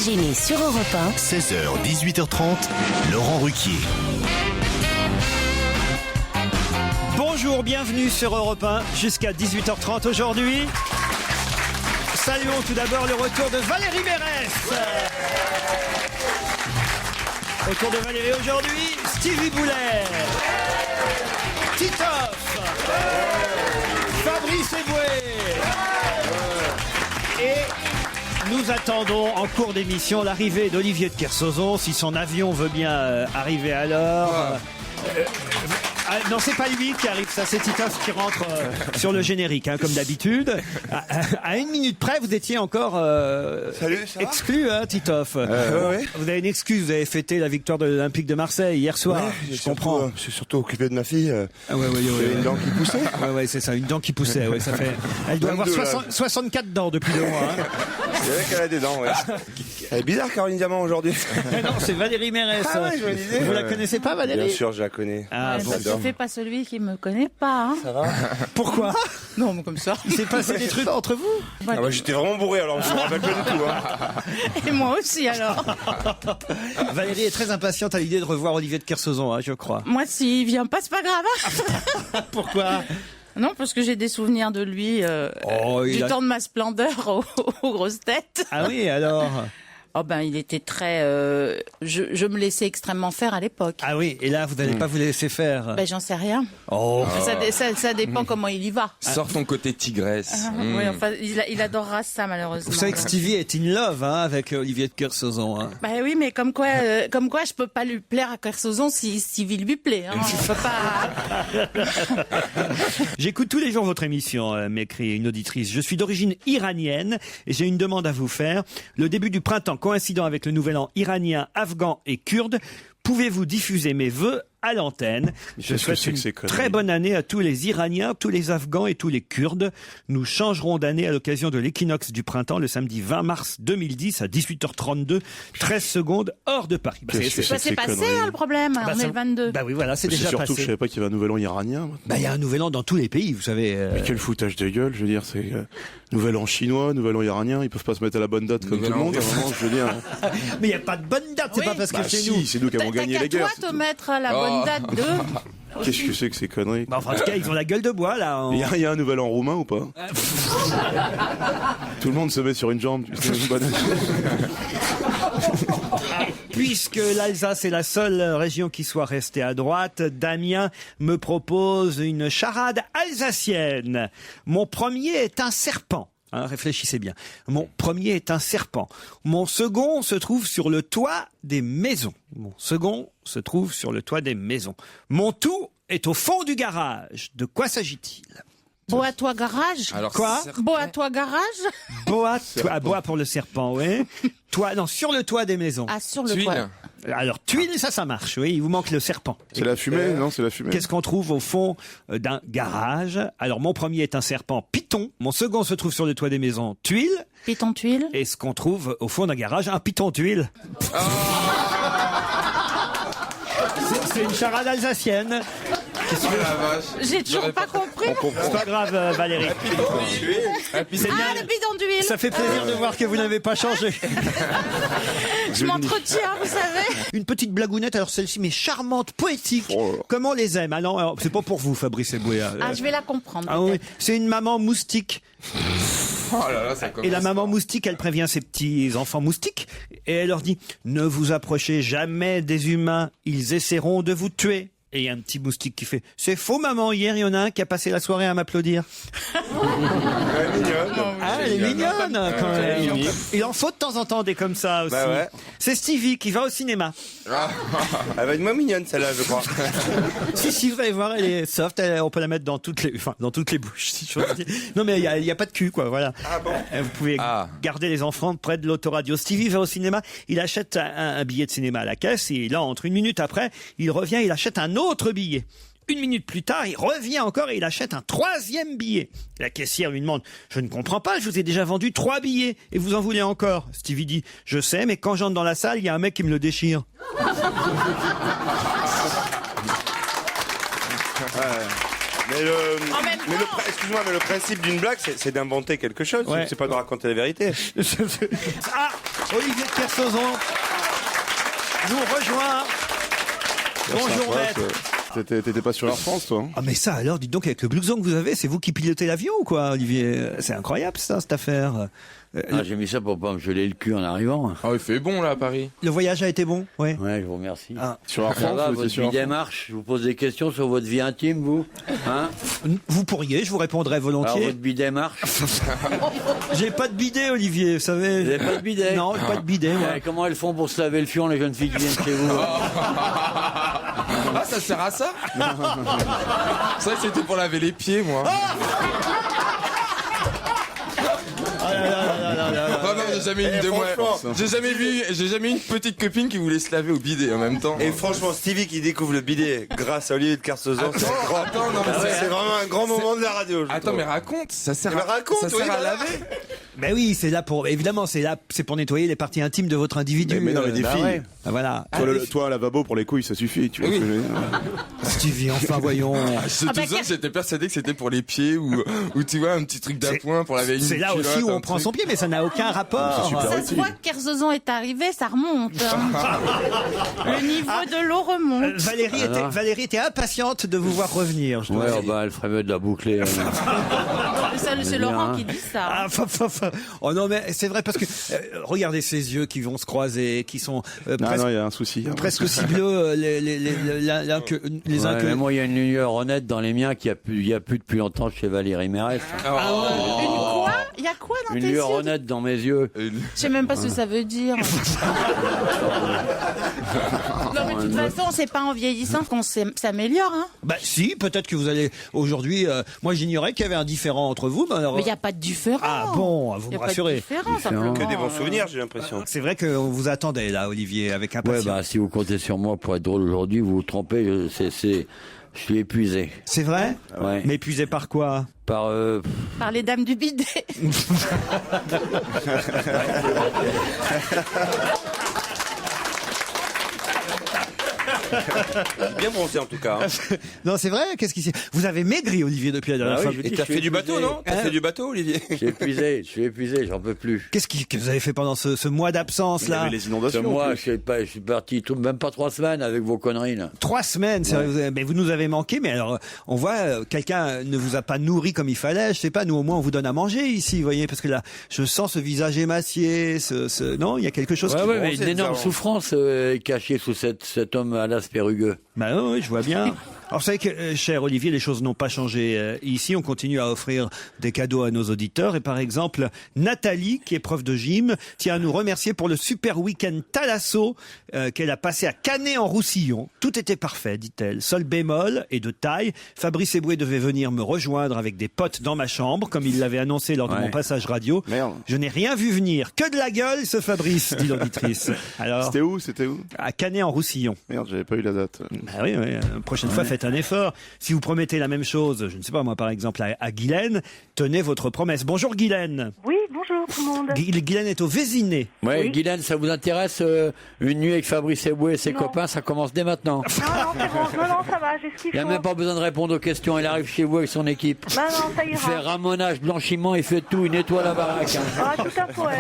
Virginie sur Europe 1. 16h, 18h30, Laurent Ruquier. Bonjour, bienvenue sur Europe 1 jusqu'à 18h30 aujourd'hui. Saluons tout d'abord le retour de Valérie Mérès. Autour de Valérie aujourd'hui, Stevie Boulet, Titoff, Fabrice Eboué. Et nous attendons en cours d'émission l'arrivée d'Olivier de Kersauzon, si son avion veut bien arriver à l'heure. Non, c'est pas lui qui arrive, ça c'est Titoff qui rentre sur le générique, hein, comme d'habitude. À une minute près, vous étiez encore Salut, ça va exclu, hein, Titoff. Ouais. Vous avez une excuse, vous avez fêté la victoire de l'Olympique de Marseille hier soir. Ouais, je comprends. Je suis surtout occupé de ma fille. Ah ouais, J'avais une dent qui poussait. Ouais, c'est ça, une dent qui poussait. Ouais, ça fait. Elle doit avoir 64 dents depuis 2 mois. Hein. C'est vrai qu'elle a des dents, ouais. Elle est bizarre, Caroline Diamant, aujourd'hui. Non, c'est Valérie Mérès. Ah ouais, je me disais. Vous la connaissez pas, Valérie? Bien sûr, je la connais. Ah bon. Je fais pas celui qui me connaît pas. Hein. Ça va? Pourquoi? Non, mais comme ça. Il s'est passé des trucs entre vous? Ah bah, j'étais vraiment bourré, alors je me rappelle pas du tout. Hein. Et moi aussi, alors. Valérie est très impatiente à l'idée de revoir Olivier de Kersauzon, hein, je crois. Moi, s'il vient pas, c'est pas grave. Pourquoi? Non, parce que j'ai des souvenirs de lui du temps de ma splendeur aux grosses têtes. Ah oui, alors? Oh ben, il était très... je me laissais extrêmement faire à l'époque. Ah oui, et là, vous n'allez pas vous laisser faire? Ben, j'en sais rien. Oh. Ça dépend comment il y va. Sors ton côté tigresse. Oui, enfin, il adorera ça, malheureusement. Vous savez que Stevie est in love, hein, avec Olivier de Kersauzon, hein. Bah oui, mais comme quoi, je peux pas lui plaire à Kersauzon si Stevie lui plaît. Hein. Je peux pas. J'écoute tous les jours votre émission, m'écrit une auditrice. Je suis d'origine iranienne et j'ai une demande à vous faire. Le début du printemps coïncidant avec le nouvel an iranien, afghan et kurde, pouvez-vous diffuser mes vœux à l'antenne? Je souhaite une très bonne année à tous les Iraniens, tous les Afghans et tous les Kurdes. Nous changerons d'année à l'occasion de l'équinoxe du printemps le samedi 20 mars 2010 à 18h32, 13 secondes hors de Paris. C'est passé, hein, le problème. On est le 22. Bah oui, voilà, c'est déjà surtout, passé. je savais pas qu'il y avait un nouvel an iranien. Bah, il y a un nouvel an dans tous les pays, vous savez. Mais quel foutage de gueule, je veux dire, c'est nouvel an chinois, nouvel an iranien, ils peuvent pas se mettre à la bonne date comme tout le monde, vraiment, je veux dire. Mais il n'y a pas de bonne date, c'est Oui. pas parce que Bah c'est si, nous. c'est nous qui avons gagné les guerres. T'as qu'à toi te mettre à la bonne date de... Qu'est-ce que c'est que ces conneries? Bah, enfin, en tout cas, ils ont la gueule de bois, là. Il y a un nouvel an roumain ou pas? Tout le monde se met sur une jambe. Puisque l'Alsace est la seule région qui soit restée à droite, Damien me propose une charade alsacienne. Mon premier est un serpent. Hein, réfléchissez bien. Mon premier est un serpent. Mon second se trouve sur le toit des maisons. Mon second se trouve sur le toit des maisons. Mon tout est au fond du garage. De quoi s'agit-il? Bois toi garage. Alors, Quoi? Bois toi garage. Bois pour le serpent, oui. Toit, non, sur le toit des maisons. Ah, sur le toit. Alors, tuile, ça marche, oui. Il vous manque le serpent. C'est la fumée, non? C'est la fumée. Qu'est-ce qu'on trouve au fond d'un garage? Alors, mon premier est un serpent python. Mon second se trouve sur le toit des maisons, tuile. Python tuile. Et ce qu'on trouve au fond d'un garage, un python tuile. C'est une charade alsacienne. J'ai toujours pas compris. C'est pas grave, Valérie. C'est bien. Ah, le bidon d'huile. Ça fait plaisir de voir que vous n'avez pas changé. Je m'entretiens, vous savez. Une petite blagounette, alors celle-ci, mais charmante, poétique. Oh. Comment on les aime? Ah non, alors, c'est pas pour vous, Fabrice Eboué. Ah, je vais la comprendre. Ah oui, c'est une maman moustique. Oh là là, ça commence. Et la maman moustique, elle prévient ses petits enfants moustiques et elle leur dit « Ne vous approchez jamais des humains, ils essaieront de vous tuer. » Et il y a un petit moustique qui fait « C'est faux, maman, hier, il y en a un qui a passé la soirée à m'applaudir. » Ah, elle est mignonne quand même. Il en faut de temps en temps des comme ça aussi. Bah ouais. C'est Stevie qui va au cinéma. Elle va être moins mignonne, celle-là, je crois. Si, vous allez voir, elle est soft, on peut la mettre dans toutes les bouches, si j'ose dire. Non, mais il y a pas de cul, quoi, voilà. Ah bon? Vous pouvez garder les enfants près de l'autoradio. Stevie va au cinéma, il achète un billet de cinéma à la caisse, et là, entre une minute après, il revient, il achète un autre billet. Une minute plus tard, il revient encore et il achète un 3e billet. La caissière lui demande « Je ne comprends pas, je vous ai déjà vendu 3 billets et vous en voulez encore ?» Stevie dit « Je sais, mais quand j'entre dans la salle, il y a un mec qui me le déchire. » Excuse-moi, mais le principe d'une blague, c'est d'inventer quelque chose. Ouais. C'est pas de raconter la vérité. Olivier de Kersauzon nous rejoint. Bonjour Sympa, maître. T'étais pas sur Air France, toi? Ah mais ça alors, dites donc, avec le blouson que vous avez, c'est vous qui pilotez l'avion ou quoi, Olivier? C'est incroyable ça, cette affaire. J'ai mis ça pour pas me geler le cul en arrivant. Ah, il fait bon là à Paris. Le voyage a été bon? Ouais. Ouais, je vous remercie. Ah. Sur Air Ça France, va, vous étiez votre sur Air bidet France? marche? Je vous pose des questions sur votre vie intime, vous hein? Vous pourriez, je vous répondrai Alors, volontiers. votre bidet marche? J'ai pas de bidet, Olivier, vous savez. Vous avez pas de bidet? Non, j'ai pas de bidet, moi. Comment elles font pour se laver le fion, les jeunes filles qui viennent chez vous? Ah, ça sert à ça? C'est vrai que c'était pour laver les pieds, moi. Non, non, j'ai jamais eu j'ai jamais eu une petite copine qui voulait se laver au bidet en même temps. Et franchement, Stevie qui découvre le bidet grâce à Olivier de Kersauzon, c'est c'est vraiment un grand moment de la radio. Attends, mais raconte, ça sert Mais à, raconte, ça sert oui, à voilà. laver. Ben oui, c'est là pour, évidemment, c'est pour nettoyer les parties intimes de votre individu. Mais non, mais des Bah filles. ouais. Ah, voilà. Toi, un lavabo pour les couilles, ça suffit, tu vois Oui. ce que je veux dire? Stevie, enfin, voyons. Ce bah, tout ça, j'étais persuadé que c'était pour les pieds ou tu vois un petit truc d'appoint pour laver une C'est là culotte, aussi où un on prend truc. son pied, mais ça n'a aucun rapport. Ça se voit que Kersauzon est arrivé, ça remonte. Hein. Le niveau de l'eau remonte. Valérie était impatiente de vous voir revenir. Je dois Ouais, dire. elle ferait mieux de la boucler. C'est Laurent qui dit ça. Ah, oh non, mais c'est vrai parce que regardez ces yeux qui vont se croiser, qui sont Non, presque, non, il y a un souci. presque aussi bleus l'un que les uns Ouais, que. mais moi, il y a une lueur honnête dans les miens qu'il y a plus depuis longtemps chez Valérie Mérès. Une quoi? Il y a quoi dans Une tes lueur yeux? honnête dans mes yeux. Je sais même pas ce que ça veut dire. Non mais de toute façon, c'est pas en vieillissant qu'on s'améliore. Hein. Bah si, peut-être que vous allez aujourd'hui. Moi, j'ignorais qu'il y avait un différent entre vous. Mais alors, Mais il n'y a pas de différence. Ah bon, vous Il y me a pas de rassurez. différence, simplement. Que des bons souvenirs, j'ai l'impression. C'est vrai qu'on vous attendait là, Olivier, avec Ouais, impatience. bah, si vous comptez sur moi pour être drôle aujourd'hui, vous vous trompez. Je suis épuisé. C'est vrai. Ouais. Mais épuisé par quoi? Par Par les dames du bidet. Bien bronzé en tout cas. Hein. Non, c'est vrai. Qu'est-ce qui s'est... Vous avez maigri, Olivier, depuis la dernière Ah fois. oui, vous Et dites. t'as fait du bateau, non? T'as fait du bateau, Olivier? je suis épuisé, j'en peux plus. Qu'est-ce que vous avez fait pendant ce mois d'absence Il y là? avait les Ce inondations. en mois, plus. je suis parti même pas 3 semaines avec vos conneries là. 3 semaines, c'est vrai, mais vous nous avez manqué. Mais alors, on voit, quelqu'un ne vous a pas nourri comme il fallait. Je sais pas, nous au moins on vous donne à manger ici, vous voyez, parce que là, je sens ce visage émacié. Non, il y a quelque chose qui. Ouais, mais bronzé, une énorme nous avons. souffrance cachée sous cet homme à l'as pérugueux. Bah oui, je vois bien. Alors, vous savez que, cher Olivier, les choses n'ont pas changé. Ici, on continue à offrir des cadeaux à nos auditeurs. Et par exemple, Nathalie, qui est prof de gym, tient à nous remercier pour le super week-end Thalasso qu'elle a passé à Canet-en-Roussillon. Tout était parfait, dit-elle. Sol bémol et de taille. Fabrice Eboué devait venir me rejoindre avec des potes dans ma chambre, comme il l'avait annoncé lors de Ouais. mon passage radio. Merde. Je n'ai rien vu venir. Que de la gueule, ce Fabrice, dit l'auditrice. Alors, C'était où? à Canet-en-Roussillon. Merde, j'avais pas eu la date. Bah oui, prochaine fois, faites un effort. Si vous promettez la même chose, je ne sais pas moi par exemple à Guylaine, tenez votre promesse. Bonjour Guylaine. Oui, bonjour tout le monde. Guylaine est au Vésiné. Ouais, Oui. Guylaine, ça vous intéresse une nuit avec Fabrice Eboué et ses Non. copains, ça commence dès maintenant. Non, c'est bon. Non, ça va, j'ai ce qu'il Il n'y a faut. même pas besoin de répondre aux questions, il arrive chez vous avec son équipe. Non, ça Il fait ira. ramonage, blanchiment, il fait tout, il nettoie la baraque. Ah, tout un poème.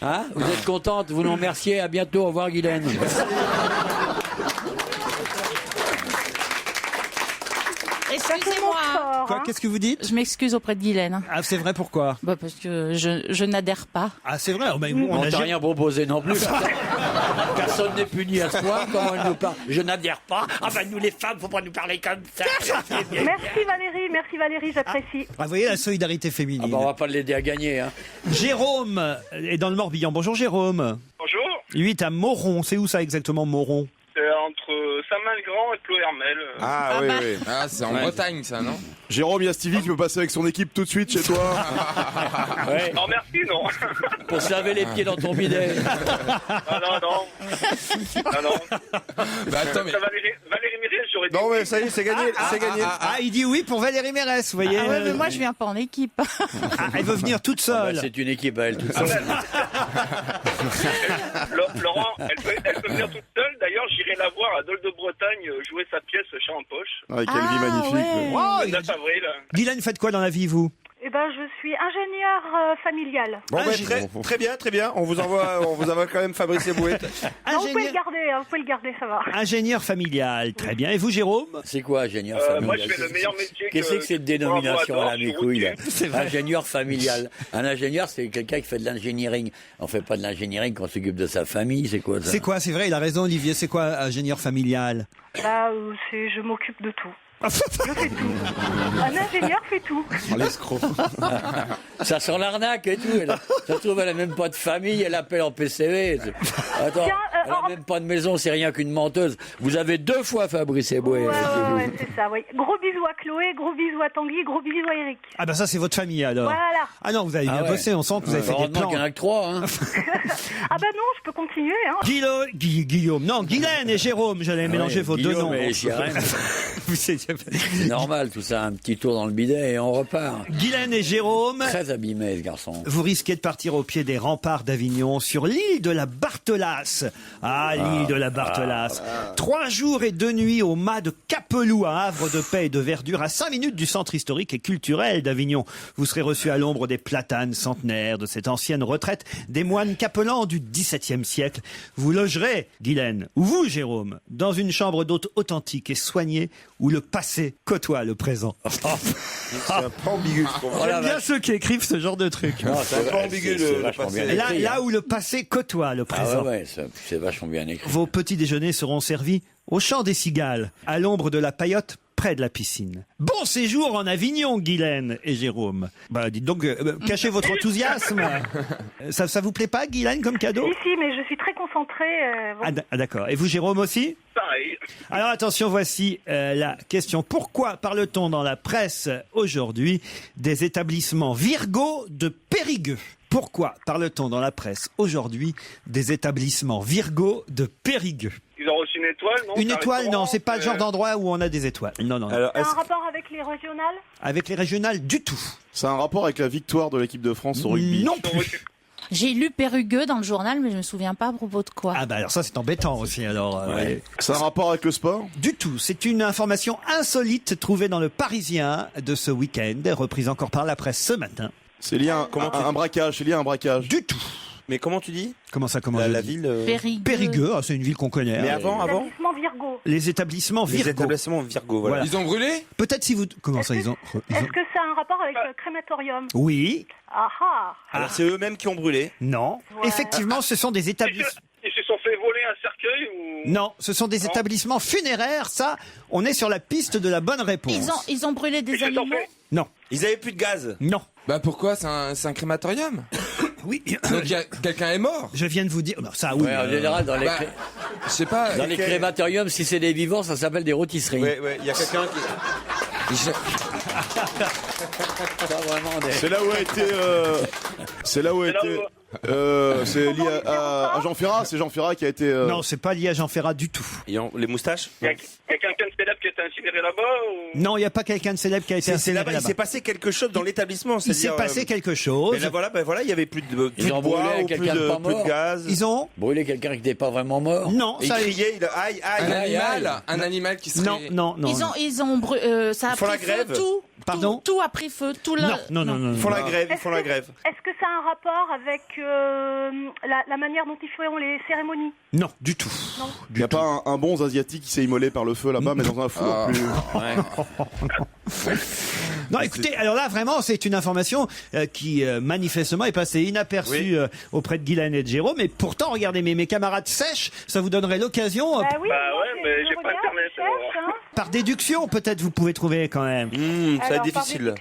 Hein vous êtes contente, vous nous remerciez, à bientôt, au revoir Guylaine. Excusez-moi. Fort, Quoi, hein. qu'est-ce que vous dites? Je m'excuse auprès de Guylaine. Ah, c'est vrai, pourquoi? Bah parce que je n'adhère pas. Ah, c'est vrai. Mais On on a t'a rien proposé non plus. Personne n'est puni à ce point, comment elle nous parle. Je n'adhère pas. Ah ben nous les femmes, faut pas nous parler comme ça. Merci Valérie, j'apprécie. Ah, vous voyez la solidarité Ah féminine. ben on va pas l'aider à gagner. Hein. Jérôme est dans le Morbihan. Bonjour Jérôme. Bonjour, Lui est à Moron. C'est où ça exactement, Moron? c'est entre Saint-Malgrand et Plohermel. Ah oui, oui. Ah, c'est en Bretagne ça, non? Jérôme, il y a Stevie qui peut passer avec son équipe tout de suite chez toi. Ouais, Non, merci, non. pour se laver les pieds dans ton bidet. Ah, non. Bah attends, mais Ça, Valérie Mérès, j'aurais dit. Non, mais ça y est, c'est gagné, c'est gagné. Ah, il dit oui pour Valérie Mérès, vous voyez. Ah ouais, mais moi je viens pas en équipe. Ah, elle veut venir toute Bah, seule. c'est une équipe à elle toute seule. Laurent, elle peut venir toute seule. D'ailleurs, j'irai la voir à Dole de Bretagne jouer sa pièce Chat en poche. Ah, quelle vie magnifique. ouais. Oh, Le 9 avril. Guylaine, faites quoi dans la vie, vous? Eh ben, je suis ingénieur familial. Bon, très bien. On vous envoie quand même Fabrice Eboué. Non, vous pouvez le garder, vous pouvez le garder, ça va. Ingénieur familial, très bien. Et vous, Jérôme? C'est quoi, ingénieur familial? Moi, je fais le meilleur métier. Qu'est-ce que c'est cette dénomination à la mécouille, là? C'est vrai. Ingénieur familial. Un ingénieur, c'est quelqu'un qui fait de l'ingénierie. On fait pas de l'ingénierie quand on s'occupe de sa famille, c'est quoi ça? C'est quoi? C'est vrai, il a raison, Olivier. C'est quoi, ingénieur familial? Là, je m'occupe de tout. Je fais tout. Un ingénieur fait tout. Oh, l'escroc. Ça sent l'arnaque et tout. Ça se trouve, elle a même pas de famille, elle appelle en PCV. Attends, Tiens, elle a même pas de maison, c'est rien qu'une menteuse. Vous avez 2 fois Fabrice Eboué. Ouais, c'est ça, oui. Gros bisous à Chloé, gros bisous à Tanguy, gros bisous à Eric. Ah bah ça, c'est votre famille, alors. Voilà. Ah non, vous avez bien ouais. bossé, on sent que vous avez fait des Heureusement plans. qu'il y en a que 3, hein. Ah bah non, je peux continuer, hein. Guillaume, non, Guylaine et Jérôme, j'allais mélanger vos deux noms. Mais c'est normal, tout ça, un petit tour dans le bidet et on repart. Guylaine et Jérôme, Très abîmé, ce garçon. vous risquez de partir au pied des remparts d'Avignon sur l'île de la Barthelasse. L'île de la Barthelasse. 3 jours et 2 nuits au mât de Capelou, un havre de paix et de verdure à 5 minutes du centre historique et culturel d'Avignon. Vous serez reçu à l'ombre des platanes centenaires de cette ancienne retraite des moines capelans du XVIIe siècle. Vous logerez, Guylaine, ou vous, Jérôme, dans une chambre d'hôte authentique et soignée où le passé côtoie le présent. C'est un peu ambigu. J'aime bien ceux qui écrivent ce genre de trucs. Non, C'est pas ambigu, c'est le vachement passé. bien écrit, Là hein. où le passé côtoie le présent. C'est vachement bien écrit. Vos petits déjeuners seront servis au Chant des Cigales, à l'ombre de la Paillote, près de la piscine. Bon séjour en Avignon, Guylaine et Jérôme. Bah, dites donc, cachez votre enthousiasme. Ça vous plaît pas, Guylaine, comme cadeau? Si, mais je suis très concentrée. Bon. Ah, d'accord. Et vous, Jérôme, aussi? Pareil. Alors attention, voici la question. Pourquoi parle-t-on dans la presse aujourd'hui des établissements Virgo de Périgueux? Pourquoi parle-t-on dans la presse aujourd'hui des établissements Virgo de Périgueux? Ils ont reçu une étoile, non? Une C'est un étoile, non, restaurant, c'est pas le genre d'endroit où on a des étoiles. Non, non. Alors, C'est un rapport avec les régionales? Avec les régionales, du tout. C'est un rapport avec la victoire de l'équipe de France au rugby. Non plus. J'ai lu Périgueux dans le journal, mais je me souviens pas à propos de quoi. Ah bah alors ça c'est embêtant aussi alors. C'est un rapport avec le sport? Du tout, c'est une information insolite trouvée dans le Parisien de ce week-end, reprise encore par la presse ce matin. C'est lié à un braquage, c'est lié à un braquage. Du tout. Mais comment tu dis? Comment ça, comment La je dis ville. Périgueux. Périgueux, c'est une ville qu'on connaît. Mais hein. avant. L'établissement Virgo. Les établissements Les Virgo. établissements Virgo, voilà. Voilà. Ils ont brûlé? Peut-être si vous... Comment ça, ils ont... Est-ce que ça a un rapport avec le crématorium? Oui, Ah ah. Alors c'est eux-mêmes qui ont brûlé. non. Ouais. Effectivement, ce sont des établissements... Ils se sont fait voler un cercueil ou... Non, ce sont des établissements funéraires, ça, on est sur la piste de la bonne réponse. Ils ont brûlé des Ils se sont animaux. fait... Non, Ils avaient plus de gaz. non. Bah pourquoi? C'est un crématorium. Oui, Donc quelqu'un est mort. je viens de vous dire... Non, ça, oui. Ouais, en général, dans les, Bah, je sais pas. dans les crématoriums, si c'est des vivants, ça s'appelle des rôtisseries. Ouais, il y a quelqu'un qui. Pas vraiment des... C'est là où a été. C'est là où a été. C'est lié à Jean Ferrat. C'est Jean Ferrat qui a été. Non, c'est pas lié à Jean Ferrat du tout. Ils ont les moustaches. Il y a quelqu'un de célèbre qui a été incinéré là-bas ou... Non, il n'y a pas quelqu'un de célèbre qui a été C'est incinéré là-bas. Il là-bas. s'est passé quelque chose dans l'établissement. Il s'est passé quelque chose. Mais là, voilà, il y avait plus de Ils ont bois brûlé ou plus quelqu'un de pas plus de mort. gaz. Ils ont... Brûler quelqu'un qui n'était pas vraiment mort. Non, Et ça... il criait, aïe, Un animal qui serait... Non. Ils ont brûlé. Ça a Ils font pris la feu, grève. tout. Pardon? Tout a pris feu. Tout là. Non. Ils font la grève. Est-ce que ça a un rapport avec la manière dont ils font les cérémonies? Non, du tout. Il n'y a pas un bon asiatique qui s'est immolé par le feu là-bas, mais dans un four plus. Non, écoutez, alors là, vraiment, c'est une information qui, manifestement, est passée inaperçue auprès de Guylaine et de Jérôme. Et pourtant, regardez, mes camarades sèches, ça vous donnerait l'occasion, Bah oui, Bah moi, ouais, mais j'ai pas regarde, Internet, je cherche, hein. par déduction, peut-être, vous pouvez trouver quand même. Ça va être Alors, difficile.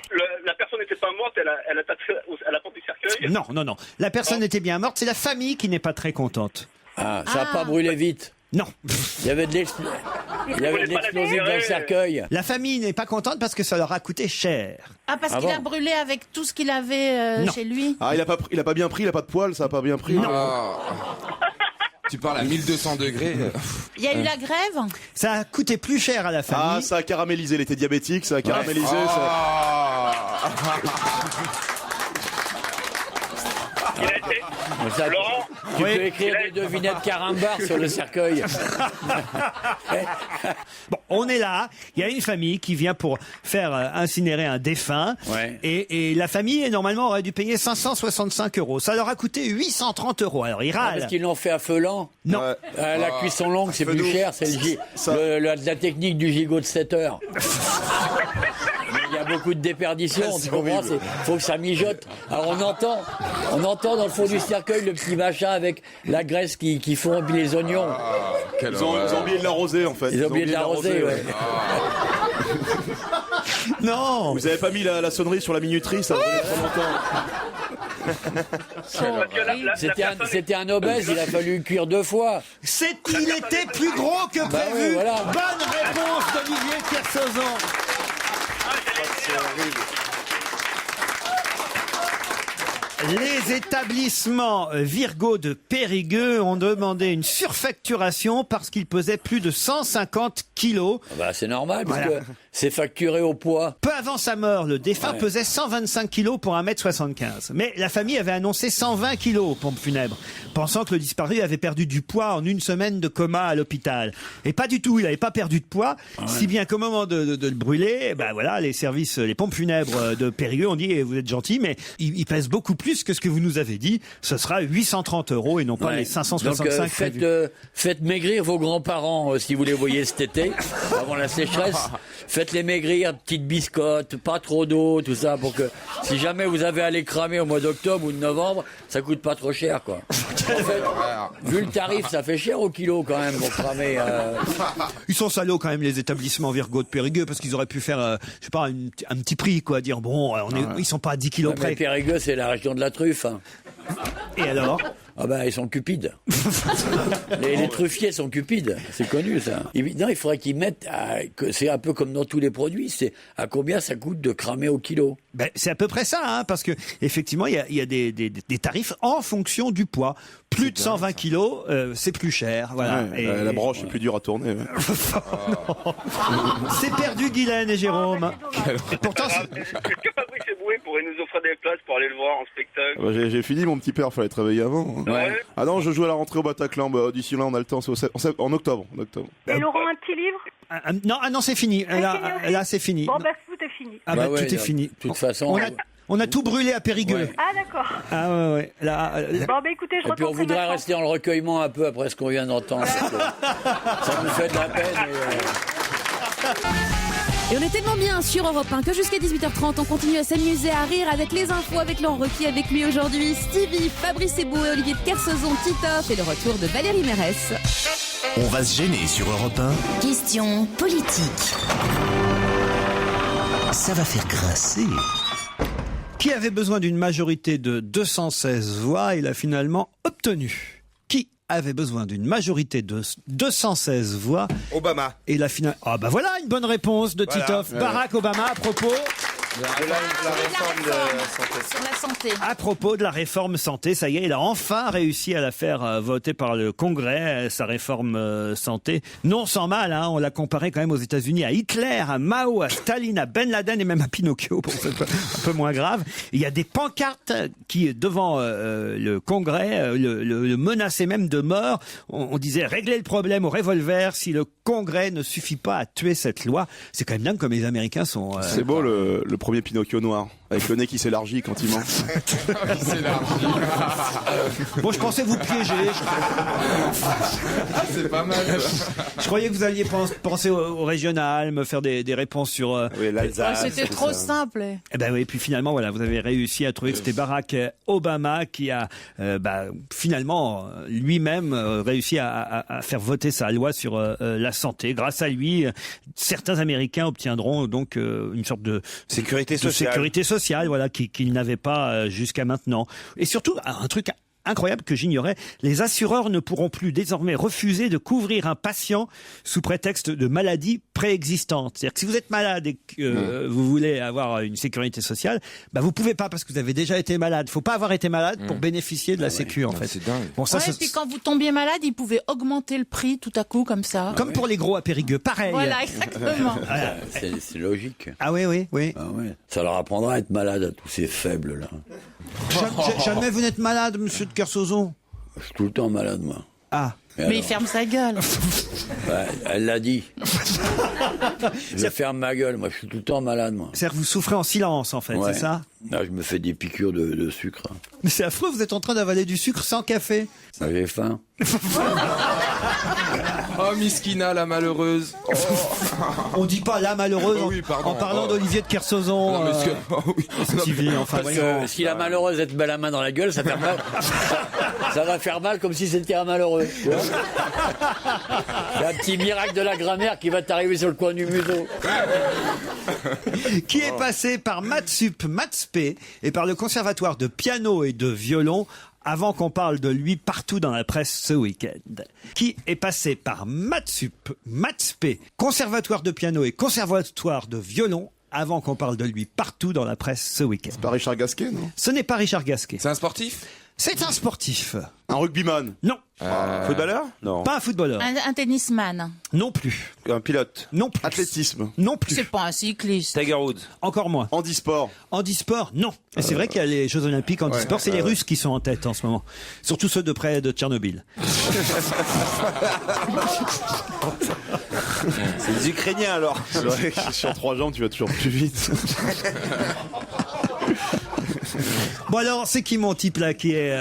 La personne n'était pas morte, elle a tapé à la porte du cercueil. Non. La personne était bien morte, c'est la famille qui n'est pas très contente. Ah, ça n'a pas brûlé vite. Non. Il y avait de l'explosif dans le cercueil. La famille n'est pas contente parce que ça leur a coûté cher. Ah, parce Ah qu'il bon a brûlé avec tout ce qu'il avait Non. chez lui. Ah, il a pas bien pris, il a pas de poils, ça a pas bien pris. Oh. Tu parles à 1200 degrés. Il y a eu la grève. Ça a coûté plus cher à la Ah, famille. ça a caramélisé, il était diabétique, ça a caramélisé. Oh. Ça... Il a été... Ça, Laurent, tu peux écrire des devinettes carambar sur le cercueil. Bon, on est là. Il y a une famille qui vient pour faire incinérer un défunt. Ouais. Et la famille, normalement, aurait dû payer 565 €. Ça leur a coûté 830 €. Alors, ils râlent. Parce qu'ils l'ont fait à feu lent. Non. La cuisson longue, c'est plus cher. C'est la technique du gigot de 7 heures. Il y a beaucoup de déperdition, tu comprends? Faut que ça mijote. Alors on entend dans le fond du cercueil le petit machin avec la graisse qui fond et puis les oignons. Ils ont oublié de l'arroser, en fait. Ils ont oublié de l'arroser, ouais. Non. Vous avez pas mis la sonnerie sur la minuterie, ça durait trop longtemps. C'était un obèse, il a fallu cuire 2 fois. Il était plus gros que prévu. oui, voilà. Bonne réponse d'Olivier Kersauzon. Les établissements Virgo de Périgueux ont demandé une surfacturation parce qu'ils pesaient plus de 150 kilos. C'est normal, parce Voilà. que c'est facturé au poids. Peu avant sa mort, le défunt pesait 125 kilos pour 1m75. Mais la famille avait annoncé 120 kilos aux pompes funèbres, pensant que le disparu avait perdu du poids en une semaine de coma à l'hôpital. Et pas du tout, il n'avait pas perdu de poids, si bien qu'au moment de le brûler, voilà, les pompes funèbres de Périgueux ont dit, vous êtes gentil, mais il pèse beaucoup plus que ce que vous nous avez dit. Ce sera 830 € et non pas les 565 Donc, prévus. faites maigrir vos grands-parents si vous les voyez cet été, avant la sécheresse. Faites-les maigrir, petites biscottes, pas trop d'eau, tout ça, pour que si jamais vous avez à les cramer au mois d'octobre ou de novembre, ça coûte pas trop cher, quoi. En fait, vu le tarif, ça fait cher au kilo quand même pour cramer. Ils sont salauds quand même, les établissements Virgo de Périgueux, parce qu'ils auraient pu faire, je sais pas, un petit prix, quoi, dire bon, ils sont pas à 10 kilos Mais près. Périgueux, c'est la région de la truffe. Hein. Et alors? Ils sont cupides. les truffiers sont cupides, c'est connu ça. Non, il faudrait qu'ils mettent, c'est un peu comme dans tous les produits, c'est à combien ça coûte de cramer au kilo. C'est à peu près ça, hein, parce que effectivement, il y a des tarifs en fonction du poids. Plus de 120 kilos, c'est plus cher. Voilà. Ouais, la broche est plus dure à tourner. Ouais. C'est perdu, Guylaine et Jérôme. Et pourtant, Est-ce que Fabrice Eboué pourrait nous offrir des places pour aller le voir en spectacle? J'ai fini, mon petit père, fallait te réveiller avant. Ouais. Ah non, je joue à la rentrée au Bataclan. D'ici là, on a le temps, c'est en octobre. Et Laurent, un petit livre? non, c'est fini. Là, c'est fini. Bon, tout est fini. Tout est fini. De toute façon. On a tout brûlé à Périgueux. Ouais. Ah, d'accord. Ah ouais. Là, Écoutez, je Et puis on voudrait rester en le recueillement un peu après ce qu'on vient d'entendre. Ça nous fait de la peine. Et on est tellement bien sur Europe 1 que jusqu'à 18h30, on continue à s'amuser, à rire avec les infos, avec Laurent Ruquier, avec lui aujourd'hui, Stevie, Fabrice Eboué, Olivier de Kersauzon, Titoff et le retour de Valérie Mérès. On va se gêner sur Europe 1. Question politique. Ça va faire grincer. qui avait besoin d'une majorité de 216 voix, il a finalement obtenu. Qui avait besoin d'une majorité de 216 voix? Obama. Et la finale. Ah bah voilà une bonne réponse de Titoff. Barack Obama à propos. La réforme de la santé. Sur la santé. À propos de la réforme santé, ça y est, il a enfin réussi à la faire voter par le Congrès, sa réforme santé. Non sans mal, hein, on l'a comparé quand même aux États-Unis à Hitler, à Mao, à Staline, à Ben Laden et même à Pinocchio, pour c'est un peu moins grave. Il y a des pancartes qui, devant le Congrès, le menaçaient même de mort. On disait régler le problème au revolver si le Congrès ne suffit pas à tuer cette loi. C'est quand même dingue comme les Américains sont... C'est beau le premier Pinocchio noir, avec le nez qui s'élargit quand il ment. Bon, je pensais vous piéger. C'est pas mal. Je croyais que vous alliez penser au régional, me faire des réponses sur... Oui, l'Alsace. C'était trop simple. Eh ben oui, puis finalement, voilà, vous avez réussi à trouver que c'était Barack Obama qui a finalement lui-même réussi à faire voter sa loi sur la santé. Grâce à lui, certains Américains obtiendront donc une sorte de sécurité sociale, voilà, qu'ils n'avaient pas jusqu'à maintenant. Et surtout, un truc incroyable que j'ignorais. Les assureurs ne pourront plus désormais refuser de couvrir un patient sous prétexte de maladie préexistante. C'est-à-dire que si vous êtes malade et que vous voulez avoir une sécurité sociale, bah vous pouvez pas parce que vous avez déjà été malade. Faut pas avoir été malade pour bénéficier de la sécu en fait. C'est dingue. Bon, ça, Ouais, et puis quand vous tombiez malade, ils pouvaient augmenter le prix tout à coup comme ça. comme pour les gros à Périgueux, pareil. Voilà, exactement. C'est logique. Ah oui, oui, oui. Ah ouais. Ça leur apprendra à être malade à tous ces faibles là. Jamais vous n'êtes malade, monsieur de Kersauzon. Je suis tout le temps malade moi. Ah. Mais il ferme sa gueule. Ouais, elle l'a dit. Je ferme ma gueule, moi je suis tout le temps malade moi. C'est-à-dire que vous souffrez en silence en fait, Ouais. c'est ça? Là, je me fais des piqûres de sucre. Mais c'est affreux, vous êtes en train d'avaler du sucre sans café. Ah, j'ai faim. Oh, Miskina, la malheureuse. Oh. On dit pas la malheureuse Oui, pardon. en parlant d'Olivier de Kersauzon. Non, mais oui. Stevie, enfin Parce voyons. que si la malheureuse elle te met la main dans la gueule, ça fait mal. Ça va faire mal comme si c'était un malheureux. Tu vois. C'est un petit miracle de la grammaire qui va t'arriver sur le coin du museau. Qui est passé par Mathsup, Mathsp et par le conservatoire de piano et de violon avant qu'on parle de lui partout dans la presse ce week-end. Qui est passé par Mathsup, Mathsp, conservatoire de piano et conservatoire de violon avant qu'on parle de lui partout dans la presse ce week-end. C'est pas Richard Gasquet, non? Ce n'est pas Richard Gasquet. C'est un sportif? C'est un sportif. Un rugbyman? Non. Footballeur? Non. Pas un footballeur. Un tennisman. Non plus. Un pilote? Non plus. Athlétisme? Non plus. C'est pas un cycliste. Tiger Woods? Encore moins. Handisport? Handisport, non. Et c'est vrai qu'il y a les Jeux Olympiques handisport, c'est les Russes qui sont en tête en ce moment. Surtout ceux de près de Tchernobyl. C'est les Ukrainiens alors. C'est vrai que sur 3 jambes, tu vas toujours plus vite. Bon alors, c'est qui mon type là qui est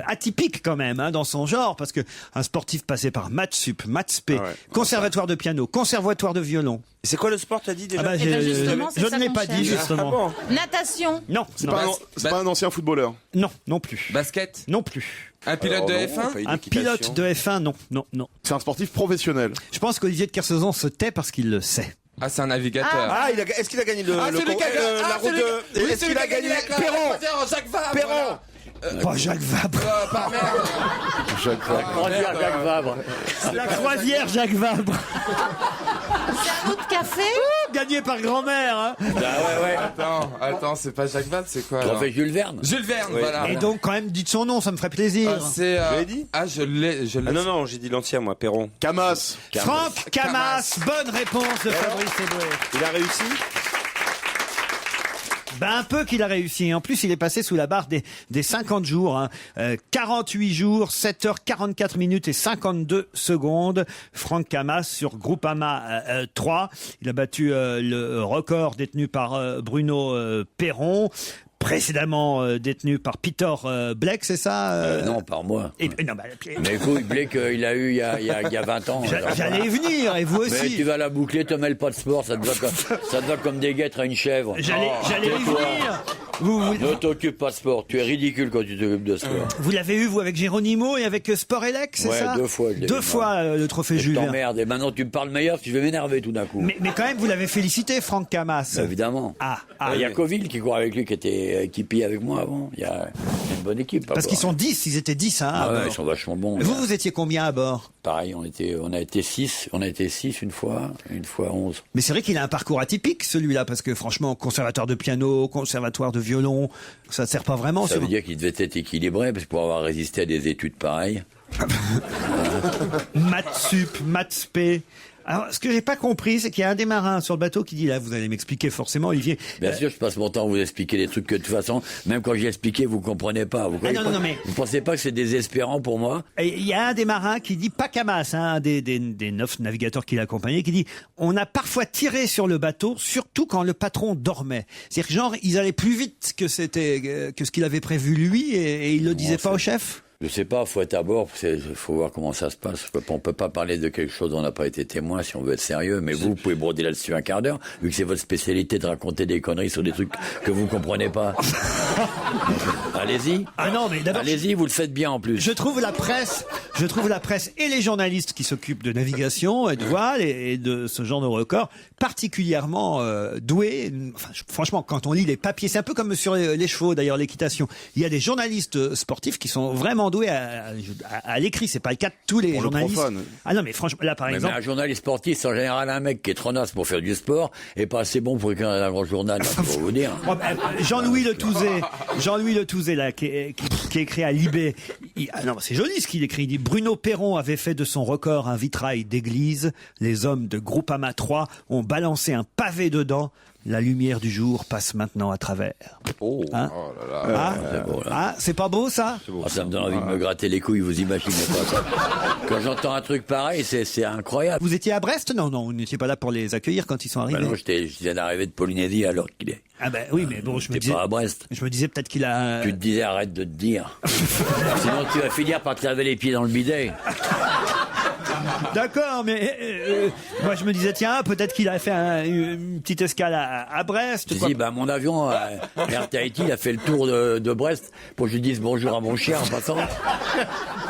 atypique quand même hein, dans son genre parce que un sportif passé par Mathsup, Mathsp, conservatoire de piano, conservatoire de violon. C'est quoi le sport, t'as dit déjà? Ah bah, Eh ben, justement, c'est je ça ne l'ai qu'on pas dit cherche. justement. Natation. Non, C'est non, pas un ancien footballeur? non, non plus. Basket? Non plus. Un pilote de F1? Un pilote de F1, non, non, non. C'est un sportif professionnel? Je pense qu'Olivier de Kersauzon se tait parce qu'il le sait. Ah, c'est un navigateur. Ah, est-ce qu'il a gagné le Ah, le celui qui a gagné la route de... Oui, Est-ce celui qu'il a qui a gagné la Perron? Jacques Vabre. Perron. Pas Jacques Vabre. Par merde. Croisière Jacques Vabre. La croisière Jacques Vabre. C'est un autre café. Gagné par grand-mère. Hein. Ah ouais. Attends, c'est pas Jacques Vabre, c'est quoi On alors? fait Jules Verne. Jules Verne, voilà. Et donc quand même dites son nom, ça me ferait plaisir. Ah, c'est. Vous l'avez dit? Ah, je l'ai. Ah non, j'ai dit l'ancien moi, Perron. Camas? Franck Camas, bonne réponse de Fabrice Eboué. Il a réussi? Ben un peu qu'il a réussi. En plus, il est passé sous la barre des 50 jours. Hein. 48 jours, 7h44 minutes et 52 secondes. Franck Camas sur Groupama 3. Il a battu le record détenu par Bruno Perron. Précédemment détenu par Peter Blake, c'est ça Non, par moi. Non, bah, Mais écoute, Blake, il a eu il y a 20 ans. J'allais y venir, et vous aussi. Mais tu vas la boucler, te mêle pas de sport, ça te va comme des guêtres à une chèvre. J'allais y tais-toi. venir. Vous Ne t'occupe pas de sport, tu es ridicule quand tu t'occupes de sport. Vous l'avez eu, vous, avec Geronimo et avec Sport Elec, c'est Ouais, ça 2 fois. je l'ai Deux vu, fois moi. le trophée Je Jules Verne. t'emmerde, et maintenant tu me parles meilleur, tu vas m'énerver tout d'un coup. Mais quand même, vous l'avez félicité, Franck Camas. Évidemment. Il y a Coville qui court avec lui, qui était équipier avec moi avant. Il y a une bonne équipe. Parce qu'ils sont 10, ils étaient 10, hein. à Ah ouais, bord. ils sont vachement bons. Vous étiez combien à bord? Pareil, on a été 6. On a été 6 une fois 11. Mais c'est vrai qu'il a un parcours atypique, celui-là, parce que franchement, conservatoire de piano, conservatoire de violon, ça ne sert pas vraiment. Ça veut dire qu'il devait être équilibré, parce que pour avoir résisté à des études pareilles. Mathsup, Mathsp. Alors, ce que j'ai pas compris, c'est qu'il y a un des marins sur le bateau qui dit, là, vous allez m'expliquer forcément, Olivier. Bien sûr, je passe mon temps à vous expliquer des trucs que de toute façon, même quand j'ai expliqué, vous comprenez pas. Vous croyez non, pas- non, mais- Vous pensez pas que c'est désespérant pour moi? Et il y a un des marins qui dit, pas Camas, hein, un des 9 navigateurs qui l'accompagnaient, qui dit, on a parfois tiré sur le bateau, surtout quand le patron dormait. C'est-à-dire que genre, ils allaient plus vite que c'était, que ce qu'il avait prévu lui, et il le disait pas au chef? Je sais pas, faut être à bord, faut voir comment ça se passe. On peut pas parler de quelque chose dont on n'a pas été témoin si on veut être sérieux, mais vous pouvez broder là-dessus un quart d'heure, vu que c'est votre spécialité de raconter des conneries sur des trucs que vous comprenez pas. allez-y. Ah non, mais d'abord, Allez-y, vous le faites bien en plus. je trouve la presse et les journalistes qui s'occupent de navigation et de voile et de ce genre de record particulièrement doués. Enfin, franchement, quand on lit les papiers, c'est un peu comme sur les chevaux, d'ailleurs, l'équitation. Il y a des journalistes sportifs qui sont vraiment doués à l'écrit. C'est pas le cas de tous les Pour le journalistes. profane. Ah non, mais franchement, là, par exemple. Mais un journaliste sportif, c'est en général un mec qui est trop naze pour faire du sport et pas assez bon pour écrire un grand journal, pour vous dire. Oh, ben, Jean-Louis Le Touzé, là, qui écrit à Libé. Non, c'est joli ce qu'il écrit. Il dit: Bruno Perron avait fait de son record un vitrail d'église. Les hommes de Groupama 3 ont balancé un pavé dedans. La lumière du jour passe maintenant à travers. Oh, Hein oh là là. C'est beau, là. Ah, c'est pas beau ça? Ah, ça me donne envie de me gratter les couilles, vous imaginez pas ça. Quand j'entends un truc pareil, c'est incroyable. Vous étiez à Brest? Non, vous n'étiez pas là pour les accueillir quand ils sont arrivés. Ben non, je viens d'arriver de Polynésie alors qu'il est. Ah ben oui, mais bon, je me T'es disais. pas à Brest. Je me disais peut-être qu'il a. Tu te disais arrête de te dire. Sinon tu vas finir par te laver les pieds dans le bidet. D'accord, mais moi je me disais tiens, peut-être qu'il a fait une petite escale à Brest. Tu quoi. dis, mon avion, Air Tahiti, il a fait le tour de Brest pour que je lui dise bonjour à mon chien en passant.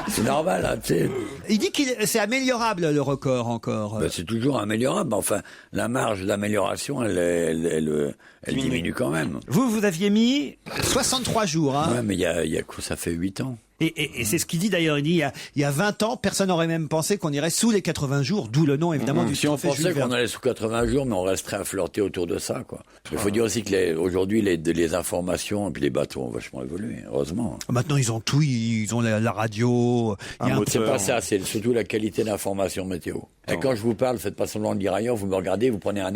C'est normal, là, tu sais. Il dit qu'il c'est améliorable le record encore. Ben, c'est toujours améliorable. Enfin, la marge d'amélioration, elle diminue quand même. Vous aviez mis 63 jours. Hein. Ouais, mais il y a quoi, ça fait 8 ans. Et c'est ce qu'il dit d'ailleurs. Il dit il y a 20 ans, personne n'aurait même pensé qu'on irait sous les 80 jours, d'où le nom évidemment du Si on trophée pensait Jules qu'on Verne. allait sous 80 jours, mais on resterait à flirter autour de ça, quoi. Il faut dire aussi que aujourd'hui, les informations et puis les bateaux ont vachement évolué, heureusement. Maintenant ils ont tout, ils ont la radio. Il y a C'est pas ça, c'est surtout la qualité d'information météo. Et quand je vous parle, faites pas semblant de dire ailleurs, vous me regardez, vous prenez un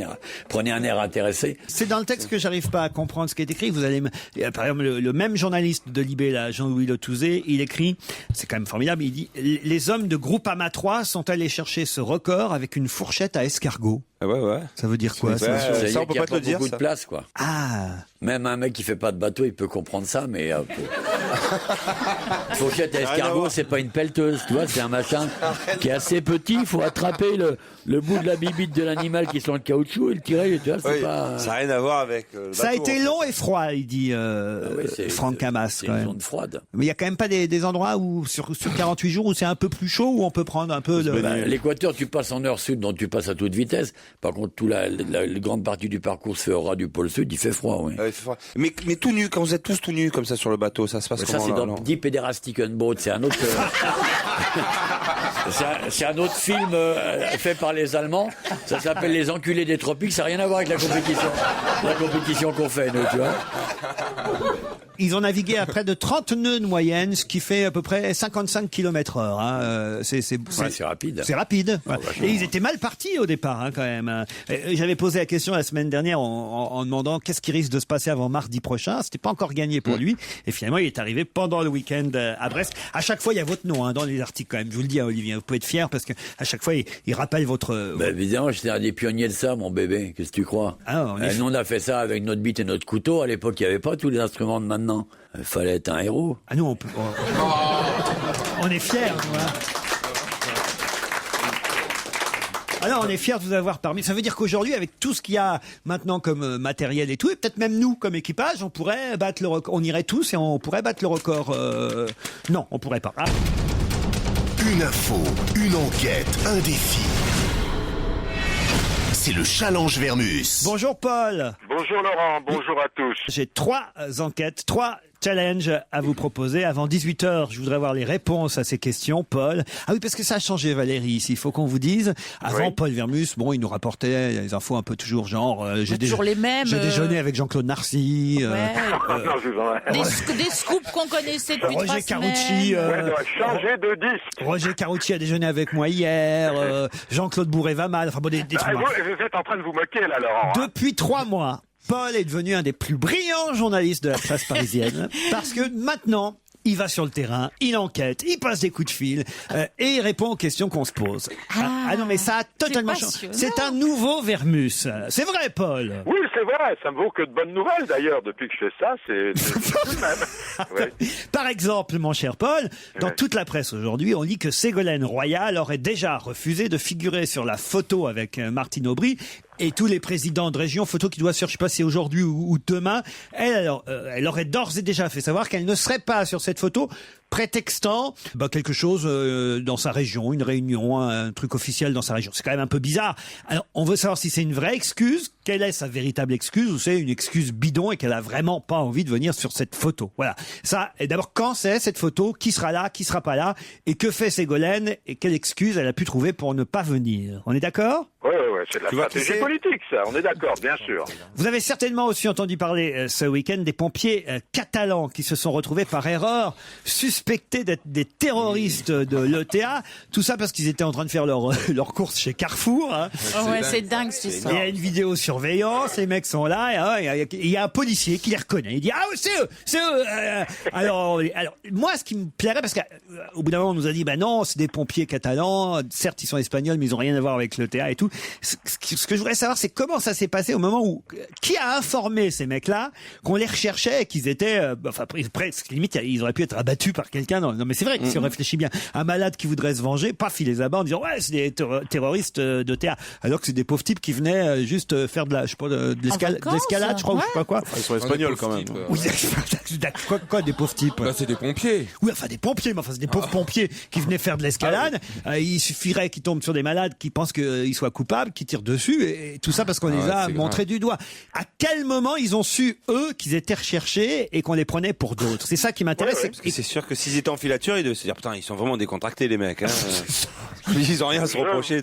air intéressé. C'est dans le texte que j'arrive pas à comprendre ce qui est écrit. Vous allez, par exemple, le même journaliste de Libé, là, Jean-Louis Le Touzé, il écrit, c'est quand même formidable, il dit: les hommes de Groupama 3 sont allés chercher ce record avec une fourchette à escargot. Ah ouais. Ça veut dire quoi, ça? Ça, on peut pas te le dire, beaucoup ça. de place, quoi. Ah. Même un mec qui fait pas de bateau, il peut comprendre ça, mais fourchette à escargot, c'est pas une pelleteuse, tu vois, c'est un machin qui est assez petit. Il faut attraper le bout de la bibite de l'animal qui est sur le caoutchouc et le tirer, tu vois, c'est Oui, pas. ça n'a rien à voir avec le Ça a bateau, été en fait. long et froid, il dit Franck Camas. C'est quand une même. zone froide. Mais il y a quand même pas des endroits où sur 48 jours où c'est un peu plus chaud, où on peut prendre un peu de. L'équateur, tu passes en heure sud, donc tu passes à toute vitesse. Par contre, la grande partie du parcours se fait au ras du pôle sud, il fait froid, oui. Ouais, il fait froid. Mais tout nu, quand vous êtes tous tout nus comme ça sur le bateau, ça se passe Mais ça, comment c'est là, dans non Die Pederastikenboot, c'est un autre. C'est un autre film fait par les Allemands. Ça s'appelle Les Enculés des Tropiques. Ça n'a rien à voir avec la compétition qu'on fait, nous, tu vois. Ils ont navigué à près de 30 nœuds de moyenne, ce qui fait à peu près 55 km/h. Hein. C'est rapide. C'est rapide. Ouais. vachement. Et ils étaient mal partis au départ, hein, quand même. J'avais posé la question la semaine dernière en demandant qu'est-ce qui risque de se passer avant mardi prochain. C'était pas encore gagné pour lui. Et finalement, il est arrivé pendant le week-end à Brest. À chaque fois, il y a votre nom dans les articles, quand même. Je vous le dis, hein, Olivier, vous pouvez être fier parce que à chaque fois, il rappelle votre. Évidemment, j'étais un des pionniers de ça, mon bébé. Qu'est-ce que tu crois? Nous, on a fait ça avec notre bite et notre couteau. À l'époque, il n'y avait pas tous les instruments de maintenant. Il fallait être un héros. Ah, nous, on est fiers, nous, hein. Alors, on est fiers de vous avoir parmi. Ça veut dire qu'aujourd'hui, avec tout ce qu'il y a maintenant comme matériel et tout, et peut-être même nous, comme équipage, on pourrait battre le record. On irait tous et on pourrait battre le record. Non, on pourrait pas. Ah. Une info, une enquête, un défi. C'est le challenge Vermus. Bonjour Paul. Bonjour Laurent, bonjour à tous. J'ai 3 enquêtes, 3 challenges à vous proposer. Avant 18h, je voudrais avoir les réponses à ces questions, Paul. Ah oui, parce que ça a changé, Valérie, ici. Il faut qu'on vous dise. Avant, Oui. Paul Vermus, bon, il nous rapportait les infos un peu toujours genre... Toujours les mêmes. J'ai déjeuné avec Jean-Claude Narcy. Des scoops qu'on connaissait depuis 3 Roger semaines. Carucci. Changer de disque. Roger Carucci a déjeuné avec moi hier. Jean-Claude Bourret va mal. Enfin bon, des trucs. Vous êtes en train de vous moquer là, Laurent. hein. Depuis 3 mois, Paul est devenu un des plus brillants journalistes de la presse parisienne parce que maintenant, il va sur le terrain, il enquête, il passe des coups de fil et il répond aux questions qu'on se pose. Ah non, mais ça a totalement changé. passionnant. C'est un nouveau Vermus. C'est vrai, Paul. Oui, c'est vrai, ça me vaut que de bonnes nouvelles d'ailleurs. Depuis que je fais ça, c'est tout de même. Oui. Par exemple, mon cher Paul, dans toute la presse aujourd'hui, on lit que Ségolène Royal aurait déjà refusé de figurer sur la photo avec Martine Aubry. Et tous les présidents de région, photo qui doit se faire, je sais pas si aujourd'hui ou demain, elle aurait d'ores et déjà fait savoir qu'elle ne serait pas sur cette photo, prétextant quelque chose dans sa région, une réunion, un truc officiel dans sa région. C'est quand même un peu bizarre. Alors, on veut savoir si c'est une vraie excuse, quelle est sa véritable excuse, ou c'est une excuse bidon et qu'elle a vraiment pas envie de venir sur cette photo. Voilà. Ça, et d'abord, quand c'est cette photo, qui sera là, qui sera pas là, et que fait Ségolène, et quelle excuse elle a pu trouver pour ne pas venir. On est d'accord? Ouais, c'est de la stratégie politique, ça. On est d'accord, bien sûr. Vous avez certainement aussi entendu parler ce week-end des pompiers catalans qui se sont retrouvés par erreur suspectés d'être des terroristes de l'ETA. Tout ça parce qu'ils étaient en train de faire leur course chez Carrefour. Hein. Oh ouais, c'est dingue cette histoire. Il y a une vidéosurveillance, les mecs sont là, et il y a un policier qui les reconnaît. Il dit ah c'est eux. Alors moi ce qui me plairait, parce qu'au bout d'un moment on nous a dit non, c'est des pompiers catalans. Certes ils sont espagnols mais ils ont rien à voir avec l'ETA et tout. Ce que je voudrais savoir, c'est comment ça s'est passé au moment où qui a informé ces mecs-là qu'on les recherchait et qu'ils étaient presque limite ils auraient pu être abattus par quelqu'un. Non mais c'est vrai que si on réfléchit bien, un malade qui voudrait se venger, paf, il les abat en disant ouais c'est des terroristes d'ETA, alors que c'est des pauvres types qui venaient juste faire de l'escalade, je crois, ou je sais pas quoi. Ils sont espagnols quand même. Oui, quoi des pauvres types? C'est des pompiers. Oui, enfin des pompiers, mais c'est des pauvres pompiers qui venaient faire de l'escalade. Il suffirait qu'ils tombent sur des malades qui pensent qu'ils soient coupables, qui tirent dessus, et tout ça parce qu'on les a montrés du doigt. À quel moment ils ont su, eux, qu'ils étaient recherchés et qu'on les prenait pour d'autres? C'est ça qui m'intéresse. Parce que c'est sûr que s'ils étaient en filature, ils devaient se dire putain, ils sont vraiment décontractés les mecs. Hein. Ils ont rien à se reprocher.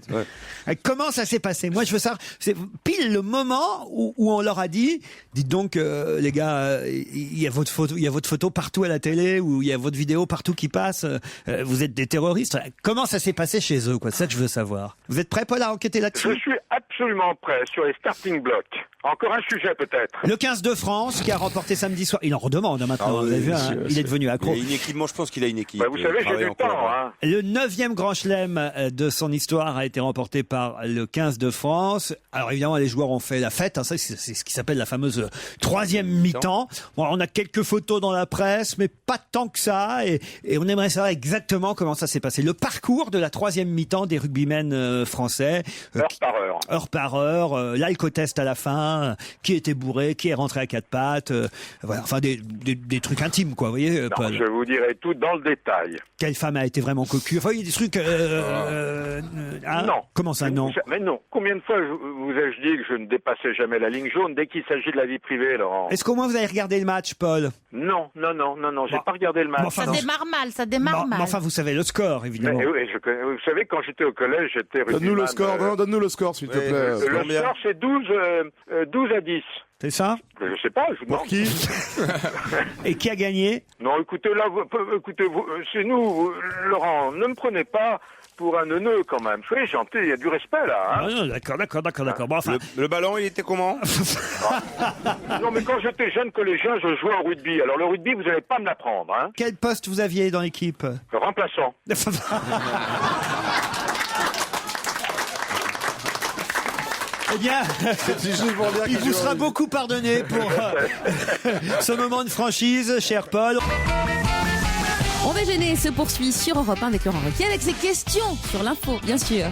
Comment ça s'est passé? Moi, je veux savoir. C'est pile le moment où on leur a dit, dites donc, les gars, il y a votre photo partout à la télé, ou il y a votre vidéo partout qui passe. Vous êtes des terroristes. Comment ça s'est passé chez eux, quoi? C'est ça que je veux savoir. Vous êtes prêts, Paul, à enquêter là-dessus? Je suis absolument prêt sur les starting blocks. Encore un sujet peut-être. Le 15 de France qui a remporté samedi soir. Il en redemande maintenant. Vous avez vu, il est devenu accro. Il a une équipe. Moi, je pense qu'il a une équipe. Vous savez, j'ai du temps. Hein. Le 9e Grand Chelem de son histoire a été remporté par le 15 de France. Alors évidemment, les joueurs ont fait la fête. Hein, ça, c'est ce qui s'appelle la fameuse troisième mi-temps. Bon, on a quelques photos dans la presse, mais pas tant que ça. Et on aimerait savoir exactement comment ça s'est passé. Le parcours de la troisième mi-temps des rugbymen français. Heure par heure. L'alcotest à la fin. Qui était bourré, qui est rentré à quatre pattes. Voilà. Enfin, des trucs intimes, quoi. Vous voyez, Paul. Je vous dirai tout dans le détail. Quelle femme a été vraiment cocu? Enfin, il y a des trucs... non. Comment ça, non? Mais non. Combien de fois vous ai-je dit que je ne dépassais jamais la ligne jaune dès qu'il s'agit de la vie privée, Laurent? Est-ce qu'au moins vous avez regardé le match, Paul? Non. J'ai pas regardé le match. Ça démarre mal. Mais enfin, vous savez le score, évidemment. Mais, oui, vous savez, quand j'étais au collège, j'étais rugbyman. Donne-nous le score, s'il te plaît. Le score, c'est 12 à 10. C'est ça? Je sais pas, je vous demande. Pour qui? Et qui a gagné? Non, écoutez, c'est nous, Laurent, ne me prenez pas pour un neuneu quand même. Soyez gentil, il y a du respect là. Hein. Non, d'accord. Bon, enfin... le ballon, il était comment? Non, mais quand j'étais jeune collégien, je jouais au rugby. Alors le rugby, vous n'allez pas me l'apprendre. Hein. Quel poste vous aviez dans l'équipe? Remplaçant. Eh bien, il vous sera beaucoup pardonné pour ce moment de franchise, cher Paul. On va gêner se poursuit sur Europe 1 avec Laurent Ruquier avec ses questions sur l'info, bien sûr.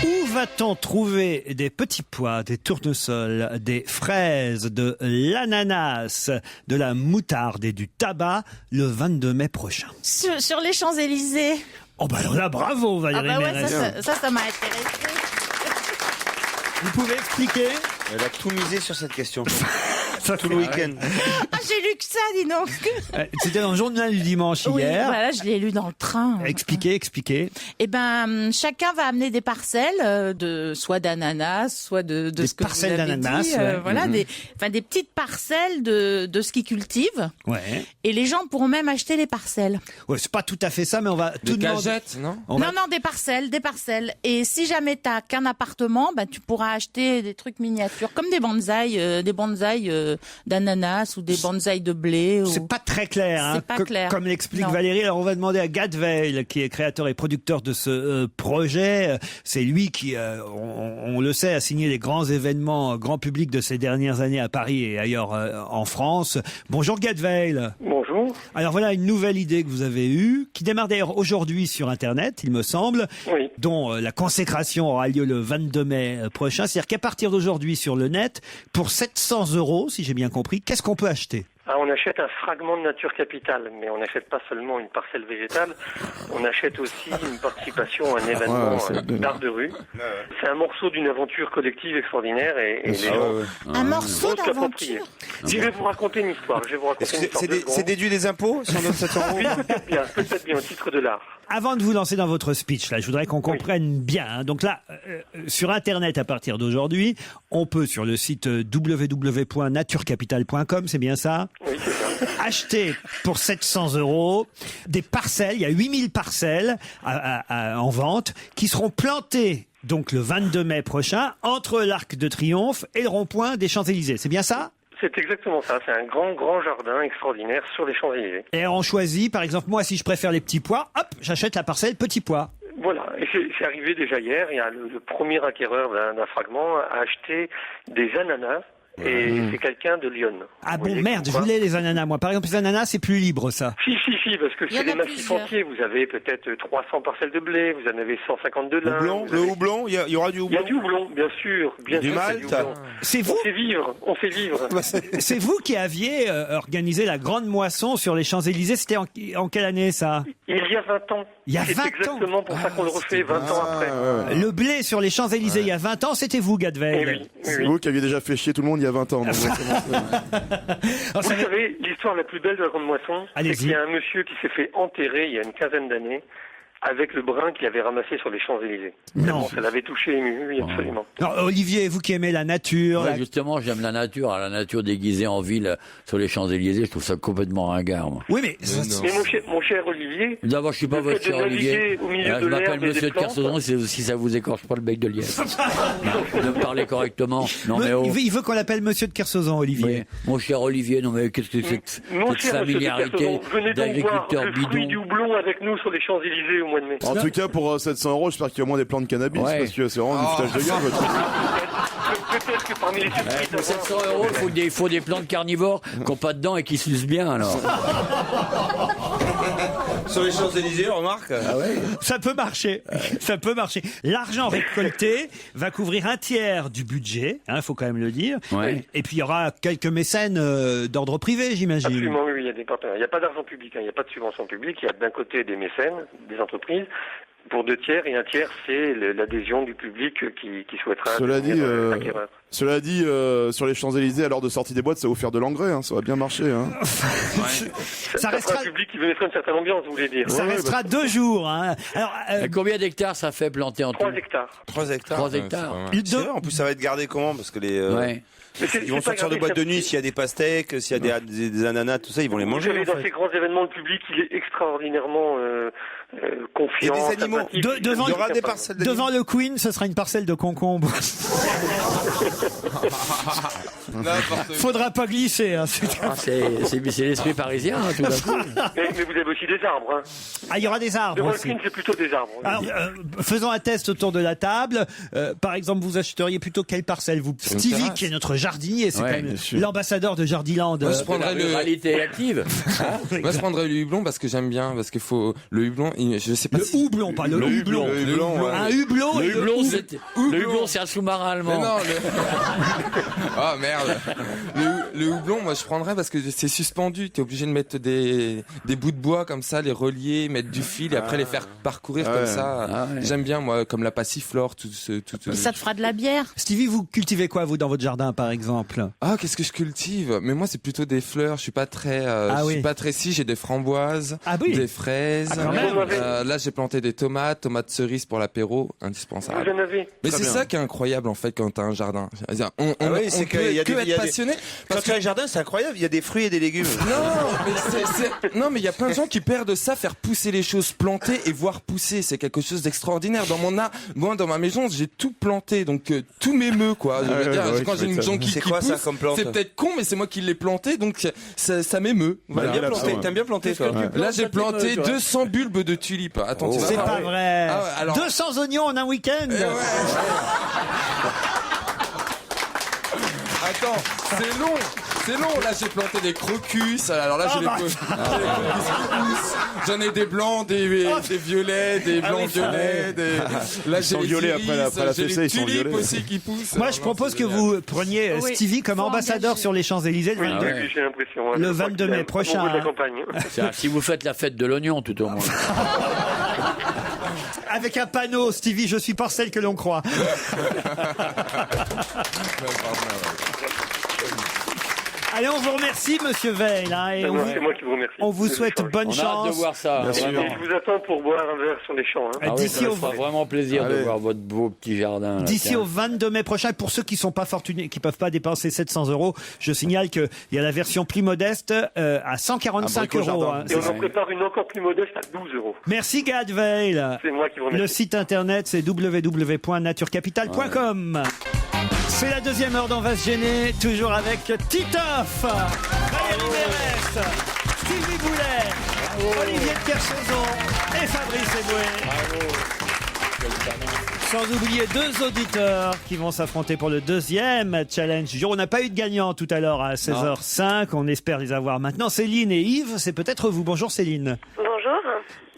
Où va-t-on trouver des petits pois, des tournesols, des fraises, de l'ananas, de la moutarde et du tabac le 22 mai prochain? Sur les Champs-Élysées. Oh bah alors là, bravo Valérie Mérès. Ça m'a intéressé. Vous pouvez expliquer? Elle a tout misé sur cette question. Tout le week-end. Ah, j'ai lu que ça, dis donc. C'était dans le journal du dimanche hier. Oui, voilà, je l'ai lu dans le train. Expliquez. Eh ben, chacun va amener des parcelles soit d'ananas, soit de ce que parcelles vous avez d'ananas, dit. ouais. Voilà, des petites parcelles de ce qu'ils cultivent. Ouais. Et les gens pourront même acheter les parcelles. Ouais, c'est pas tout à fait ça, mais on va tout demander. Cagettes, non? Non, des parcelles. Et si jamais t'as qu'un appartement, tu pourras acheter des trucs miniatures, comme des bonsaïs d'ananas ou des bonsaïs de blé. C'est pas très clair, hein, C'est pas clair. comme l'explique Non. Valérie. Alors on va demander à Gad Veil, qui est créateur et producteur de ce projet. C'est lui qui, on le sait, a signé les grands événements grand public de ces dernières années à Paris et ailleurs en France. Bonjour Gad Veil. Bonjour. Alors voilà une nouvelle idée que vous avez eue, qui démarre d'ailleurs aujourd'hui sur Internet, il me semble, Oui. dont la consécration aura lieu le 22 mai prochain. C'est-à-dire qu'à partir d'aujourd'hui sur le net, pour 700 €, si j'ai bien compris, qu'est-ce qu'on peut acheter ? On achète un fragment de Nature Capitale, mais on n'achète pas seulement une parcelle végétale, on achète aussi une participation à un événement d'art de rue. C'est un morceau d'une aventure collective extraordinaire et les gens Un morceau vont s'approprier. d'aventure. Je vais vous raconter une histoire. C'est déduit des impôts sur notre 700 Oui, €? peut-être bien, au titre de l'art. Avant de vous lancer dans votre speech, là, je voudrais qu'on comprenne bien. Hein. Donc là, sur Internet, à partir d'aujourd'hui, on peut, sur le site www.naturecapital.com, c'est bien ça ? Oui, c'est ça. Acheter pour 700 € des parcelles, il y a 8000 parcelles en vente, qui seront plantées donc le 22 mai prochain, entre l'Arc de Triomphe et le rond-point des Champs-Élysées. C'est bien ça ? C'est exactement ça. C'est un grand jardin extraordinaire sur les Champs-Élysées. Et on choisit, par exemple, moi, si je préfère les petits pois, hop, j'achète la parcelle petits pois. Voilà, et c'est arrivé déjà hier. Il y a le premier acquéreur d'un fragment a acheté des ananas. Et c'est quelqu'un de Lyon. Ah Vous bon, voyez, merde, je quoi. voulais les ananas, moi. Par exemple, les ananas, c'est plus libre, ça. Si, parce que Il y en c'est a des massifs plusieurs. entiers. Vous avez peut-être 300 parcelles de blé, vous en avez 150 de lin. Houblon, vous le avez- houblon, il y aura du Il y houblon. a du houblon, bien sûr. Bien Du sûr, malt. il y a du houblon. C'est vous On fait vivre. C'est vous qui aviez organisé la grande moisson sur les Champs-Élysées. C'était en quelle année, ça ? Il y a 20 ans. Il y a C'est 20 ans. exactement pour ça qu'on le refait 20 ans après. Le blé sur les Champs-Élysées il y a 20 ans, c'était vous, Gad Veil. Eh oui, C'est vous qui aviez déjà fait chier tout le monde il y a 20 ans. donc Alors, Vous ça- savez, l'histoire la plus belle de la Grande Moisson, c'est Allez-y. qu'il y a un monsieur qui s'est fait enterrer il y a une quinzaine d'années avec le brin qu'il avait ramassé sur les Champs-Élysées. Non. Ça l'avait touché ému, oui, absolument. Non, Olivier, vous qui aimez la nature, Ouais, justement, j'aime la nature déguisée en ville sur les Champs-Élysées. Je trouve ça complètement ringard, moi. oui, mais Mais mon cher Olivier, D'abord, je suis pas Le votre fait de cher Olivier. naviguer au milieu Je de m'appelle l'herbe et Monsieur des de Kersauzon, si ça vous écorche pas le bec de lièvre. De me parler correctement. Non, mais oh. il veut qu'on l'appelle Monsieur de Kersauzon, Olivier. Oui. Mon cher Olivier, non mais qu'est-ce que c'est que mon cette cher monsieur de familiarité Kersauzon, venez donc voir d'agriculteur le fruit du bidon? houblon avec nous sur les Champs-Élysées au mois de mai. En tout cas, pour 700 €, j'espère qu'il y a au moins des plants de cannabis, Ouais. parce que c'est vraiment du foutage de gueule, votre truc. Peut-être que parmi les surprises... Pour 700 €, il faut des plantes carnivores qui n'ont pas de dents et qui sucent bien, alors. Sur les Champs-Élysées, remarque. Ça peut marcher. Ça peut marcher. L'argent récolté va couvrir un tiers du budget, faut quand même le dire. Ouais. Et puis il y aura quelques mécènes d'ordre privé, j'imagine. Absolument, oui, il y a des partenaires. Il n'y a pas d'argent public, il n'y a pas de subvention publique. Il y a d'un côté des mécènes, des entreprises, pour 2 tiers, et un tiers, c'est l'adhésion du public qui souhaitera Cela devenir, dit, acquéreur. Cela dit, sur les Champs-Élysées, à l'heure de sortie des boîtes, ça va vous faire de l'engrais, ça va bien marcher. Ça restera, un public qui connaîtra une certaine ambiance, vous voulez dire. ça restera 2 jours. Alors, Et combien d'hectares ça fait planter en tout? 3 hectares. 3 hectares. 3 hectares. C'est vrai, en plus, ça va être gardé comment? Parce que les. Ouais. Mais Ils vont c'est pas sortir de gardé, boîte de ça- nuit, s'il y a des pastèques, s'il y a des ananas, tout ça, ils vont les Vous manger. savez, en dans fait. ces grands événements, le public, il est extraordinairement confiant. Et des animaux. sympathique, devant Il y aura capable. des parcelles d'animaux. devant le Queen, ce sera une parcelle de concombre. Faudra pas glisser. Ah, c'est l'esprit parisien, tout d'un coup. Mais vous avez aussi des arbres. Hein. Ah, il y aura des arbres Devant le aussi. Queen, c'est plutôt des arbres. Alors, faisons un test autour de la table. Par exemple, vous achèteriez plutôt quelle parcelle, vous? Sur une Stevie, terrasse. qui est notre jardinier, c'est Ouais, quand même bien sûr. l'ambassadeur de Jardiland. Moi, je La prendrais le. ruralité active. Moi, je prendrais le hublon parce que j'aime bien, parce qu'il faut le hublon. Je sais pas. Le si- houblon, pas le hublon. Le hublon, ouais. Un hublon. Le et hublon, le hublon, c'est un sous-marin Mais allemand. non, oh merde. Le houblon, moi je prendrais parce que c'est suspendu. T'es obligé de mettre des bouts de bois comme ça, les relier, mettre du fil et après les faire parcourir Ah comme ouais. ça. Ah ouais. J'aime bien moi, comme la passiflore, tout. Ça te fera de la bière. Stevie, vous cultivez quoi, vous, dans votre jardin, par exemple? Ah, qu'est-ce que je cultive? Mais moi, c'est plutôt des fleurs. Je suis pas très, oui. suis pas très si. J'ai des framboises, Ah oui. des fraises. Ah, quand même. Là, j'ai planté des tomates cerises pour l'apéro, indispensable. Vous en avez. Mais Très c'est bien. ça qui est incroyable en fait quand t'as un jardin. C'est-à-dire, on oui, c'est peut qu'il y a que des- il y a être des- passionné. Quand Parce tu as un jardin, c'est incroyable. Il y a des fruits et des légumes. Non, mais il y a plein de gens qui perdent ça, faire pousser les choses, planter et voir pousser. C'est quelque chose d'extraordinaire. Moi, dans ma maison, j'ai tout planté, donc tout m'émeut, quoi. Je veux ouais, dire, ouais, quand tu j'ai une m'étonnes. qui C'est quoi pousse. ça comme plante? C'est peut-être con, mais c'est moi qui l'ai planté, donc ça m'émeut. Voilà. T'aimes bien planter, toi. Là, j'ai planté 200 bulbes de tulipes. Attends, tu vas C'est voir. pas vrai. Ah ouais, alors- 200 oignons en un week-end. Attends, c'est long. Là, j'ai planté des crocus. Alors là, j'ai les crocus qui poussent. J'en ai des blancs, des violets, des blancs violets. Là, j'ai les violets iris, après la j'ai fessée, les ils sont tulipes violets. aussi qui poussent. Moi, je propose que vous preniez Stevie comme ambassadeur sur les Champs-Élysées le 22, Oui, j'ai l'impression. le 22 mai prochain. De la campagne. Si vous faites la fête de l'oignon, tout au moins. Avec un panneau, Stevie, je suis pas celle que l'on croit. Allez, on vous remercie, Monsieur Veil. Hein, et C'est moi qui vous remercie. on vous souhaite bonne On a hâte chance. de voir ça. Bien sûr. Vraiment. Et je vous attends pour boire un verre sur les champs. Hein. Ah oui, D'ici ça me au- fera vraiment plaisir de Allez. voir votre beau petit jardin. là, D'ici tiens. au 22 mai prochain, pour ceux qui sont pas fortunés, qui peuvent pas dépenser 700 €, je signale qu'il y a la version plus modeste à 145 Un bricot €. jardin. hein. Et on en prépare une encore plus modeste à 12 €. Merci Gad Veil. C'est moi qui vous Le remercie. site internet, c'est www.naturecapital.com. C'est la deuxième heure d'On va se gêner, toujours avec Titoff, Valérie Mérès, Stevie Boulet, Olivier de Kersauzon et Fabrice Eboué. Sans oublier deux auditeurs qui vont s'affronter pour le deuxième challenge du jour. On n'a pas eu de gagnant tout à l'heure à 16h05. On espère les avoir maintenant. Céline et Yves, c'est peut-être vous. Bonjour Céline. Bonjour.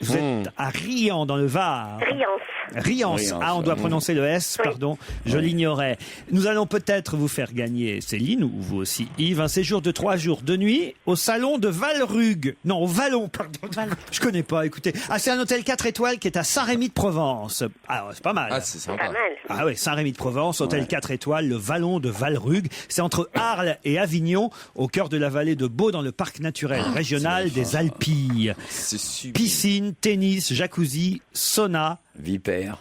Vous êtes à Riant dans le Var. Riance. Riance. Ah, on doit prononcer le S, pardon. Je l'ignorais. Nous allons peut-être vous faire gagner, Céline, ou vous aussi, Yves, un séjour de 3 jours de nuit au salon de Valrugue. Non, au Vallon, pardon. Je connais pas, écoutez. Ah, c'est un hôtel 4 étoiles qui est à Saint-Rémy-de-Provence. Ah, c'est pas mal. Ah, c'est sympa. Pas mal. Ah ouais, Saint-Rémy-de-Provence, hôtel 4 étoiles, le Vallon de Valrugue. C'est entre Arles et Avignon, au cœur de la vallée de Beau, dans le parc naturel régional des Alpilles. C'est super. Piscine, tennis, jacuzzi, sauna. Vipère.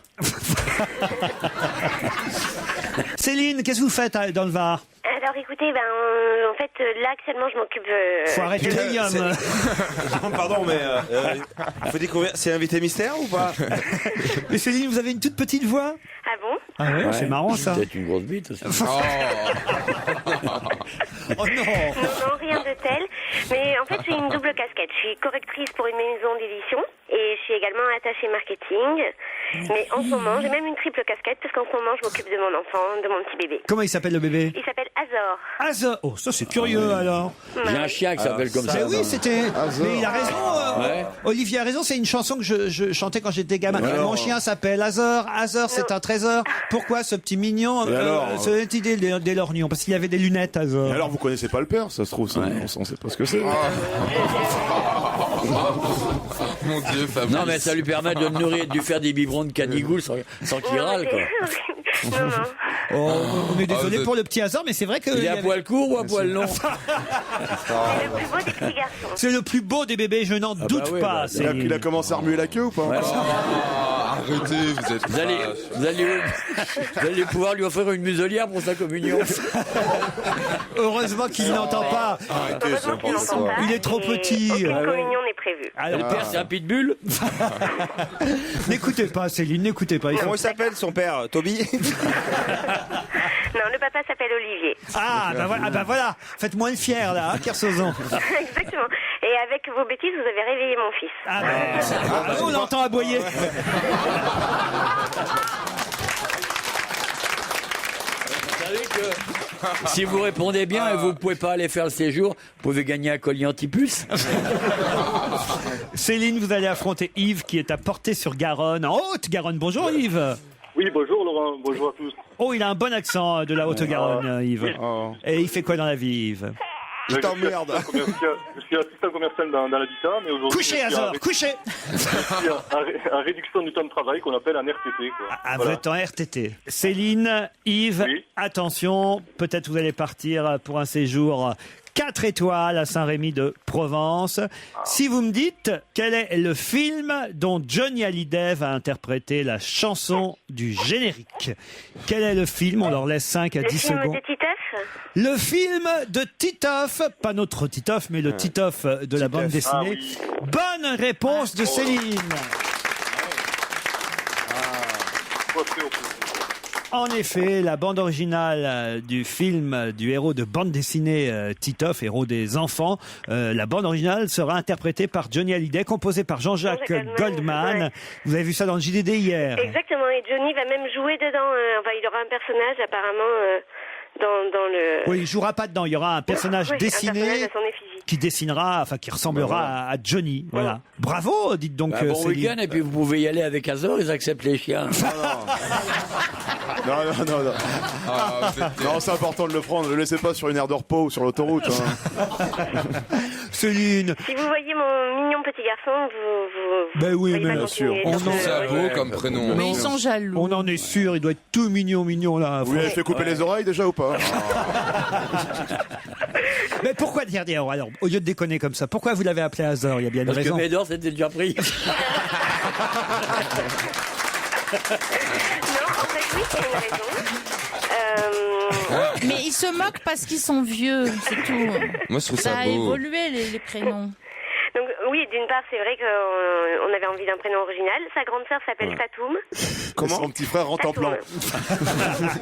Céline, qu'est-ce que vous faites dans le Var? Alors écoutez, en fait, là actuellement, je m'occupe. Faut arrêter l'hélium. Pardon, mais faut découvrir. C'est invité mystère ou pas? Mais Céline, vous avez une toute petite voix. Ah bon? Ah ouais, c'est marrant ça. Peut-être une grosse bite aussi. Oh non. Non, rien de tel. Mais en fait, j'ai une double casquette. Je suis correctrice pour une maison d'édition et je suis également attachée marketing. Mais en ce moment, j'ai même une triple casquette parce qu'en ce moment, je m'occupe de mon enfant, de mon petit bébé. Comment il s'appelle le bébé? Il s'appelle Azor. Azor. Oh, ça c'est curieux alors. J'ai un chien qui s'appelle comme ça. Mais oui, c'était. Mais il a raison. Ouais. Olivier a raison. C'est une chanson que je chantais quand j'étais gamin. Alors Mon chien s'appelle Azor. Azor, c'est un trésor. Pourquoi ce petit mignon cette idée des lorgnons? Parce qu'il avait des lunettes, Azor. Et alors, vous connaissez pas le père, ça se trouve, on sait pas ce que c'est. Mon Dieu, Fabrice. Non, mais ça lui permet de le nourrir, de lui faire des biberons de canigoule sans qu'il râle, quoi. Non, non. Oh, on est désolé pour le petit Azor, mais c'est vrai que. Il est à poil court ou à poil long? C'est le plus beau des petits garçons. C'est le plus beau des bébés, je n'en doute oui, pas. Céline. Il a commencé à remuer la queue ou pas? Arrêtez, vous êtes. Vous allez pouvoir lui offrir une muselière pour sa communion. Heureusement qu'il n'entend pas. Heureusement qu'il n'entend pas. Il est trop et petit. Aucune communion n'est prévue. Alors, Le père, c'est un pitbull. n'écoutez pas, Céline, n'écoutez pas. Il faut- Comment il s'appelle son père? Toby? Non, le papa s'appelle Olivier. bah voilà. Faites-moi le fier, là, hein, Kersauzon. Exactement. Et avec vos bêtises, vous avez réveillé mon fils. On l'entend aboyer. Vous savez que si vous répondez bien et vous ne pouvez pas aller faire le séjour, vous pouvez gagner un collier anti-puce. Céline, vous allez affronter Yves qui est à Portée-sur-Garonne, en Haute-Garonne. Bonjour Yves. Oui, bonjour Laurent, bonjour à tous. Oh, il a un bon accent de la Haute-Garonne, Yves. Et il fait quoi dans la vie, Yves? Il t'emmerde. Je suis assistant commercial dans l'habitat, mais aujourd'hui... Couchez, Azor, couchez. Je suis à réduction du temps de travail qu'on appelle un RTT. Quoi. Ah, vous êtes en RTT. Céline, Yves, attention, peut-être vous allez partir pour un séjour 4 étoiles à Saint-Rémy-de-Provence. Si vous me dites quel est le film dont Johnny Hallyday va interpréter la chanson du générique. Quel est le film? On leur laisse 5 à 10 secondes. Le film de Titeuf? Le film de Titeuf, pas notre Titeuf, mais le Titeuf de la bande dessinée. Bonne réponse de Céline. En effet, la bande originale du film du héros de bande dessinée Titoff, héros des enfants, la bande originale sera interprétée par Johnny Hallyday, composée par Jean-Jacques Goldman. ouais. Vous avez vu ça dans le JDD hier. Exactement, et Johnny va même jouer dedans. Enfin, il aura un personnage apparemment dans le... Oui, il jouera pas dedans. Il y aura un personnage Oui, un dessiné personnage à son effigie. qui dessinera, enfin qui ressemblera à Johnny. Voilà. Bravo, dites donc. Bon Céline. week-end, et puis vous pouvez y aller avec Azor, ils acceptent les chiens. Non. Non, c'est important de le prendre. Ne le laissez pas sur une aire de repos ou sur l'autoroute. Céline. Si vous voyez mon mignon petit garçon, vous Ben oui, voyez mais pas bien sûr. continuer. C'est beau comme prénom. Mais ils sont jaloux. On en est sûr, il doit être tout mignon là. Vous lui avez fait couper les oreilles déjà ou pas? Mais pourquoi dire alors, au lieu de déconner comme ça, pourquoi vous l'avez appelé Azor? Il y a bien une Parce raison. que Médor c'était déjà pris. Non, en fait, oui, c'est une raison. Mais ils se moquent parce qu'ils sont vieux, c'est tout. Moi, je trouve Ça ça a beau. évolué les prénoms. Donc oui, d'une part, c'est vrai qu'on avait envie d'un prénom original. Sa grande sœur s'appelle Tatoum. Comment? Son petit frère rentre en plan.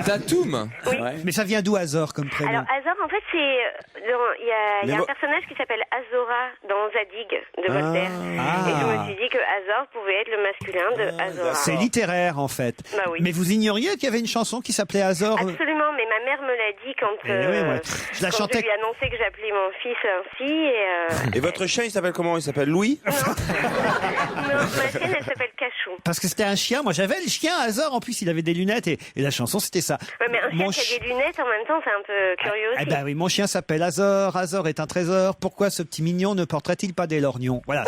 Tatoum. Oui. Mais ça vient d'où Azor comme prénom? Alors Azor, en fait, il y a un personnage qui s'appelle Azora dans Zadig de Voltaire. Et je me suis dit que Azor pouvait être le masculin de Azora. C'est littéraire en fait. Bah oui. Mais vous ignoriez qu'il y avait une chanson qui s'appelait Azor? Absolument, mais ma mère me l'a dit quand, oui, ouais. Je la quand chantais- je lui ai annoncé que j'appelais mon fils ainsi. Et votre chien, il s'appelle comment? Il s'appelle Louis? Non, ma chienne, elle s'appelle Cachou. Parce que c'était un chien. Moi, j'avais le chien Azor. En plus, il avait des lunettes et la chanson, c'était ça. Ouais, mais un chien Mon qui a des lunettes, en même temps, c'est un peu curieux Eh aussi. ben oui, mon chien s'appelle Azor. Azor est un trésor. Pourquoi ce petit mignon ne porterait-il pas des lorgnons? Voilà.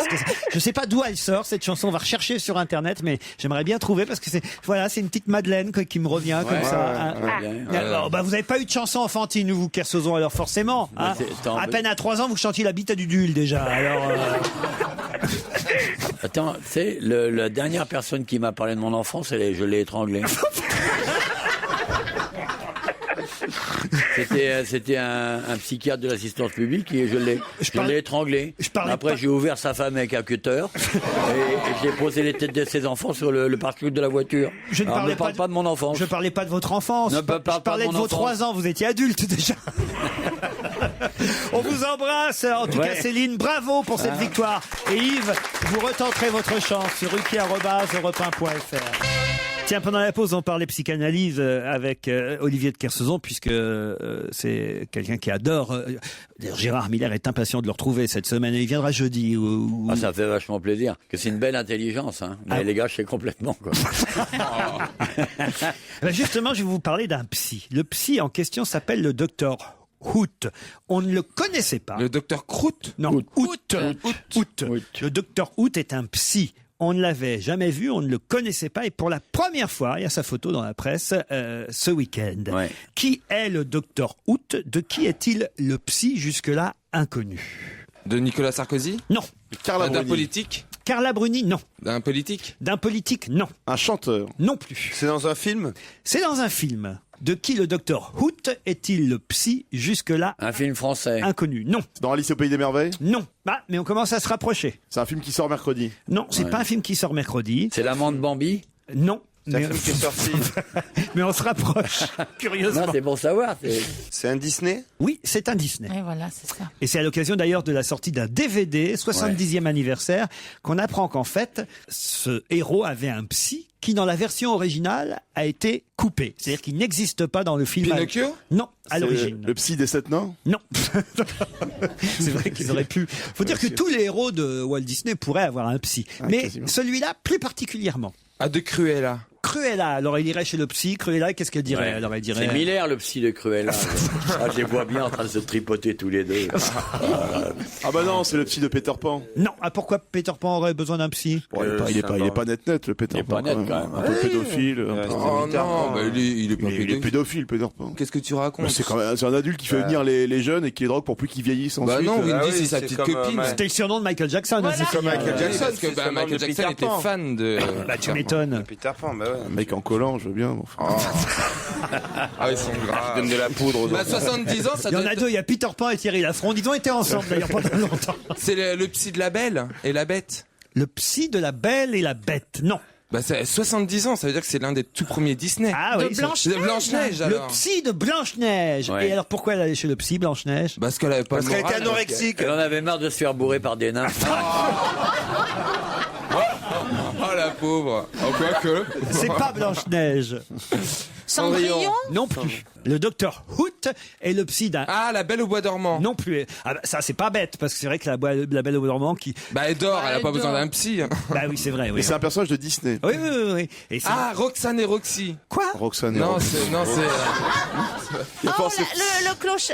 Je sais pas d'où elle sort cette chanson. On va rechercher sur internet, mais j'aimerais bien trouver parce que c'est une petite Madeleine qui me revient comme ça. Alors, bah, vous n'avez pas eu de chanson enfantine, vous, Kersozon, alors forcément. Hein. À peine à 3 ans, vous chantiez la bite à Dudule déjà. Alors. Attends, tu sais, la dernière personne qui m'a parlé de mon enfance, je l'ai étranglé. C'était un psychiatre de l'assistance publique et je l'ai étranglé. Après, j'ai ouvert sa femme avec un cutter et j'ai posé les têtes de ses enfants sur le pare-choc de la voiture. Je ne Alors, parlais ne parle pas de mon enfance. Je parlais pas de votre enfance. Ne Je parle pas parlais de de mon vos enfance. 3 ans. Vous étiez adulte déjà. On vous embrasse. En tout cas, Céline, bravo pour cette victoire. Et Yves, vous retenterez votre chance sur ruquier@europe1.fr. Tiens, pendant la pause, on parlait psychanalyse avec Olivier de Kersauzon, puisque c'est quelqu'un qui adore. D'ailleurs, Gérard Miller est impatient de le retrouver cette semaine. Il viendra jeudi. Ah, ça me fait vachement plaisir. Que c'est une belle intelligence, hein. Mais les gars, je sais complètement, quoi. Ben justement, je vais vous parler d'un psy. Le psy en question s'appelle le docteur Hoot. On ne le connaissait pas. Le docteur Croûte? Non, Hoot. Le docteur Hoot est un psy. On ne l'avait jamais vu, on ne le connaissait pas, et pour la première fois, il y a sa photo dans la presse ce week-end. Ouais. Qui est le docteur Hoot? De qui est-il le psy jusque-là inconnu? De Nicolas Sarkozy? Non. Carla D'un Bruni. politique? Carla Bruni, non. D'un politique? D'un politique, non. Un chanteur. Non plus. C'est dans un film? C'est dans un film. De qui le docteur Hoot est-il le psy jusque-là Un film français. inconnu? Non. Dans Alice au Pays des Merveilles? Non. Bah, mais on commence à se rapprocher. C'est un film qui sort mercredi. Non, c'est Ouais. pas un film qui sort mercredi. C'est l'amant de Bambi? Non. C'est un Mais, film qui est sorti. mais on se rapproche, curieusement. Non, c'est pour savoir. C'est un Disney? Oui, c'est un Disney. Et voilà, c'est ça. Et c'est à l'occasion d'ailleurs de la sortie d'un DVD, 70e anniversaire, qu'on apprend qu'en fait, ce héros avait un psy qui, dans la version originale, a été coupé. C'est-à-dire qu'il n'existe pas dans le film. Pinocchio? Non, à C'est l'origine. Le psy des 7 nains? Non. C'est vrai qu'ils auraient pu. Faut dire que tous les héros de Walt Disney pourraient avoir un psy. Mais quasiment. celui-là, plus particulièrement. Ah, de Cruella. Cruella, alors il irait chez le psy. Cruella, qu'est-ce qu'elle dirait? Ouais. Alors elle dirait. C'est Miller, le psy de Cruella. Je les vois bien en train de se tripoter tous les deux. Ah bah non, c'est le psy de Peter Pan. Non, ah pourquoi Peter Pan aurait besoin d'un psy? Bon, il est pas net, le Peter Il est Pan. pas net, quand même. Un peu pédophile. un peu- Oh non, bah, il est pas Il est pédophile, Peter Pan. Qu'est-ce que tu racontes? Mais c'est un adulte qui fait venir les jeunes et qui les drogue pour plus qu'ils vieillissent Bah ensuite. non, Wendy, Ah oui, c'est sa c'est petite comme, copine. C'était le surnom de Michael Jackson. Voilà. c'est Comme fini. Michael Jackson, Parce que c'est le Michael surnom de Jackson Peter était Pan. fan de... Bah tu m'étonnes. Peter Pan, bah ouais. Un mec en collant, je veux bien. Enfin. Ah, ils sont graves. Donne de la poudre aux Bah, enfants. 70 ans, ça Il y en doit a être- deux, il y a Peter Pan et Thierry Lafronde. Ils ont été ensemble d'ailleurs pendant longtemps. C'est le psy de la Belle et la Bête. Le psy de la Belle et la Bête. Non. Bah, c'est 70 ans, ça veut dire que c'est l'un des tout premiers Disney. Ah oui, De c'est- Blanche-Neige. De Blanche-Neige, le alors. psy de Blanche-Neige. Ouais. Et alors pourquoi elle allait chez le psy Blanche-Neige? Parce qu'elle avait pas Parce le qu'elle était moral. anorexique. Elle en avait marre de se faire bourrer par des nains. Oh la pauvre. Oh, quoique. C'est pas Blanche-Neige. Cendrillon. Non plus. Le docteur Hoot est le psy d'un... Ah, la Belle au bois dormant. Non plus. Ah bah, ça, c'est pas bête, parce que c'est vrai que la Belle au bois dormant qui... Bah, elle dort, elle a elle pas besoin dort. d'un psy. Bah oui, c'est vrai. Mais Oui, c'est un personnage de Disney. oui, oui, oui, oui. Et c'est- Ah, Roxane et Roxy. Quoi? Roxane. Non, Roxy. c'est. Non, c'est. Oh, le cloche.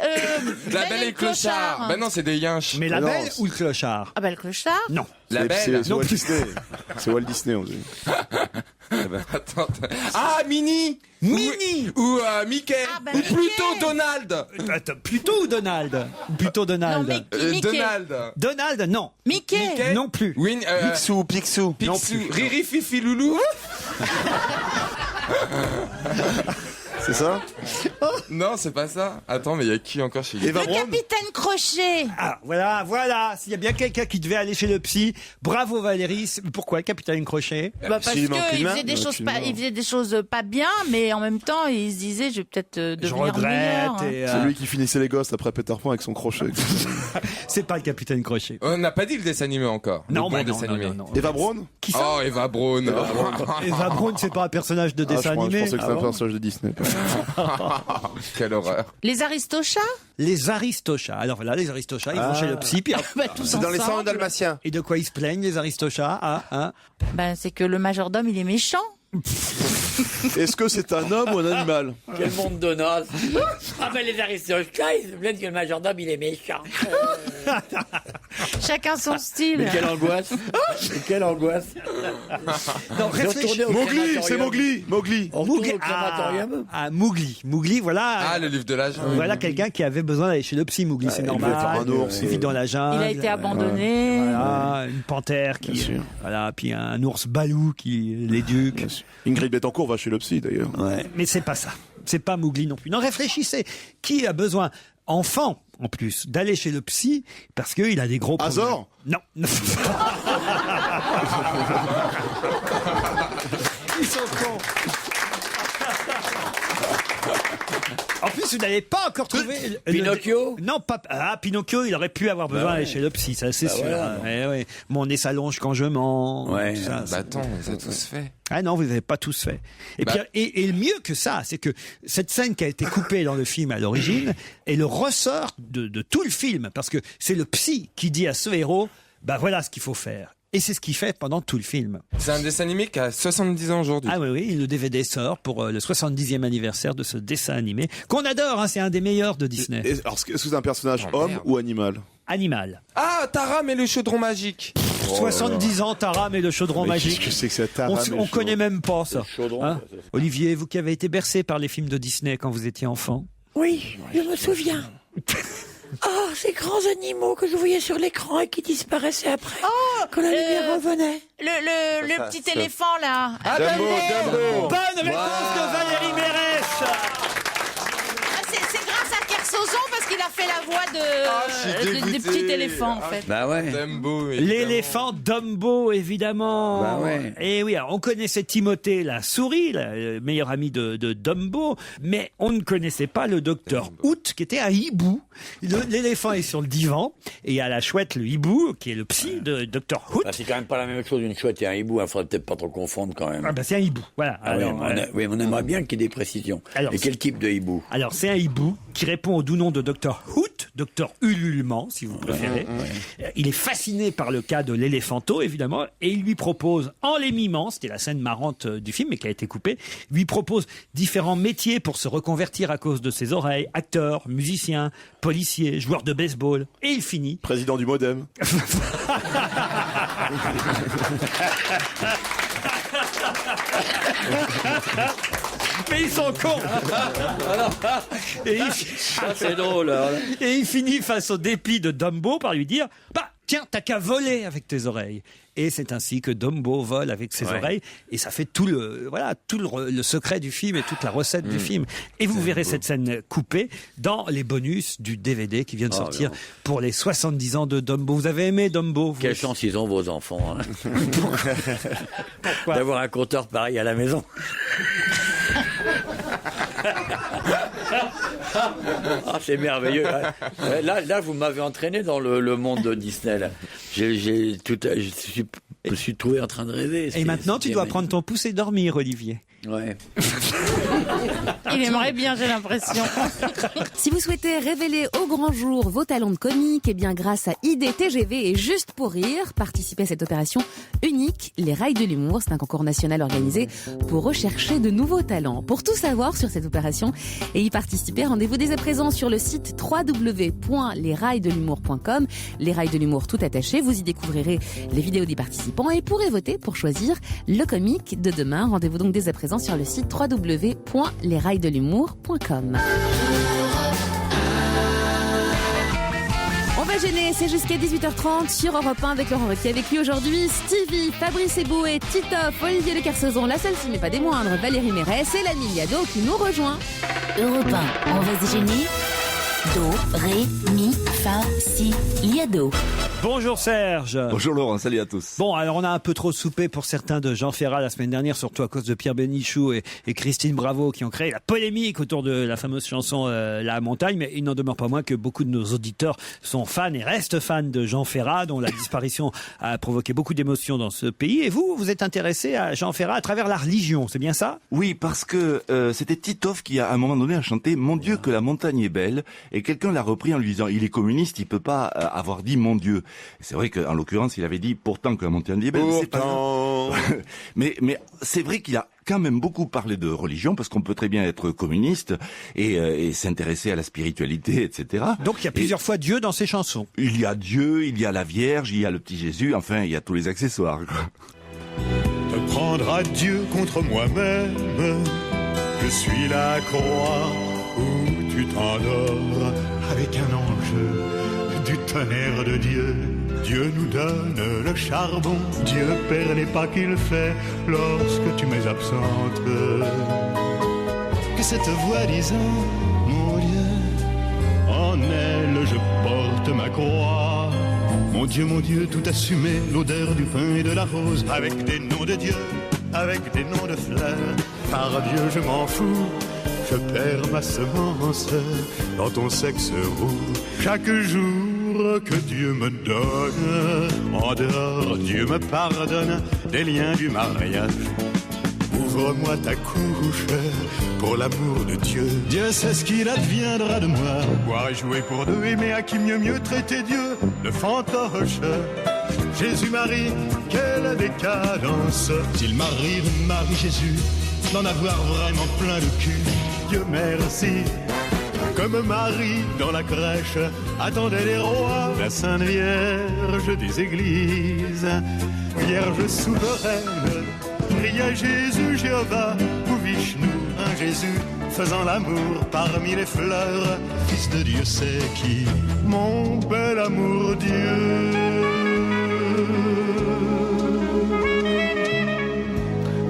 La Belle et le Clochard. Bah, non, c'est des yinches. Mais la Non, Belle c'est- ou le clochard? Ah bah le clochard. Non. La C'est- Belle. C'est Walt Disney. C'est Walt Disney, on dit. Attends. Ah, Minnie. Minnie. Ou Mickey. Ah, bah, Ou Mickey. plutôt Donald. Attends, plutôt ou Donald? Plutôt Donald. Non, Mickey. Donald. Donald, non. Mickey. Mickey. Non plus. Picsou, Picsou. Picsou. Riri, Fifi, Loulou. C'est ça? Non, c'est pas ça. Attends, mais il y a qui encore chez lui? Eva Le Braun? capitaine Crochet. Ah, voilà. S'il y a bien quelqu'un qui devait aller chez le psy, bravo Valérie. Pourquoi le capitaine Crochet? Bah parce S'il manque qu'il une faisait main, des choses tu pas, le il faisait des choses pas bien, mais en même temps, il se disait, je vais peut-être Je devenir meilleur. regrette. Et, C'est lui qui finissait les gosses après Peter Pan avec son crochet. c'est pas le capitaine Crochet. On n'a pas dit le dessin animé encore. Non, le bon bah non, dessin non, animé. non, non. Eva Braun? Qui ça? Oh, Eva Braun. Eva Braun, c'est pas un personnage de dessin je animé. pensais que Ah c'était un bon personnage de Disney. Quelle horreur. Les Aristochats. Les Aristochats. Alors voilà, les Aristochats, ils vont chez le psy. Puis... Bah, tous C'est dans les 101 ensemble. Dalmatiens. Et de quoi ils se plaignent, les Aristochats? Ben, c'est que le majordome, il est méchant. Est-ce que c'est un homme ou un animal? Quel monde de noces. Ah ben les Aristochats, ils se plaignent que le majordome, il est méchant. Chacun son style. Mais quelle angoisse. Mais quelle angoisse. Non, réfléchis. Mowgli, c'est Mowgli. Mowgli. On retourne au crématorium. Mowgli. Mowgli, voilà. Ah, le livre de la jungle. Voilà quelqu'un qui avait besoin d'aller chez le psy. Mowgli, c'est il normal. devait faire un ours, Il vit dans la jungle. Il a été abandonné. Voilà, une panthère Bien qui, sûr. voilà, puis un ours balou qui l'éduque. Ingrid Betancourt va chez le psy, d'ailleurs. Mais c'est pas ça. C'est pas Mowgli non plus. Non, réfléchissez. Qui a besoin, enfant en plus, d'aller chez le psy parce qu'il a des gros problèmes? Azor? Non. Ils sont cons. En plus, vous n'avez pas encore trouvé... Pinocchio? Non, pas... Ah, Pinocchio, il aurait pu avoir besoin d'aller chez le psy, ça c'est sûr. voilà. Eh ouais. Mon nez s'allonge quand je mens. Ouais. tout ça, Bah attends, on les a tous fait. ah non, vous n'avez pas tous fait. Et, Bah. puis, et le mieux que ça, c'est que cette scène qui a été coupée dans le film à l'origine est le ressort de tout le film, parce que c'est le psy qui dit à ce héros, bah voilà ce qu'il faut faire. Et c'est ce qu'il fait pendant tout le film. C'est un dessin animé qui a 70 ans aujourd'hui. Ah oui, oui, le DVD sort pour le 70e anniversaire de ce dessin animé, qu'on adore, hein, c'est un des meilleurs de Disney. Alors, est-ce que c'est un personnage Oh, homme merde. ou animal? Animal. Ah, Tara mais le chaudron magique. 70 ans, Taram et le chaudron Mais magique. qu'est-ce que c'est que cette Taram et le On connaît chaudron même pas ça. chaudron, Hein Olivier, vous qui avez été bercé par les films de Disney quand vous étiez enfant. Oui, je me souviens. Oh, ces grands animaux que je voyais sur l'écran et qui disparaissaient après, quand la lumière revenait. Le Ça, petit ça. éléphant, là. Ah, Dumbo. Bonne réponse de Valérie Mérès. Ah, c'est grâce à Kersozon parce qu'il a fait la voix je suis des dégoûté. petits éléphants, en fait. Bah ouais. Dumbo. évidemment. L'éléphant Dumbo, évidemment. Bah ouais. Et oui, alors, on connaissait Timothée, la souris, le meilleur ami de Dumbo, mais on ne connaissait pas le docteur Hoot, qui était un hibou. L'éléphant est sur le divan, et il y a la chouette, le hibou, qui est le psy de docteur Hoot. Bah, c'est quand même pas la même chose une chouette et un hibou. Il faudrait peut-être pas trop confondre quand même. Ah bah c'est un hibou, voilà. Ah oui, Alors, oui, on aimerait bien qu'il y ait des précisions. Alors, et quel type de hibou? Alors, c'est un hibou qui répond au doux nom de Dr Hoot, Dr Ululement, si vous préférez. Il est fasciné par le cas de l'éléphanto, évidemment, et il lui propose, en les mimant, c'était la scène marrante du film, mais qui a été coupée, lui propose différents métiers pour se reconvertir à cause de ses oreilles, acteur, musicien, policier, joueur de baseball. Et il finit... Président du Modem. Mais ils sont cons. Et il, Ah, c'est drôle. Alors. et il finit face au dépit de Dumbo par lui dire « Bah, tiens, t'as qu'à voler avec tes oreilles. Et c'est ainsi que Dumbo vole avec ses oreilles, et ça fait tout le secret du film et toute la recette du film. Et vous verrez cette scène coupée dans les bonus du DVD qui vient de sortir pour les 70 ans de Dumbo. Vous avez aimé Dumbo, vous? Quelle chance ils ont, vos enfants. Hein. Pourquoi d'avoir un compteur pareil à la maison. Ah, c'est merveilleux. Là, vous m'avez entraîné dans le monde de Disney. Là. Je suis trouvé en train de rêver. Et maintenant, tu dois prendre ton pouce et dormir, Olivier. Ouais. Il aimerait bien, j'ai l'impression. Si vous souhaitez révéler au grand jour vos talents de comique, eh bien grâce à IDTGV et Juste pour rire, participez à cette opération unique, les Rails de l'humour. C'est un concours national organisé pour rechercher de nouveaux talents. Pour tout savoir sur cette opération et y participer, rendez-vous dès à présent sur le site www.lesrailsdelumour.com. Les Rails de l'humour tout attaché. Vous y découvrirez les vidéos des participants et pourrez voter pour choisir le comique de demain. Rendez-vous donc dès à présent sur le site www.lesrailsdelumour.com. On va gêner, c'est jusqu'à 18h30 sur Europe 1 avec Laurent Ruquier. Avec lui aujourd'hui, Stevie, Fabrice Eboué, Titoff, Olivier Le Kersauzon, la seule mais pas des moindres, Valérie Mérès et l'ami Liado qui nous rejoint. Europe 1, on va se gêner. Do, ré, mi, fa, si, liado. Bonjour Serge. Bonjour Laurent, salut à tous. Bon, alors on a un peu trop soupé pour certains de Jean Ferrat la semaine dernière, surtout à cause de Pierre Bénichou et Christine Bravo qui ont créé la polémique autour de la fameuse chanson La Montagne, mais il n'en demeure pas moins que beaucoup de nos auditeurs sont fans et restent fans de Jean Ferrat, dont la disparition a provoqué beaucoup d'émotions dans ce pays. Et vous êtes intéressé à Jean Ferrat à travers la religion, c'est bien ça? Oui, parce que c'était Titoff qui à un moment donné a chanté « Mon Dieu que la montagne est belle » et quelqu'un l'a repris en lui disant « Il est communiste, il peut pas avoir dit mon Dieu ». C'est vrai qu'en l'occurrence, il avait dit « Pourtant que la montagne est belle ». Mais c'est vrai qu'il a quand même beaucoup parlé de religion, parce qu'on peut très bien être communiste et s'intéresser à la spiritualité, etc. Donc il y a plusieurs fois Dieu dans ses chansons. Il y a Dieu, il y a la Vierge, il y a le petit Jésus, enfin il y a tous les accessoires. Te prendre à Dieu contre moi-même, je suis la croix où tu t'endors avec un ange du tonnerre de Dieu. Dieu nous donne le charbon, Dieu perd les pas qu'il fait lorsque tu m'es absente. Que cette voix disant, mon Dieu, en elle je porte ma croix. Mon Dieu, tout assumé, l'odeur du pain et de la rose, avec des noms de Dieu, avec des noms de fleurs. Par Dieu je m'en fous, je perds ma semence dans ton sexe roux. Chaque jour que Dieu me donne, en dehors Dieu me pardonne des liens du mariage. Ouvre-moi ta couche pour l'amour de Dieu. Dieu sait ce qu'il adviendra de moi. Boire et jouer pour deux, aimer à qui mieux traiter Dieu de fantoche. Jésus-Marie, quelle décadence. S'il m'arrive, Marie Jésus, d'en avoir vraiment plein le cul. Dieu merci. Comme Marie dans la crèche attendait les rois, la Sainte Vierge des églises, Vierge souveraine, prie à Jésus, Jéhovah ou Vishnu, un Jésus faisant l'amour parmi les fleurs, Fils de Dieu c'est qui, mon bel amour Dieu.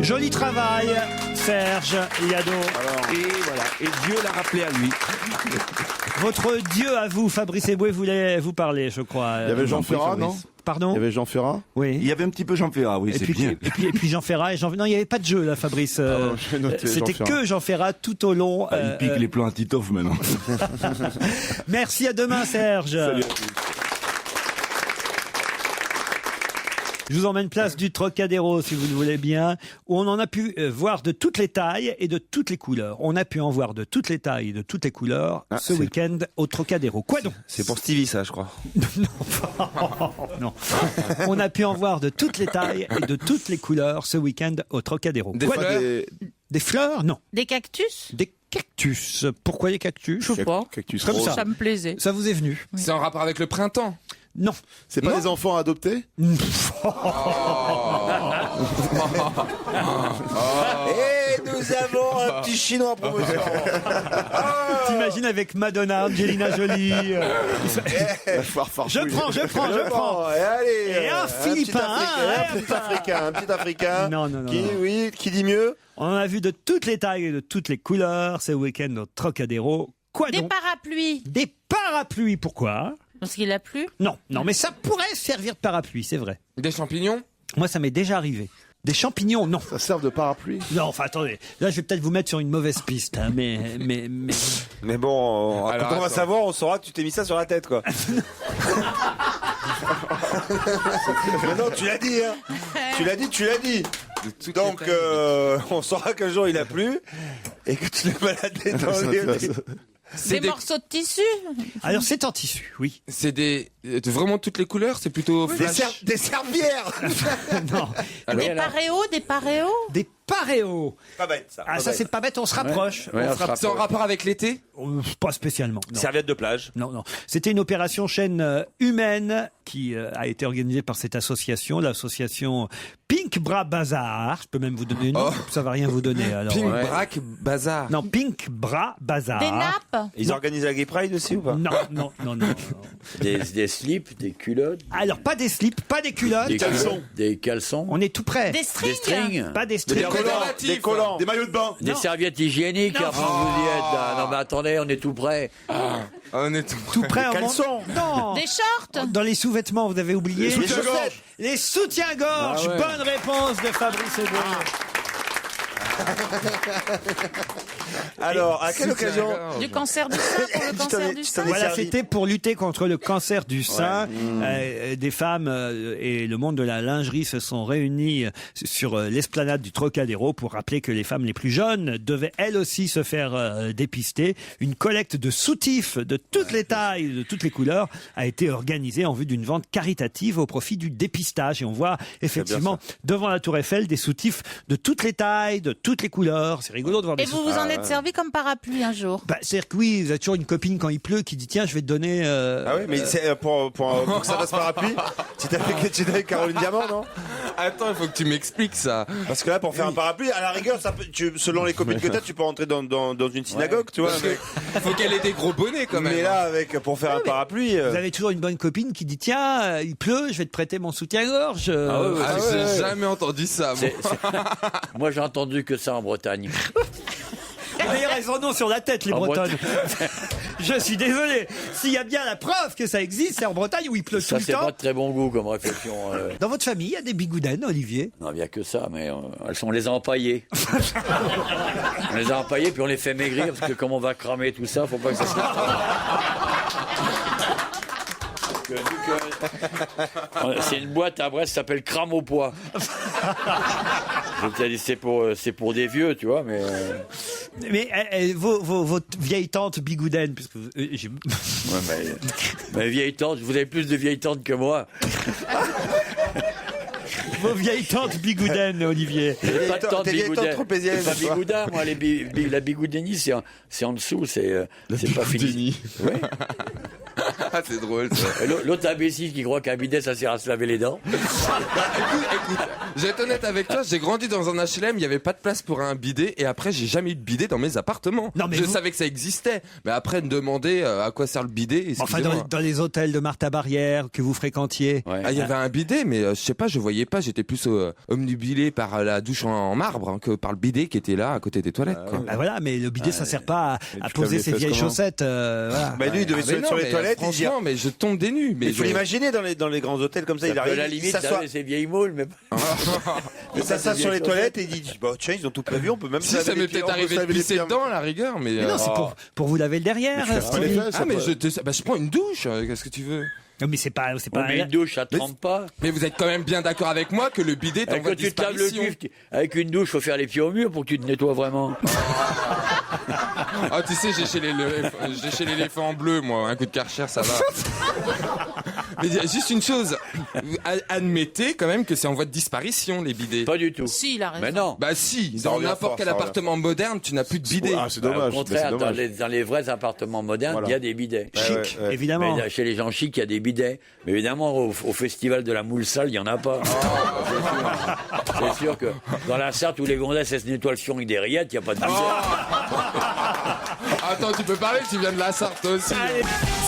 Joli travail, Serge Liado. Et voilà, et Dieu l'a rappelé à lui. Votre Dieu à vous, Fabrice Eboué voulait vous parler, je crois. Il y avait Jean Ferrat, non? Pardon? Il y avait Jean Ferrat? Oui. Il y avait un petit peu Jean Ferrat, oui, c'est bien. Et puis Jean Ferrat non, il n'y avait pas de jeu là, Fabrice. C'était que Jean Ferrat tout au long. Il pique les plans à Titoff maintenant. Merci, à demain, Serge. Salut à tous. Je vous emmène place du Trocadéro, si vous le voulez bien, où on en a pu voir de toutes les tailles et de toutes les couleurs. On a pu en voir de toutes les tailles et de toutes les couleurs ce week-end au Trocadéro. Quoi donc? C'est pour Stevie, ça, je crois. Non. On a pu en voir de toutes les tailles et de toutes les couleurs ce week-end au Trocadéro. Des fleurs? Des fleurs? Non. Des cactus? Des cactus. Pourquoi des cactus? Je sais pas. Cactus comme rose. ça. Ça me plaisait. Ça vous est venu? C'est en rapport avec le printemps? Non. C'est pas des enfants adoptés? Et nous avons un petit petit chinois en promotion. T'imagines avec Madonna, Angelina Jolie. Je prends. Et allez, Et un Philippin, un petit Africain. Non. Qui dit mieux? On en a vu de toutes les tailles et de toutes les couleurs ce week-end au Trocadéro. Quoi Des donc? parapluies. Des parapluies, pourquoi? Parce qu'il a plu. Non, mais ça pourrait servir de parapluie, c'est vrai. Des champignons? Moi, ça m'est déjà arrivé. Des champignons, non. Ça sert de parapluie? Non, enfin, attendez. Là, je vais peut-être vous mettre sur une mauvaise piste, hein, mais... Mais bon, Alors, quand on va attends. savoir, on saura que tu t'es mis ça sur la tête, quoi. Mais non, tu l'as dit, hein. Tu l'as dit. Donc, on saura qu'un jour il a plu et que tu l'as baladé dans les... Des morceaux de tissu. Alors, c'est en tissu, oui. C'est de vraiment toutes les couleurs, c'est plutôt flash. Des servières. Non. Alors, Des paréos. Des paréos. Pas bête, ça. Ah, ça, c'est pas bête, on se rapproche. Ouais, on se c'est en rapport avec l'été? Pas spécialement. Non. Serviette de plage. Non. C'était une opération chaîne humaine qui a été organisée par cette association, l'association Pink Bra Bazar. Je peux même vous donner une nom, ça va rien vous donner. Alors, Pink Brac Bazar. Non, Pink Bra Bazar. Des nappes. Ils organisent la Gay Pride aussi ou pas? Non. Des slips, des culottes, Alors, pas des slips, pas des culottes. des caleçons, On est tout près. Des strings. des strings, Pas des strings. Des collants. Des maillots de bain. des serviettes hygiéniques. Non. Enfin, vous y êtes là. Non, mais attendez, on est tout près. On est Tout près. en caleçons. Non. Des shorts. Dans les sous-vêtements, vous avez oublié. Les chaussettes. Les soutiens-gorge. Ah ouais. Bonne réponse de Fabrice Eboué. Alors, à quelle occasion? Du cancer du sein pour le cancer du sein. Voilà, c'était pour lutter contre le cancer du sein. Des femmes et le monde de la lingerie se sont réunis sur l'esplanade du Trocadéro pour rappeler que les femmes les plus jeunes devaient elles aussi se faire dépister. Une collecte de soutifs de toutes les tailles, de toutes les couleurs a été organisée en vue d'une vente caritative au profit du dépistage. Et on voit effectivement devant la Tour Eiffel des soutifs de toutes les tailles, de toutes les couleurs. C'est rigolo de voir des Et vous vous en êtes servi comme parapluie un jour? c'est-à-dire que oui, vous avez toujours une copine quand il pleut qui dit tiens, je vais te donner. Ah oui, mais c'est pour que ça fasse parapluie. Tu avec Caroline Diamant, non? Attends, il faut que tu m'expliques ça. Parce que là, pour faire un parapluie, à la rigueur, ça peut, selon les copines que t'as, tu peux rentrer dans une synagogue, tu vois. Il faut qu'elle ait des gros bonnets quand même. Mais là, pour faire un parapluie. Vous avez toujours une bonne copine qui dit tiens, il pleut, je vais te prêter mon soutien-gorge. J'ai jamais entendu ça. Moi. Moi, j'ai entendu que ça en Bretagne. D'ailleurs, elles en ont sur la tête, les En Bretonnes. Je suis désolé. S'il y a bien la preuve que ça existe, c'est en Bretagne où il pleut tout Ça, le c'est temps. pas de très bon goût comme réflexion. Dans votre famille, il y a des bigoudaines, Olivier? Non, il n'y a que ça, mais on les a empaillées. On les a empaillées, puis on les fait maigrir, parce que comme on va cramer tout ça, faut pas que ça se C'est une boîte à Brest, ça s'appelle Crame au poids. C'est pour des vieux, tu vois, mais... Mais votre vieille tante bigoudaine, puisque ma vieille tante, vous avez plus de vieilles tantes que moi. Vos vieilles tantes bigoudaines, Olivier. J'ai pas de tante bigoudaine. tropéziennes, C'est pas bigoudin, moi, la bigoudénie, c'est en dessous, c'est pas fini. Ouais. Ah, c'est drôle ça. L'autre imbécile qui croit qu'un bidet ça sert à se laver les dents. Écoute, je vais être honnête avec toi, j'ai grandi dans un HLM, il n'y avait pas de place pour un bidet et après j'ai jamais eu de bidet dans mes appartements. Non, mais je vous- savais que ça existait, mais après me demander à quoi sert le bidet. Enfin, excusez-moi. dans les hôtels de Martha Barrière que vous fréquentiez. Ah, il y avait un bidet, mais je sais pas, je voyais pas, j'étais plus omnubilé par la douche en marbre hein, que par le bidet qui était là à côté des toilettes. Quoi. Bah voilà, mais le bidet, ça sert pas à tu poser laves ses les vieilles fesses comment chaussettes. Voilà. Bah lui, il devait se mettre sur les toilettes et dire. Franchement, mais je tombe des nues. Mais Il faut l'imaginer dans les grands hôtels comme ça, il peut arrive, à la il limite s'assoit, laver ses vieilles moules, mais... il s'assoit sur les toilettes et il dit bah tiens, ils ont tout prévu, on peut même Si, se ça laver m'est les pieds, peut-être on peut arrivé se de laver les pisser pieds. dedans à la rigueur, mais... Mais non, c'est pour vous laver le derrière, Stevie. Ah, mais je prends une douche, qu'est-ce que tu veux? Non, mais c'est pas Mais une douche, ça te trempe pas. Mais vous êtes quand même bien d'accord avec moi que le bidet est en voie Quand de tu te laves le disparition. cul, avec une douche, faut faire les pieds au mur pour que tu te nettoies vraiment. Ah, tu sais, j'ai chez l'éléphant bleu, moi. Un coup de Karcher, ça va. Mais juste une chose, admettez quand même que c'est en voie de disparition les bidets. Pas du tout. Si, il a raison. Mais non. Bah si, Ça dans revient n'importe fort, quel ça revient appartement moderne, tu n'as plus de bidet. Ah, c'est dommage. Au contraire, c'est dommage. dans les vrais appartements modernes, Voilà. il y a des bidets. Chic, évidemment. Mais chez les gens chics, il y a des bidets. Mais évidemment, au festival de la moule sale, il n'y en a pas. C'est sûr que dans la Sarthe où les gondesses elles se nettoient le fion avec des rillettes, il n'y a pas de bidet. Attends, tu peux parler, tu viens de la Sarthe toi aussi.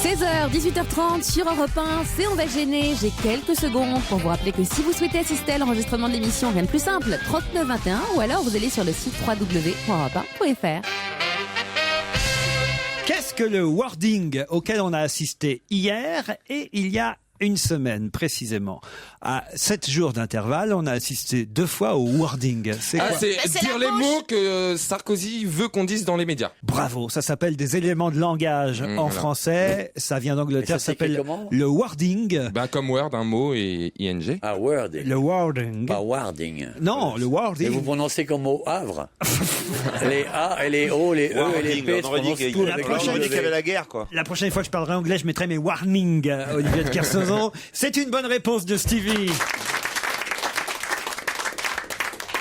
16h, 18h30 sur Europe 1, c'est On va gêner. J'ai quelques secondes pour vous rappeler que si vous souhaitez assister à l'enregistrement de l'émission, rien de plus simple, 3921 ou alors vous allez sur le site www.europe1.fr. Qu'est-ce que le wording auquel on a assisté hier et il y a une semaine précisément? À 7 jours d'intervalle, on a assisté 2 fois au wording. C'est quoi? C'est dire les mots que Sarkozy veut qu'on dise dans les médias. Bravo, ça s'appelle des éléments de langage en voilà. français. Ça vient d'Angleterre, Et ça ça s'écrit s'appelle comment le wording. Bah comme Word, un mot et ing. Ah, wording. Le wording. Pas wording. Non, le wording. Et vous prononcez comme au Havre. Les A et les O, les E et les P. On aurait dit qu'il y avait la guerre, quoi. La prochaine fois que je parlerai anglais, je mettrai mes warnings, Olivier de Kersauzon. C'est une bonne réponse de Stevie.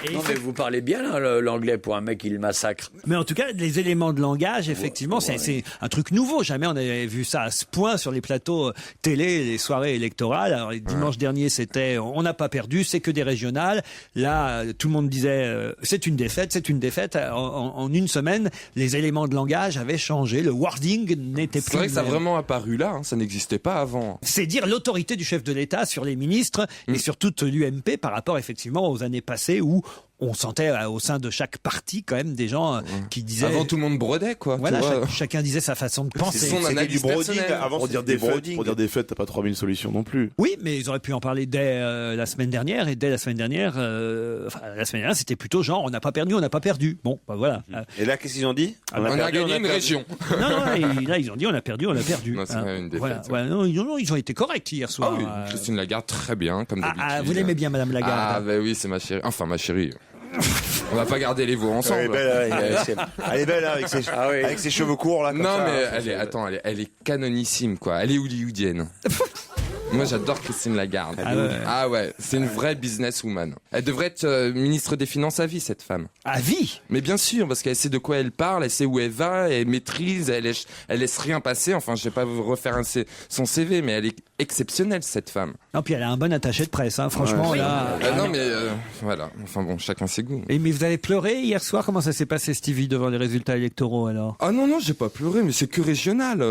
Et Non, mais vous parlez bien là, l'anglais pour un mec qui le massacre. Mais en tout cas, les éléments de langage, effectivement, c'est un truc nouveau. Jamais on avait vu ça à ce point sur les plateaux télé, les soirées électorales. Alors, dimanche dernier, c'était on n'a pas perdu, c'est que des régionales. Là, tout le monde disait c'est une défaite, c'est une défaite. En une semaine, les éléments de langage avaient changé. Le wording n'était plus. C'est vrai que ça a le même. vraiment apparu là, hein, ça n'existait pas avant. C'est dire l'autorité du chef de l'État sur les ministres et sur toute l'UMP par rapport effectivement aux années passées où on sentait au sein de chaque parti quand même des gens qui disaient... Avant tout le monde brodait quoi. Voilà, tu vois. chacun disait sa façon de penser. Son C'était analyse du broding. personnelle. Avant, Pour dire c'était des du fêtes, broding. pour dire des fêtes, t'as pas 3000 solutions non plus. Oui, mais ils auraient pu en parler dès la semaine dernière. Et dès la semaine dernière, la semaine dernière, c'était plutôt genre on n'a pas perdu, on n'a pas perdu. Bon, bah voilà. Et là, qu'est-ce qu'ils ont dit? On a gagné une région. Non, là, ils ont dit on a perdu, on a perdu. Non, c'est vrai, une défaite, Voilà, ça. voilà, non, ils ont été corrects hier soir. Ah oui, Christine Lagarde très bien comme d'habitude. Vous l'aimez bien, Madame Lagarde? Ah bah oui, c'est ma chérie. Enfin ma chérie. On va pas garder les veaux ensemble. Elle est belle, elle est belle hein, avec ses cheveux courts là. Comme Non ça, mais hein, elle est canonissime quoi. Elle est hollywoodienne. Moi j'adore Christine Lagarde. Ah ouais, c'est une vraie businesswoman. Elle devrait être ministre des Finances à vie cette femme. À vie? Mais bien sûr, parce qu'elle sait de quoi elle parle, elle sait où elle va, elle maîtrise, elle laisse rien passer. Enfin, je vais pas vous refaire son CV, mais elle est exceptionnelle cette femme. Non, puis elle a un bon attaché de presse, hein, franchement là. Non mais voilà. Enfin bon, chacun ses goûts. Et mais vous avez pleuré hier soir? Comment ça s'est passé, Stevie, devant les résultats électoraux alors? Ah non, j'ai pas pleuré, mais c'est que régional.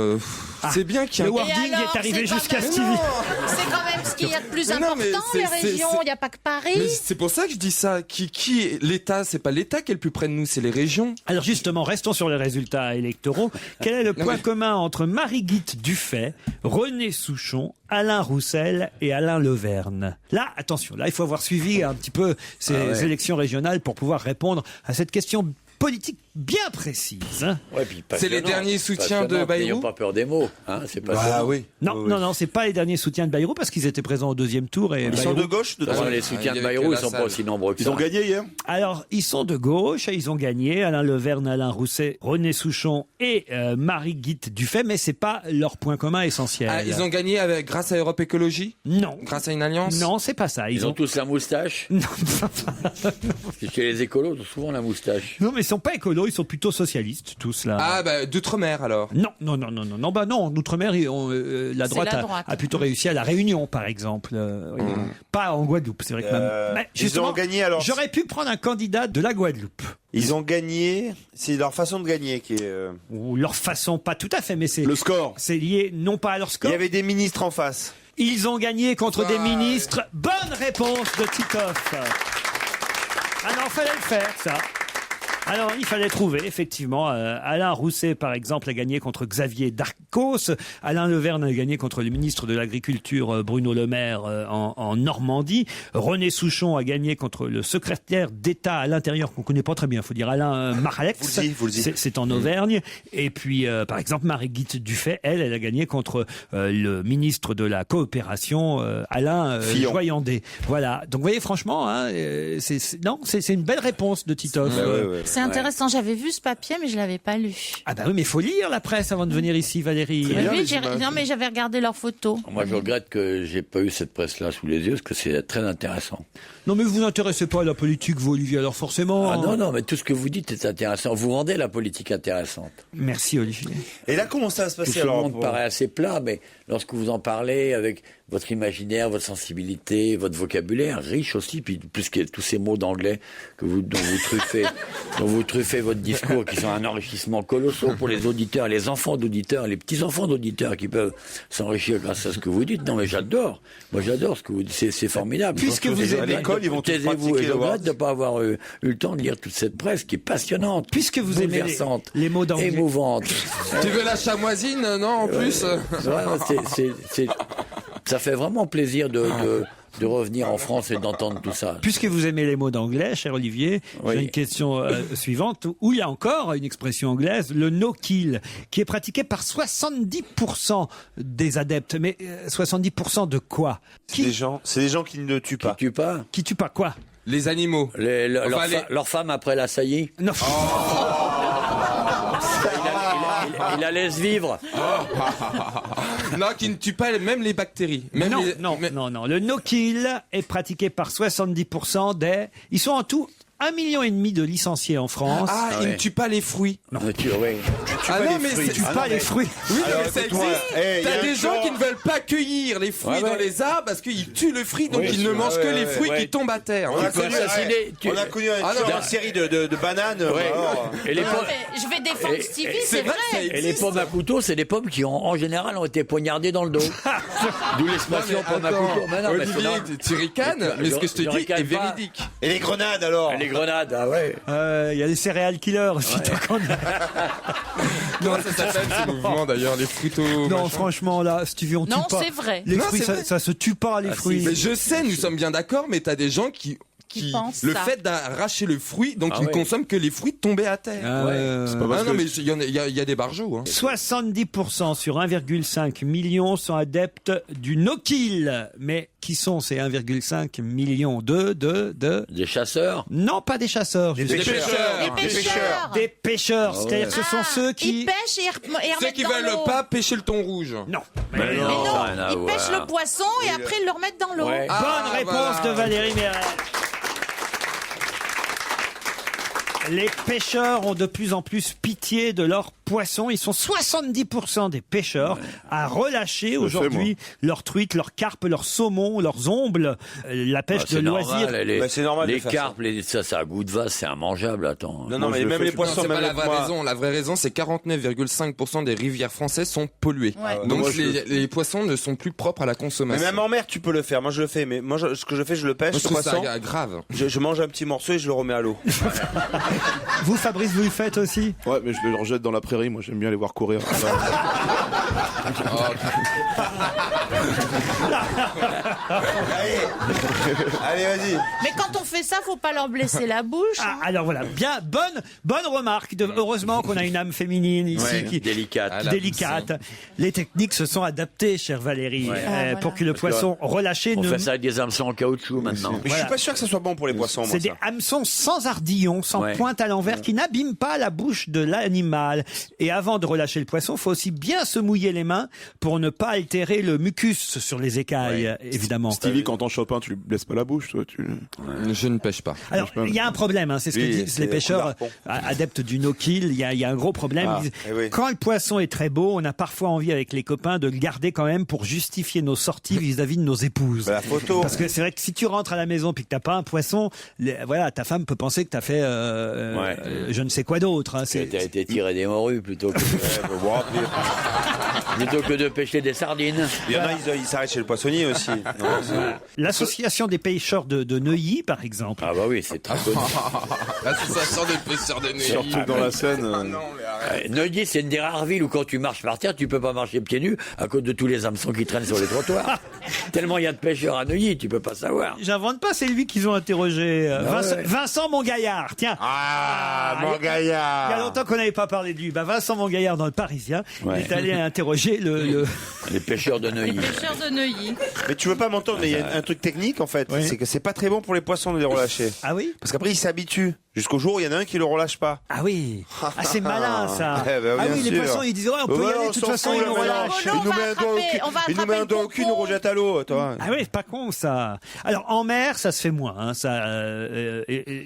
C'est bien qu'il y ait le wording est arrivé jusqu'à Stevie. C'est quand même ce qu'il y a de plus Mais non, mais important, les régions. Il n'y a pas que Paris. Mais c'est pour ça que je dis ça. Qui est l'État? C'est pas l'État qui est le plus près de nous, c'est les régions. Alors justement, restons sur les résultats électoraux. Quel est le point commun entre Marie-Guite Dufay, René Souchon, Alain Roussel et Alain Leverne? Là, attention, là, il faut avoir suivi un petit peu ces élections régionales pour pouvoir répondre à cette question politique bien précise. Hein. Ouais, puis c'est les derniers soutiens de Bayrou. N'ayons pas peur des mots. Hein, c'est pas Ah oui. Non, c'est pas les derniers soutiens de Bayrou parce qu'ils étaient présents au deuxième tour. Et Ils sont de gauche, de droite. les soutiens de Bayrou, ils sont pas aussi nombreux que ça. Ils ont gagné hier. Alors, ils sont de gauche, ils ont gagné, Alain Leverne, Alain Rousset, René Souchon et Marie-Guite Dufay, mais c'est pas leur point commun essentiel. Ah, ils ont gagné grâce à Europe Écologie? Non. Grâce à une alliance? Non, c'est pas ça. Ils ont tous la moustache? Non. Chez les écolos, ils ont souvent la moustache. Non, mais ils sont pas écolos, ils sont plutôt socialistes, tous là. Ah, bah, d'outre-mer alors? Non, en outre-mer, la droite a plutôt réussi à la Réunion, par exemple. Oui. Pas en Guadeloupe, c'est vrai que même. Ils ont gagné alors. J'aurais pu prendre un candidat de la Guadeloupe. Ils ont gagné, c'est leur façon de gagner qui est. Ou leur façon, pas tout à fait, mais c'est. Le score. C'est lié non pas à leur score. Il y avait des ministres en face. Ils ont gagné contre des ministres. Bonne réponse de Titoff. Ah non, fallait le faire, ça. Alors, il fallait trouver, effectivement. Alain Rousset, par exemple, a gagné contre Xavier Darcos. Alain Leverne a gagné contre le ministre de l'Agriculture, Bruno Le Maire, en Normandie. René Souchon a gagné contre le secrétaire d'État à l'intérieur, qu'on connaît pas très bien, faut dire, Alain Maralex. Vous le dites. C'est en Auvergne. Et puis, par exemple, Marie-Guite Dufay, elle a gagné contre le ministre de la Coopération, Alain Joyandet. Voilà. Donc, vous voyez, franchement, hein, c'est une belle réponse de Titoff. C'est intéressant. J'avais vu ce papier, mais je l'avais pas lu. Ah bah oui, mais il faut lire la presse avant de venir ici, Valérie. Oui, non, mais j'avais regardé leurs photos. Moi, je regrette que j'ai pas eu cette presse-là sous les yeux, parce que c'est très intéressant. Non, mais vous vous intéressez pas à la politique, vous, Olivier, alors forcément. Ah non, mais tout ce que vous dites est intéressant. Vous rendez la politique intéressante. Merci, Olivier. Et là, comment ça va se Tout passer ce alors monde paraît assez plat, mais lorsque vous en parlez avec votre imaginaire, votre sensibilité, votre vocabulaire, riche aussi, puis plus que tous ces mots d'anglais dont vous truffez votre discours, qui sont un enrichissement colossal pour les auditeurs, les enfants d'auditeurs, les petits-enfants d'auditeurs qui peuvent s'enrichir grâce à ce que vous dites. Non, mais j'adore. Moi, j'adore ce que vous dites. C'est formidable. Puisque vous êtes à l'école, ils vont tous Taisez-vous, pratiquer et je regrette de ne pas avoir eu le temps de lire toute cette presse qui est passionnante. Puisque vous aimez les mots d'anglais. Émouvante. Tu veux la chamoisine, non, en plus Ça fait vraiment plaisir de revenir en France et d'entendre tout ça. Puisque vous aimez les mots d'anglais, cher Olivier, j'ai une question suivante, où il y a encore une expression anglaise, le no-kill, qui est pratiqué par 70% des adeptes. Mais 70% de quoi? C'est des gens qui ne tuent pas. Qui tuent pas? Qui tuent pas quoi? Les animaux. Leur femme après la saillie. Non. Il la laisse vivre. Non, qui ne tue pas même les bactéries. Même non. Le no-kill est pratiqué par 70% des... Ils sont en tout 1,5 million de licenciés en France. Ils ne tuent pas les fruits. Non. Oui. Tu tues pas les fruits. Oui, Alors, mais ça écoute-moi, existe. T'as des gens qui ne veulent pas cueillir les fruits dans les arbres parce qu'ils tuent le fruit, donc ils ne mangent que les fruits qui tombent à terre. On a connu un tueur en série de bananes. Et les pommes, Je vais défendre Stevie, c'est vrai. et les pommes à couteau, c'est des pommes qui en général ont été poignardées dans le dos. D'où l'expression pomme à couteau. Mais non, mais Olivier, tu ricanes, mais ce que je te dis est véridique. Et les grenades alors? Les grenades, ah ouais. Il y a les céréales killers aussi. Non, ça s'appelle ce mouvement d'ailleurs, les fruitos. Non, franchement, là, Stevie, on tue Non, pas. c'est vrai. Les Non, fruits, c'est vrai. ça se tue pas, les fruits. Mais je sais, nous sommes bien d'accord, mais t'as des gens qui pensent le ça. fait d'arracher le fruit, donc ils ne ouais. consomment que les fruits tombés à terre. C'est pas parce non, que- mais il y a des barjots. Hein. 70% sur 1,5 million sont adeptes du no-kill. Mais qui sont ces 1,5 million Des chasseurs? Non, pas des chasseurs. Des justement. pêcheurs. Les pêcheurs. Des pêcheurs. C'est-à-dire que ce sont ceux Ils qui... pêchent et ils Ceux remettent qui dans veulent l'eau. pas pêcher le thon rouge. Non. Mais non, ça a rien à ils pêchent voir. le poisson et après ils le remettent dans l'eau. Ouais. Bonne réponse de Valérie Mérès. Les pêcheurs ont de plus en plus pitié de leurs poissons. Ils sont 70% des pêcheurs à relâcher aujourd'hui leurs truites, leurs carpes, leurs saumons, leurs ombles. La pêche de c'est loisirs. normal, les, c'est normal de les faire carpes, ça a goût de vase, c'est immangeable, attends. Non, mais même les poissons, C'est pas même la vraie raison. La vraie raison, c'est 49,5% des rivières françaises sont polluées. Ouais. Donc moi, les poissons ne sont plus propres à la Mais consommation. même en mer, tu peux le faire. Moi, je le fais. Mais moi, ce que je fais, je le pêche, Moi, je le trouve poisson. ça grave. Je mange un petit morceau et je le remets à l'eau. Vous, Fabrice, vous le faites aussi? Ouais, mais je les rejette dans la prairie. Moi, j'aime bien les voir courir. Allez, vas-y. Mais quand on fait ça, faut pas leur blesser la bouche. Ah, alors voilà, bien, bonne remarque. Heureusement qu'on a une âme féminine ici qui Délicate. Ah, la délicate. Les techniques se sont adaptées, chère Valérie, pour que le Parce que poisson relâché On ne... fait ça avec des hameçons en caoutchouc maintenant. Mais je suis pas sûr que ça soit bon pour les poissons, moi, C'est des ça. hameçons sans ardillon, sans Ouais. pointe à l'envers, qui n'abîment pas la bouche de l'animal. Et avant de relâcher le poisson, faut aussi bien se mouiller les mains pour ne pas altérer le mucus sur les écailles, évidemment. Stevie, quand t'en chopes un, tu lui blesses pas la bouche, toi. Je ne pêche pas. Alors, il y a un problème, hein, c'est ce que Oui, disent c'est les le pêcheurs coup d'harpon. adeptes du no-kill. Il y a un gros problème. Ah, Ils disent, eh oui. Quand le poisson est très beau, on a parfois envie avec les copains de le garder quand même pour justifier nos sorties vis-à-vis de nos épouses. Bah, la photo. Parce que c'est vrai que si tu rentres à la maison puis que t'as pas un poisson, voilà, ta femme peut penser que t'as fait je ne sais quoi d'autre. Hein, Tu as été tiré des morues plutôt que, plutôt que de pêcher des sardines. Il y en a, ils s'arrêtent chez le poissonnier aussi. Non, L'association des pêcheurs de Neuilly, par exemple. Ah bah oui, c'est très connu. L'association des pêcheurs de Neuilly. Surtout dans la Seine. Neuilly, c'est une des rares villes où quand tu marches par terre, tu peux pas marcher pieds nus à cause de tous les hameçons qui traînent sur les trottoirs. Tellement il y a de pêcheurs à Neuilly, tu peux pas savoir. J'invente pas, c'est lui qu'ils ont interrogé. ouais. Vincent Mongaillard, tiens. mon Il y a gaillard. longtemps qu'on n'avait pas parlé de lui. Vincent Mongaillard dans le Parisien, Ouais. il est allé interroger Les pêcheurs de Neuilly. Pêcheurs de Neuilly. Mais tu veux pas m'entendre, mais il y a un truc technique en fait. Oui. C'est que c'est pas très bon pour les poissons de les relâcher. Ah oui? Parce qu'après ils s'habituent. Jusqu'au jour où il y en a un qui le relâche pas. Ah oui. Ah, c'est malin, ça. Eh ben, Ah bien oui, les sûr. poissons, ils disent, ouais, on peut y aller, de toute façon, ils nous relâchent. Il nous met un doigt au cul, il nous met un doigt au cul, il nous rejette à l'eau, toi. Ah oui, c'est pas con, ça. Alors, en mer, ça se fait moins, hein, ça,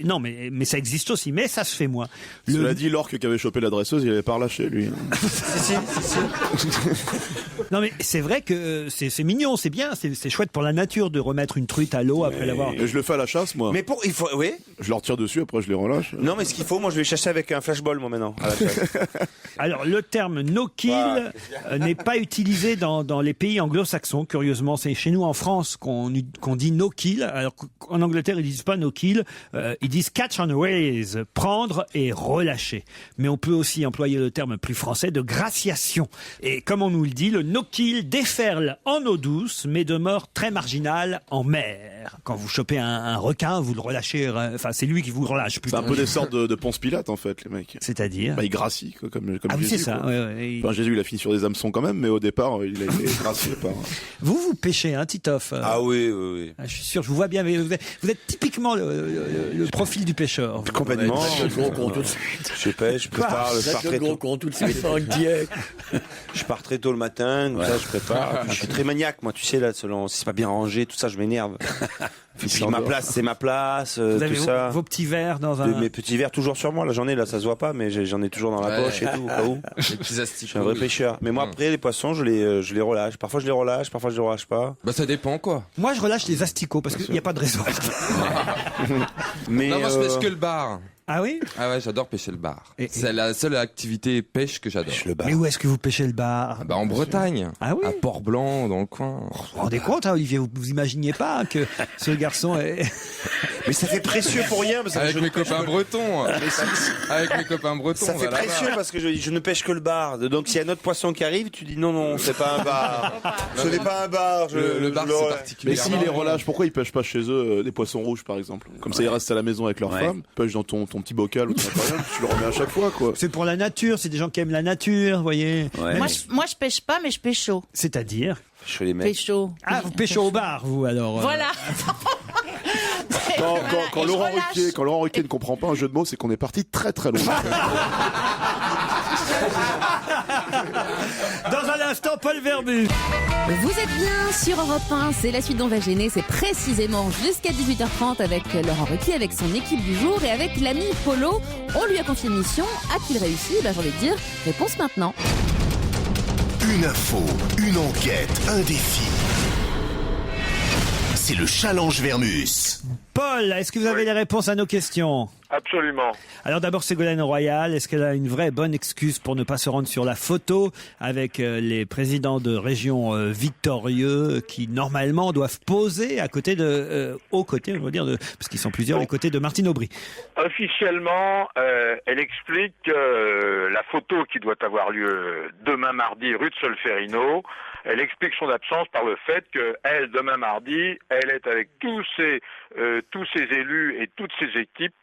non, mais ça existe aussi, mais ça se fait moins. Cela dit, l'orque qui avait chopé la dresseuse, il avait pas relâché, lui. Non, mais c'est vrai que c'est mignon, c'est bien, c'est chouette pour la nature de remettre une truite à l'eau après l'avoir. Et je le fais à la chasse, moi. Mais il faut, oui. Je leur tire dessus, après je les relâche. Non, mais ce qu'il faut, moi, je vais chasser avec un flashball, moi, maintenant. à la chasse. Alors, le terme no-kill n'est pas utilisé dans les pays anglo-saxons, curieusement. C'est chez nous, en France, qu'on dit no-kill. Alors qu'en Angleterre, ils disent pas no-kill, ils disent catch and release, prendre et relâcher. Mais on peut aussi employer le terme plus français de graciation. Et comme on nous le dit, le no-kill déferle en eau douce, mais demeure très marginal en mer. Quand vous chopez un requin, vous le relâchez, enfin, c'est lui qui vous relâche. C'est un peu des sortes de Ponce Pilate, en fait, les mecs. C'est-à-dire? Ils gracient, quoi, comme Ah oui, Jésus. c'est ça. Quoi. Ouais. Enfin, Jésus, il a fini sur des hameçons quand même, mais au départ, il a été gracié par... Vous pêchez, hein, Titoff? Ah oui. Je suis sûr, je vous vois bien, mais vous êtes typiquement le profil du pêcheur. Complètement. Le gros con tout de suite. Je pêche, je prépare, je pars Le très gros tôt. con tout de suite, inquiet. Je pars très tôt le matin, tout ça, je prépare. Je suis très maniaque, moi, tu sais, là, selon si c'est pas bien rangé, tout ça, je m'énerve. Et puis ma place, c'est ma place, Vous avez tout ça. vos petits verres dans un... Mes petits verres toujours sur moi, là j'en ai, là ça se voit pas, mais j'en ai toujours dans la poche et tout, au cas où. Les petits Je asticots. suis un vrai pêcheur. Mais moi après, les poissons, je les relâche. Parfois je les relâche, parfois je les relâche pas. Bah ça dépend quoi. Moi, je relâche les asticots parce qu'il n'y a pas de raison. Mais Non, moi je pêche que le bar. Ah oui? Ah ouais, j'adore pêcher le bar. C'est la seule activité pêche que j'adore. Mais où est-ce que vous pêchez le bar? Bah en Bretagne. Ah oui? À Port-Blanc, dans le coin. Vous vous rendez compte, hein, Olivier, vous imaginiez pas que ce garçon est... Mais ça fait précieux pour rien. Parce que Avec mes copains bretons. Avec mes copains bretons. Ça fait précieux parce que je ne pêche que le bar. Donc s'il y a un autre poisson qui arrive, tu dis non, c'est pas un bar. Ce n'est pas un bar. Le bar, c'est particulier. Mais s'ils les relâchent, pourquoi ils pêchent pas chez eux des poissons rouges, par exemple? Comme ça, ils restent à la maison avec leur femme, pêchent dans ton petit bocal ou ton aquarium, tu le remets à chaque fois, quoi. C'est pour la nature, c'est des gens qui aiment la nature, vous voyez. Ouais. Moi, je pêche pas, mais je pêche chaud. C'est-à-dire? Je fais les mecs. Pécho. Ah, vous pêchez au bar, vous, alors. Voilà. Quand Laurent Ruquier ne comprend pas un jeu de mots, c'est qu'on est parti très très loin. Dans un instant, Paul Verbu. Vous êtes bien sur Europe 1, c'est la suite d'On va gêner, c'est précisément jusqu'à 18h30 avec Laurent Ruquier, avec son équipe du jour et avec l'ami Polo. On lui a confié une mission, a-t-il réussi? J'ai envie de dire, réponse maintenant. Une info, une enquête, un défi. C'est le challenge Vermus. Paul, est-ce que vous avez les réponses à nos questions? Absolument. Alors d'abord, Ségolène Royal, est-ce qu'elle a une vraie bonne excuse pour ne pas se rendre sur la photo avec les présidents de régions victorieux qui normalement doivent poser à côté aux côtés, on va dire, parce qu'ils sont plusieurs, les côtés de Martine Aubry? Officiellement, elle explique que la photo qui doit avoir lieu demain mardi rue de Solferino, elle explique son absence par le fait qu'elle, demain mardi, elle est avec tous ses élus et toutes ses équipes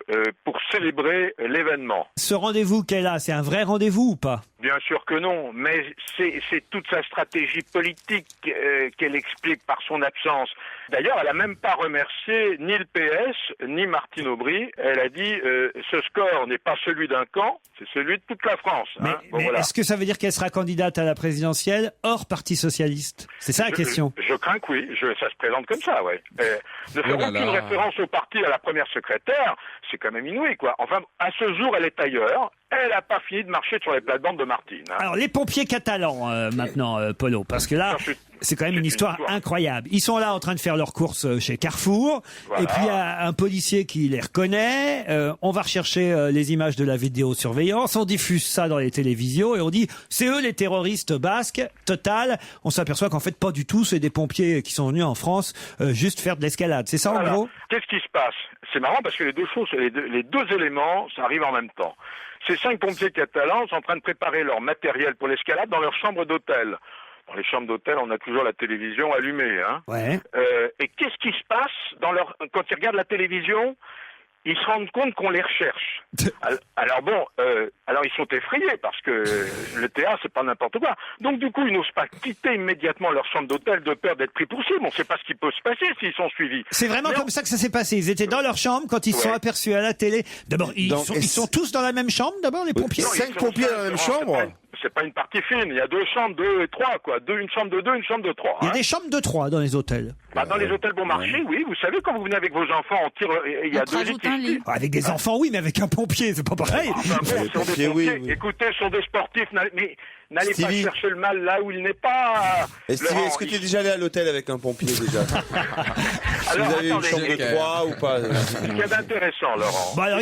pour célébrer l'événement. Ce rendez-vous qu'elle a, c'est un vrai rendez-vous ou pas? Bien sûr que non, mais c'est toute sa stratégie politique qu'elle explique par son absence. D'ailleurs, elle a même pas remercié ni le PS, ni Martine Aubry. Elle a dit ce score n'est pas celui d'un camp, c'est celui de toute la France. Mais, voilà. Est-ce que ça veut dire qu'elle sera candidate à la présidentielle hors Parti socialiste? C'est ça la question. Je crains que oui, ça se présente comme ça, ouais. Ne faire aucune référence au parti à la première secrétaire, c'est quand même inouï, quoi. Enfin, à ce jour, elle est ailleurs. Elle n'a pas fini de marcher sur les plates-bandes de Martine. Hein. Alors, les pompiers catalans, maintenant, Polo, parce que là, c'est quand même une histoire incroyable. Ils sont là en train de faire leurs courses chez Carrefour, et puis il y a un policier qui les reconnaît. On va rechercher les images de la vidéosurveillance, on diffuse ça dans les télévisions, et on dit, c'est eux les terroristes basques, total. On s'aperçoit qu'en fait, pas du tout, c'est des pompiers qui sont venus en France juste faire de l'escalade. C'est ça, en gros? Qu'est-ce qui se passe? C'est marrant parce que les deux choses, les deux éléments, ça arrive en même temps. Ces 5 pompiers catalans sont en train de préparer leur matériel pour l'escalade dans leur chambre d'hôtel. Dans les chambres d'hôtel, on a toujours la télévision allumée. Hein. Ouais. Et qu'est-ce qui se passe quand ils regardent la télévision? ils se rendent compte qu'on les recherche. Alors bon, alors ils sont effrayés parce que le théâtre c'est pas n'importe quoi. Donc du coup ils n'osent pas quitter immédiatement leur chambre d'hôtel de peur d'être pris pour cible. On ne sait pas ce qui peut se passer s'ils sont suivis. C'est vraiment comme ça que ça s'est passé. Ils étaient dans leur chambre quand ils se sont aperçus à la télé. D'abord, ils sont tous dans la même chambre. D'abord, les pompiers. 5 pompiers dans la même chambre. C'est pas une partie fine. Il y a 2 chambres, 2 et 3 quoi. Une chambre de 2, une chambre de 3. Il y a des chambres de 3 dans les hôtels. Bah, dans les hôtels bon marché, oui. Vous savez, quand vous venez avec vos enfants, on tire. Il y a 2 lits. Avec des enfants, oui, mais avec un pompier, c'est pas pareil. Enfin, bon, sur des pompiers, écoutez, sur des sportifs, mais n'allez pas chercher le mal là où il n'est pas. Et Stevie, est-ce que tu es déjà allé à l'hôtel avec un pompier déjà? Alors, vous avez une chambre de 3 ou pas? Ce qu'il y a d'intéressant, Laurent. Bon, alors,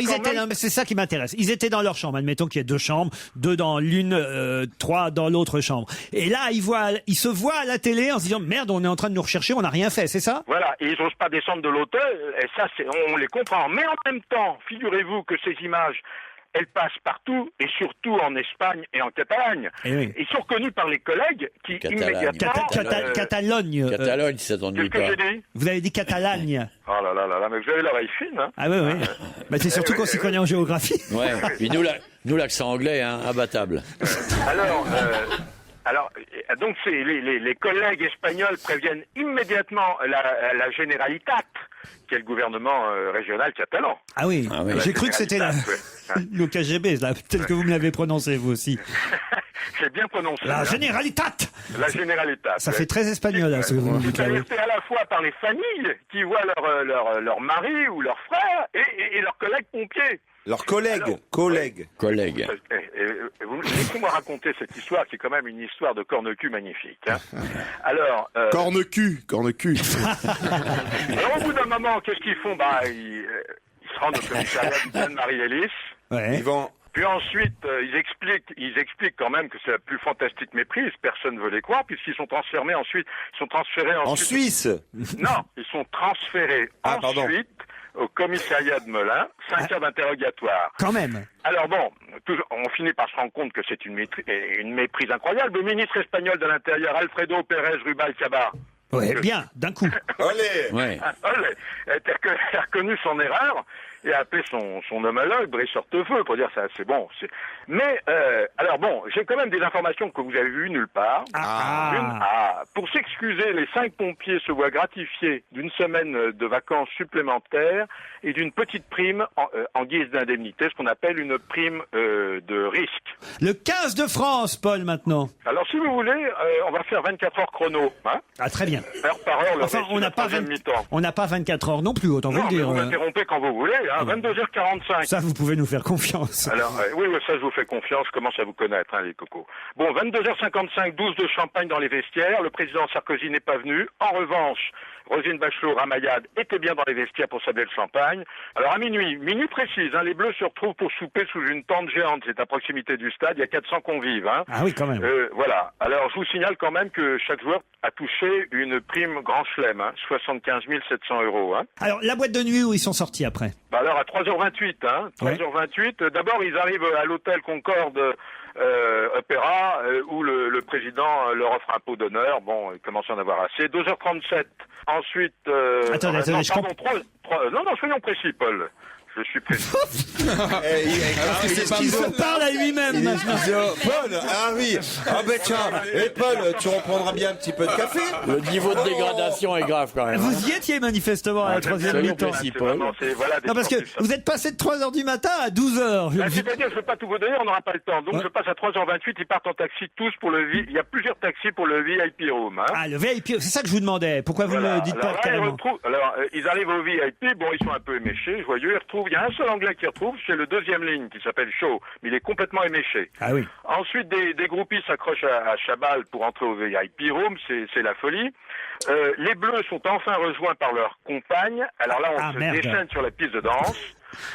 c'est ça qui m'intéresse. Ils étaient dans leur chambre. Admettons qu'il y ait 2 chambres, 2 dans l'une, 3 dans l'autre chambre. Et là, ils se voient à la télé en se disant, merde, on est en train de nous rechercher, on n'a rien fait, c'est ça? Voilà. Et ils n'osent pas descendre de l'hôtel. Et ça, on les comprend. Mais en même temps, figurez-vous que ces images, elles passent partout, et surtout en Espagne et en Catalogne. Oui. Ils sont reconnus par les collègues qui immédiatement... Catalogne. Catalogne, si ça t'ennuie pas. Qu'est-ce que j'ai dit? Vous avez dit Catalogne. Oh là là là là, mais vous avez l'oreille fine, hein? Ah oui, oui. Bah, c'est surtout qu'on s'y connaît en géographie. Ouais. Puis nous l'accent anglais, hein, imbattable. Alors, donc les collègues espagnols préviennent immédiatement la Generalitat, qui est le gouvernement régional catalan. Ah oui, j'ai cru que c'était le KGB, là, tel que vous me l'avez prononcé, vous aussi. J'ai bien prononcé. La Generalitat. La Generalitat. Ça fait très espagnol, là, ce que vous me dites là. C'est à la fois par les familles qui voient leur mari ou leur frère et leurs collègues pompiers. Leurs collègues. Laissez-moi raconter cette histoire qui est quand même une histoire de corne-cul magnifique. Hein. Alors. Corne-cul. Alors, au bout d'un moment, qu'est-ce qu'ils font? Bah, ils se rendent au commissariat d'Anne-Marie-Hélice. Ouais. Ils vont. Puis ensuite, ils expliquent quand même que c'est la plus fantastique méprise. Personne ne veut les croire puisqu'ils sont transférés ensuite. En Suisse. Non, ils sont transférés ensuite au commissariat de Melun, 5 heures d'interrogatoire. Quand même. Alors bon, on finit par se rendre compte que c'est une méprise incroyable. Le ministre espagnol de l'Intérieur, Alfredo Pérez Rubalcaba. Ouais, bien, d'un coup. Olé. Ouais. Olé. A reconnu son erreur et a appelé son homologue Brice Hortefeux pour dire ça, c'est bon. Mais alors bon, j'ai quand même des informations que vous avez vues nulle part. Pour s'excuser, les 5 pompiers se voient gratifiés d'une semaine de vacances supplémentaires et d'une petite prime en guise d'indemnité, ce qu'on appelle une prime de risque. Le 15 de France, Paul, maintenant. Alors si vous voulez, on va faire 24 heures chrono. Hein, ah, très bien. Heure par heure, enfin, on n'a pas 24 heures non plus, autant vous le dire. Vous m'interrompez quand vous voulez, hein, 22h45. Ça, vous pouvez nous faire confiance. Alors, oui, ça, je vous fais confiance, je commence à vous connaître, hein, les cocos. Bon, 22h55, 12 de champagne dans les vestiaires, le président Sarkozy n'est pas venu. En revanche, Roselyne Bachelot-Ramayad était bien dans les vestiaires pour sabler le champagne. Alors à minuit précise, hein, les Bleus se retrouvent pour souper sous une tente géante, c'est à proximité du stade, il y a 400 convives. Hein. Ah oui, quand même. Voilà. Alors je vous signale quand même que chaque joueur a touché une prime grand chelem, hein, 75 700 €. Hein. Alors la boîte de nuit où ils sont sortis après? Bah alors à 3h28, hein, 3h28, d'abord ils arrivent à l'hôtel Concorde Opéra où le président leur offre un pot d'honneur. Bon, il commence à en avoir assez. 2h37. Ensuite... Attendez, non, soyons précis, Paul. Je suis précis. Est-ce qu'il se parle à lui-même maintenant? Paul, ah oui. Ah ben tiens, et Paul, tu reprendras bien un petit peu de café. Le niveau de dégradation est grave quand même. Vous y étiez manifestement à la 3e mi-temps. Non, parce que vous êtes passé de 3h du matin à 12h. C'est-à-dire, je ne vais pas tout vous donner, on n'aura pas le temps. Donc je passe à 3h28, ils partent en taxi tous pour le VIP. Il y a plusieurs taxis pour le VIP Room. Hein. Ah, le VIP, c'est ça que je vous demandais. Pourquoi vous ne dites pas carrément? Ils arrivent au VIP, bon, ils sont un peu éméchés, joyeux, il y a un seul Anglais qui retrouve, c'est le 2e ligne qui s'appelle Shaw, mais il est complètement éméché. Ah oui. Ensuite, des groupies s'accrochent à Chabal pour entrer au VIP Room, c'est la folie. Les Bleus sont enfin rejoints par leurs compagnes. Alors là, on se déchaîne sur la piste de danse.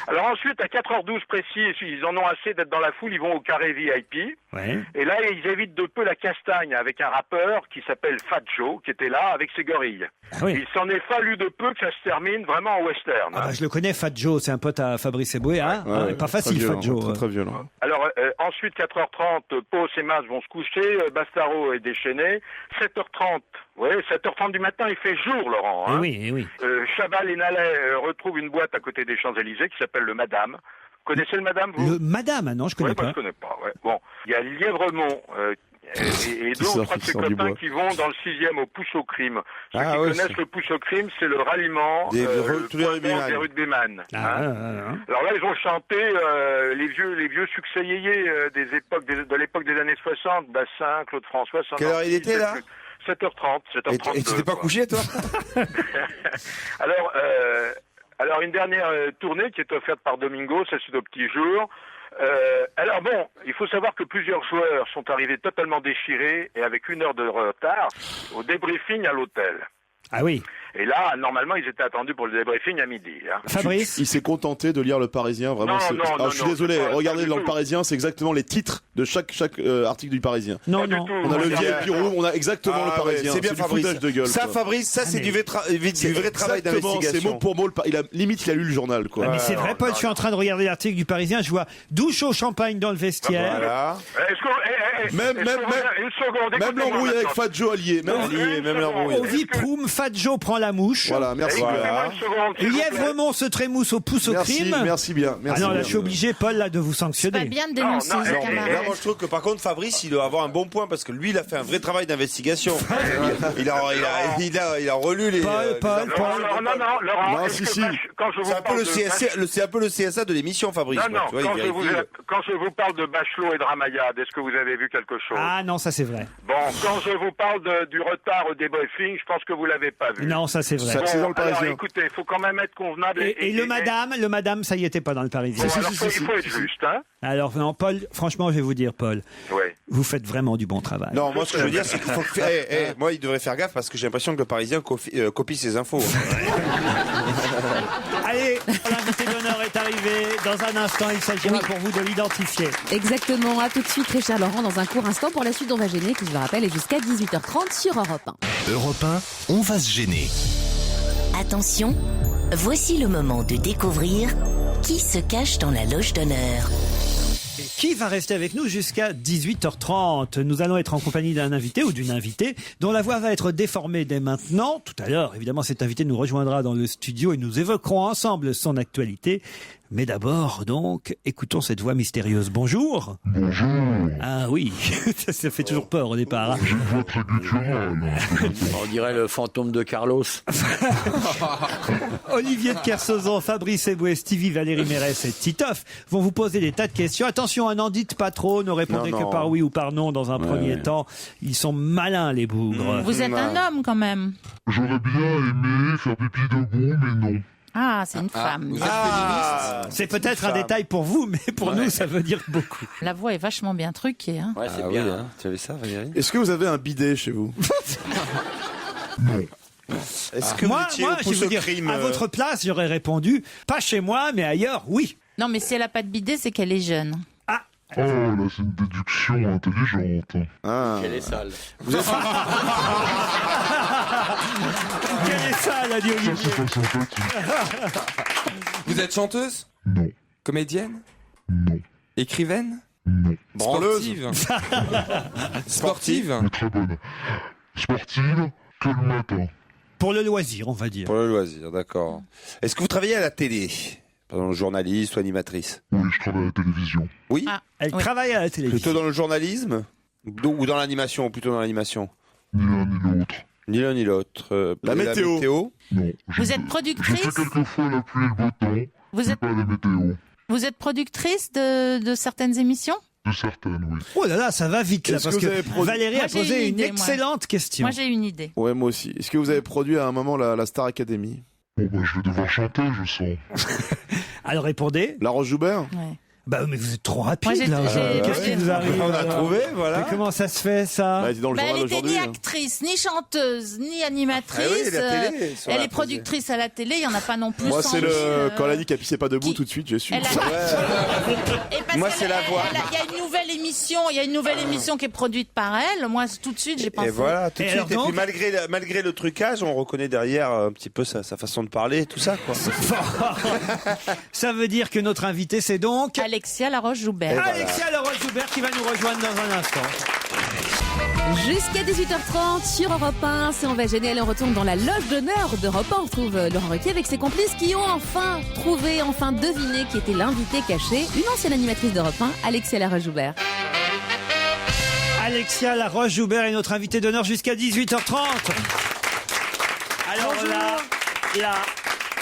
Alors ensuite, à 4h12 précis, ils en ont assez d'être dans la foule, ils vont au carré VIP. Ouais. Et là, ils évitent de peu la castagne avec un rappeur qui s'appelle Fat Joe, qui était là avec ses gorilles. Ah oui. Il s'en est fallu de peu que ça se termine vraiment en western. Ah bah, je le connais, Fat Joe, c'est un pote à Fabrice Eboué. Hein, pas facile, Fat Joe. Très violent. Alors, Ensuite, 4h30, Pau et Mas vont se coucher, Bastaro est déchaîné. 7h30, 7h30 du matin, il fait jour, Laurent. Hein. Eh oui. Chaval et Nallet retrouvent une boîte à côté des Champs-Élysées qui s'appelle le Madame. Connaissez le Madame, vous? Le Madame, non, je connais pas. Moi, je connais pas, ouais. Bon, il y a Lièvremont, et deux ou trois de ses copains qui vont dans le 6e au Pouce au Crime. Ceux qui connaissent le Pouce au Crime, c'est le ralliement tous les rugbyman. Alors là, ils ont chanté les vieux succès yéyés de l'époque des années 60, Bassin, Claude François. Quelle heure il était là? 7h30. Et tu t'es pas couché, toi? Alors une dernière tournée qui est offerte par Domingo, ça c'est au petit jour. Alors bon, il faut savoir que plusieurs joueurs sont arrivés totalement déchirés et avec 1 heure de retard au débriefing à l'hôtel. Ah oui. Et là, normalement, ils étaient attendus pour le débriefing à midi. Hein. Fabrice, il s'est contenté de lire Le Parisien, vraiment. Non, je suis désolé, regardez dans Le Parisien, c'est exactement les titres de chaque article du Parisien. Non. On a le VIP room, on a exactement Le Parisien. C'est bien, Fabrice. De gueule, ça, Fabrice, c'est du vrai travail d'investigation. C'est mot pour mot. Il a lu le journal, quoi. Mais c'est vrai, Paul, je suis en train de regarder l'article du Parisien, je vois douche au champagne dans le vestiaire. Voilà. Même l'embrouille avec Fat Joe allié. Même l'embrouille. Au VIP room, Fat Joe prend la mouche. Voilà, merci. Lièvremont se trémousse au Pouce au Crime. Merci bien. Ah non, là, je suis obligé, Paul, là, de vous sanctionner. C'est pas bien de dénoncer ses camarades. Là, moi, je trouve que par contre, Fabrice, il doit avoir un bon point parce que lui, il a fait un vrai travail d'investigation. il a relu les. Paul. Non, Laurent. C'est un peu le CSA de l'émission, Fabrice. Non, quand je vous parle de Bachelot et de Ramayad, est-ce que vous avez vu quelque chose? Ah non, ça c'est vrai. Bon, quand je vous parle du retard au débriefing, je pense que vous l'avez pas vu. Non, ça c'est vrai. C'est dans Le Parisien. Alors, écoutez, il faut quand même être convenable. Et le madame, ça y était pas dans Le Parisien. Bon, alors, il faut être juste, hein. Alors, non, Paul, franchement, je vais vous dire, Paul, vous faites vraiment du bon travail. Non, moi, ce que je veux dire, c'est qu'il faut que... moi, il devrait faire gaffe parce que j'ai l'impression que Le Parisien copie ses infos. Allez, l'invité d'honneur est arrivé. Dans un instant, il s'agira pour vous de l'identifier. Exactement. À tout de suite, Richard Laurent, dans un court instant pour la suite d'On va gêner, qui, je le rappelle, est jusqu'à 18h30 sur Europe 1. Europe 1, on va se gêner. Attention, voici le moment de découvrir qui se cache dans la loge d'honneur. Qui va rester avec nous jusqu'à 18h30? Nous allons être en compagnie d'un invité ou d'une invitée dont la voix va être déformée dès maintenant. Tout à l'heure, évidemment, cet invité nous rejoindra dans le studio et nous évoquerons ensemble son actualité. Mais d'abord, donc, écoutons cette voix mystérieuse. Bonjour. Bonjour. Ah oui, ça fait toujours peur au départ. Hein. J'ai une voix très gutturale. On dirait le fantôme de Carlos. Olivier de Kersauzon, Fabrice Eboué, Stevie, Valérie Mérès et Titoff vont vous poser des tas de questions. Attention, n'en dites pas trop, ne répondez que par oui ou par non dans un premier temps. Ils sont malins, les bougres. Vous êtes un homme quand même. J'aurais bien aimé faire pipi debout, mais non. Ah, c'est une femme. Vous êtes féministe? C'est peut-être un détail pour vous, mais pour nous, ça veut dire beaucoup. La voix est vachement bien truquée. Hein. Ouais, c'est bien. Oui, hein. Tu avais ça, Valérie? Est-ce que vous avez un bidet chez vous? Non. Est-ce que moi, vous étiez au je Pouce veux au dire, Crime à votre place, j'aurais répondu, pas chez moi, mais ailleurs, oui. Non, mais si elle a pas de bidet, c'est qu'elle est jeune. Oh, là, c'est une déduction intelligente. Ah. Quelle est sale. Vous êtes... Quelle est ça, là, dit Olivier? C'est pas sympathique. Vous êtes chanteuse? Non. Comédienne? Non. Écrivaine? Non. Sportive? Sportive? Mais très bonne. Sportive que le matin. Pour le loisir, on va dire. Pour le loisir, d'accord. Est-ce que vous travaillez à la télé? Par exemple, journaliste ou animatrice? Oui, je travaille à la télévision. Oui? Elle travaille à la télévision. Plutôt dans le journalisme? Ou dans l'animation? Plutôt dans l'animation? Ni l'un ni l'autre. Ni l'un ni l'autre. La météo? Non. Vous êtes Je productrice? fais quelquefois la pluie et le beau temps, Vous mais êtes- pas la météo. Vous êtes productrice de certaines émissions? De certaines, oui. Oh là là, ça va vite, là, Est-ce parce que vous avez que Valérie Moi, a j'ai posé une une idée, moi. excellente question. Moi, j'ai une idée. Ouais, moi aussi. Est-ce que vous avez produit à un moment la Star Academy? Bon, bah, je vais devoir chanter, je sens. Alors répondez. La Roche-Joubert? Ouais. Bah, mais vous êtes trop rapide, Moi, j'ai- là. j'ai- Qu'est-ce qui vous arrive? On a alors trouvé, voilà. Mais comment ça se fait, ça? Bah, elle est dans le Elle journal était aujourd'hui. ni hein. actrice, ni chanteuse, ni animatrice. Ah oui, la télé, sur elle la est productrice à la télé, il n'y en a pas non plus. Moi, 100 c'est 000, quand elle a dit qu'elle pissait pas debout, qui- tout de suite, j'ai su. Elle a- Et parce Moi, qu'elle- c'est la voix. Il y a une nouvelle émission il y a une nouvelle émission qui est produite par elle. Moi, tout de suite, j'ai pensé. Et voilà, tout de suite. alors Et puis malgré le trucage, on reconnaît derrière un petit peu sa façon de parler, tout ça, quoi. Ça veut dire que notre invité, c'est donc Alexia Laroche-Joubert. Alexia Laroche-Joubert qui va nous rejoindre dans un instant. Jusqu'à 18h30 sur Europe 1, c'est On va gêner, elle retourne dans la loge d'honneur d'Europe 1. On retrouve Laurent Ruquier avec ses complices qui ont enfin deviné qui était l'invité caché, une ancienne animatrice d'Europe 1, Alexia Laroche-Joubert. Alexia Laroche-Joubert est notre invitée d'honneur jusqu'à 18h30. Alors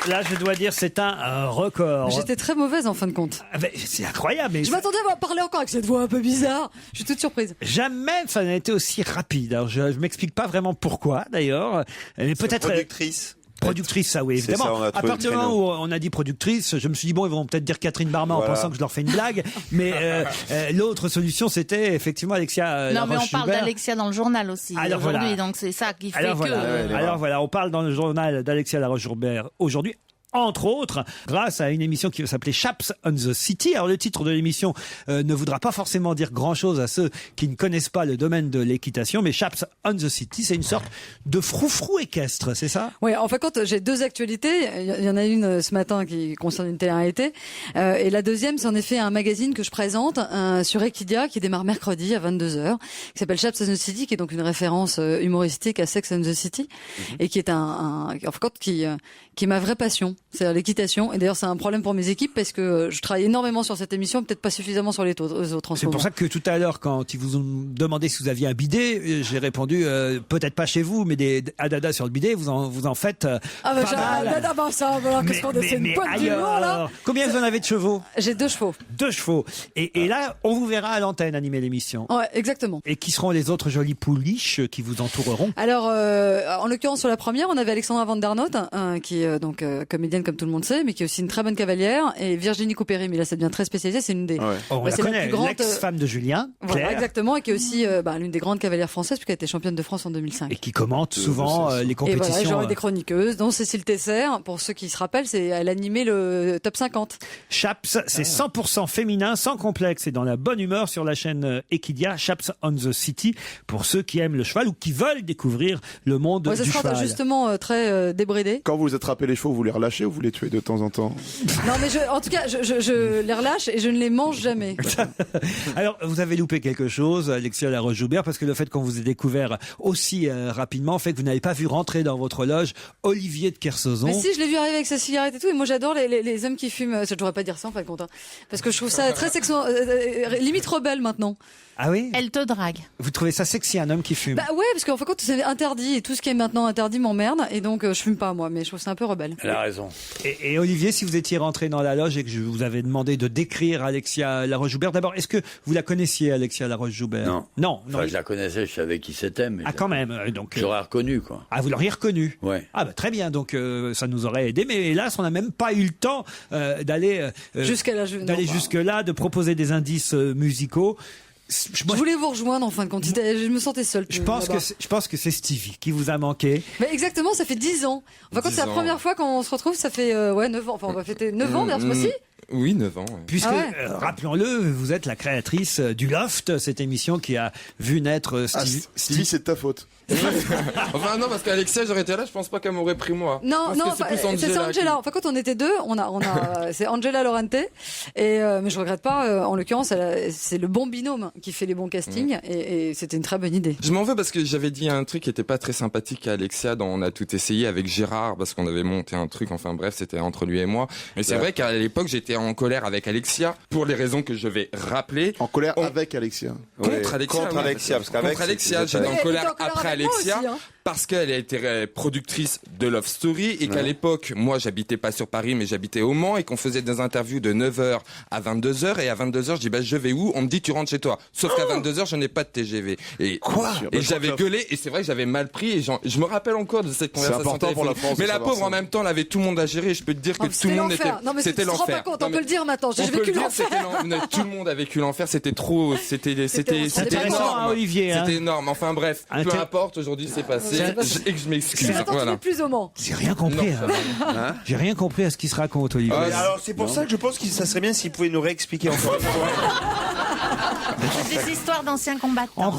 là, je dois dire, c'est un record. J'étais très mauvaise en fin de compte. C'est incroyable. Mais je m'attendais à parler encore avec cette voix un peu bizarre. Je suis toute surprise. Jamais ça n'a été aussi rapide. Alors je m'explique pas vraiment pourquoi d'ailleurs. Mais peut-être productrice, ça oui, évidemment. Ça, à partir du moment où on a dit productrice, je me suis dit bon, ils vont peut-être dire Catherine Barma en pensant que je leur fais une blague. Mais l'autre solution, c'était effectivement Alexia. Non, mais on parle d'Alexia dans le journal aussi aujourd'hui, donc c'est ça qui fait que. Alors voilà, on parle dans le journal d'Alexia Laroche-Joubert aujourd'hui. Entre autres, grâce à une émission qui s'appelait Chaps on the City. Alors le titre de l'émission ne voudra pas forcément dire grand-chose à ceux qui ne connaissent pas le domaine de l'équitation, mais Chaps on the City, c'est une sorte de froufrou équestre, c'est ça? Oui, en fait, quand j'ai deux actualités, il y en a une ce matin qui concerne une télé-réalité, et la deuxième, c'est en effet un magazine que je présente sur Equidia qui démarre mercredi à 22h, qui s'appelle Chaps on the City, qui est donc une référence humoristique à Sex and the City, et qui est qui est ma vraie passion. C'est l'équitation. Et d'ailleurs, c'est un problème pour mes équipes parce que je travaille énormément sur cette émission, peut-être pas suffisamment sur les autres en ce moment. C'est pour ça que tout à l'heure, quand ils vous ont demandé si vous aviez un bidet, j'ai répondu peut-être pas chez vous, mais des adada sur le bidet, vous en faites pas mal. Qu'est-ce qu'on c'est une pointe du lourd, là. Combien vous en avez de chevaux? J'ai 2 chevaux. 2 chevaux. Et là, on vous verra à l'antenne animer l'émission. Ouais, exactement. Et qui seront les autres jolies pouliches qui vous entoureront? Alors, en l'occurrence, sur la première, on avait Alexandra Van der Noot, qui est donc comédienne comme tout le monde sait, mais qui est aussi une très bonne cavalière, et Virginie Coupéry, mais là ça devient très spécialisé, c'est une des on la connaît, l'ex-femme de Julien, voilà, exactement, et qui est aussi l'une des grandes cavalières françaises puisqu'elle a été championne de France en 2005 et qui commente souvent les compétitions. Et voilà, j'aurai des chroniqueuses dont Cécile Tesser, pour ceux qui se rappellent, elle animait le top 50. Chaps, c'est 100% féminin, sans complexe et dans la bonne humeur sur la chaîne Equidia, Chaps on the City, pour ceux qui aiment le cheval ou qui veulent découvrir le monde du cheval. Ça sera justement très débridé. Quand vous attrapez les chevaux, vous les relâchez ou vous les tuez de temps en temps? Non, mais en tout cas, je les relâche et je ne les mange jamais. Alors, vous avez loupé quelque chose, Alexia Laroche-Joubert, parce que le fait qu'on vous ait découvert aussi rapidement fait que vous n'avez pas vu rentrer dans votre loge Olivier de Kersauzon. Mais si, je l'ai vu arriver avec sa cigarette et tout, et moi j'adore les hommes qui fument. Je devrais pas dire ça en fin de compte, hein, parce que je trouve ça très limite rebelle maintenant. Ah oui? Elle te drague. Vous trouvez ça sexy, un homme qui fume? Bah ouais, parce qu'en fin de compte, c'est interdit, et tout ce qui est maintenant interdit m'emmerde, et donc je fume pas moi, mais je trouve ça un peu rebelle. Elle a raison. Et Olivier, si vous étiez rentré dans la loge et que je vous avais demandé de décrire Alexia Laroche-Joubert, d'abord, est-ce que vous la connaissiez, Alexia Laroche-Joubert? Non. Non. Enfin, je la connaissais, je savais qui c'était, mais. Ah, quand même. Donc. J'aurais reconnu, quoi. Ah, vous l'auriez reconnu? Ouais. Ah, bah, très bien. Donc, ça nous aurait aidé. Mais hélas, on n'a même pas eu le temps d'aller jusque-là, de proposer des indices musicaux. Je voulais vous rejoindre en fin de compte. Je me sentais seule. Je pense que c'est Stevie qui vous a manqué. Mais exactement, ça fait 10 ans. Enfin, quand c'est la première fois qu'on se retrouve, ça fait 9 ans. Enfin, on va fêter 9 ans vers ce mois-ci. Oui, 9 ans. Ouais. Puisque, rappelons-le, vous êtes la créatrice du Loft, cette émission qui a vu naître Stevie. Stevie, c'est de ta faute. Enfin non, parce qu'Alexia, j'aurais été là, je pense pas qu'elle m'aurait pris moi. Non, c'est Angela. Enfin, quand on était deux, c'est Angela Lorente, et mais je regrette pas. En l'occurrence, c'est le bon binôme qui fait les bons castings, et c'était une très bonne idée. Je m'en veux parce que j'avais dit un truc qui était pas très sympathique à Alexia, dont on a tout essayé avec Gérard, parce qu'on avait monté un truc. Enfin bref, c'était entre lui et moi. Mais c'est vrai qu'à l'époque, j'étais en colère avec Alexia pour les raisons que je vais rappeler. En colère avec Alexia. Contre Alexia, parce qu'avec Alexia, j'étais en colère après Alexia, parce qu'elle a été productrice de Love Story et qu'à l'époque, moi, j'habitais pas sur Paris, mais j'habitais au Mans et qu'on faisait des interviews de 9h à 22h et à 22h, je dis, je vais où? On me dit, tu rentres chez toi. Sauf qu'à 22h, je n'ai pas de TGV. Et quoi? Et j'avais gueulé et c'est vrai que j'avais mal pris et je me rappelle encore de cette conversation. C'est important pour la France. Mais la pauvre, en même temps, elle avait tout le monde à gérer et je peux te dire que tout le monde c'était l'enfer. On peut le dire maintenant, j'ai vécu l'enfer. Tout le monde a vécu l'enfer, c'était trop, c'était énorme, Olivier. C'était énorme. Enfin bref, peu importe, aujourd'hui c'est passé. Et que je m'excuse. Attends, tu n'es plus au Mans. J'ai rien compris. J'ai rien compris à ce qui se raconte, Olivier. Alors c'est pour ça que je pense que ça serait bien s'il pouvait nous réexpliquer encore une fois. Des histoires d'anciens combattants. En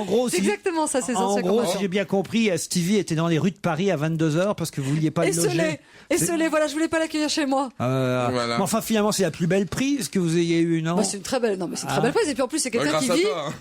gros, C'est exactement ça, ces en anciens gros, combattants. si j'ai bien compris, Stevie était dans les rues de Paris à 22h parce que vous vouliez pas le loger. Esselé, voilà, je voulais pas l'accueillir chez moi. Mais enfin, finalement, c'est la plus belle prise que vous ayez eue, non? Bah, c'est une très belle, très belle prise. Et puis en plus, c'est quelqu'un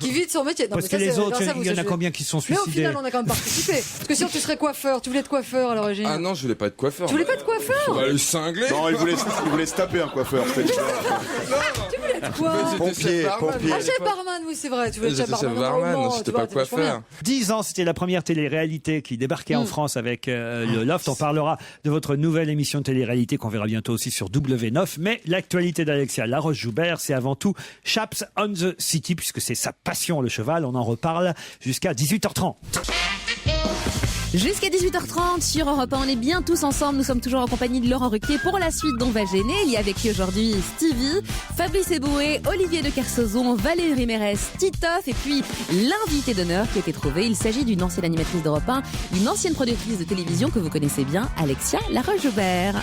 qui vit de son métier. Non, Parce mais que ça, les c'est autres, grâce à vous, il y en ça, a je- combien qui sont Mais suicidés? au final, on a quand même participé. Parce que sinon, tu serais coiffeur. Tu voulais être coiffeur à l'origine. Ah non, je voulais pas être coiffeur. Tu voulais pas être coiffeur? Bah, le cinglé. Non, il voulait se taper un coiffeur. Tu voulais être quoi? Pompier. Ah, chef barman, oui, c'est vrai. Tu voulais être chef J'étais chef barman. barman, Non, j'étais tu vois, pas t'es vachement bien. coiffeur. 10 ans, c'était la première télé-réalité qui débarquait en France avec le Loft. On parlera de votre nouvelle émission de télé-réalité qu'on verra bientôt aussi sur W9. Mais l'actualité d'Alexia Laroche-Joubert, c'est avant tout Chaps on the City, puisque c'est sa passion, le cheval. On en reparle jusqu'à 18h30. Jusqu'à 18h30 sur Europe 1, on est bien tous ensemble. Nous sommes toujours en compagnie de Laurent Ruquier pour la suite d'On va gêner. Il y a avec qui aujourd'hui Stevie, Fabrice Eboué, Olivier de Kersauzon, Valérie Mérès, Titoff et puis l'invité d'honneur qui a été trouvé. Il s'agit d'une ancienne animatrice d'Europe 1, une ancienne productrice de télévision que vous connaissez bien, Alexia Laroche-Joubert.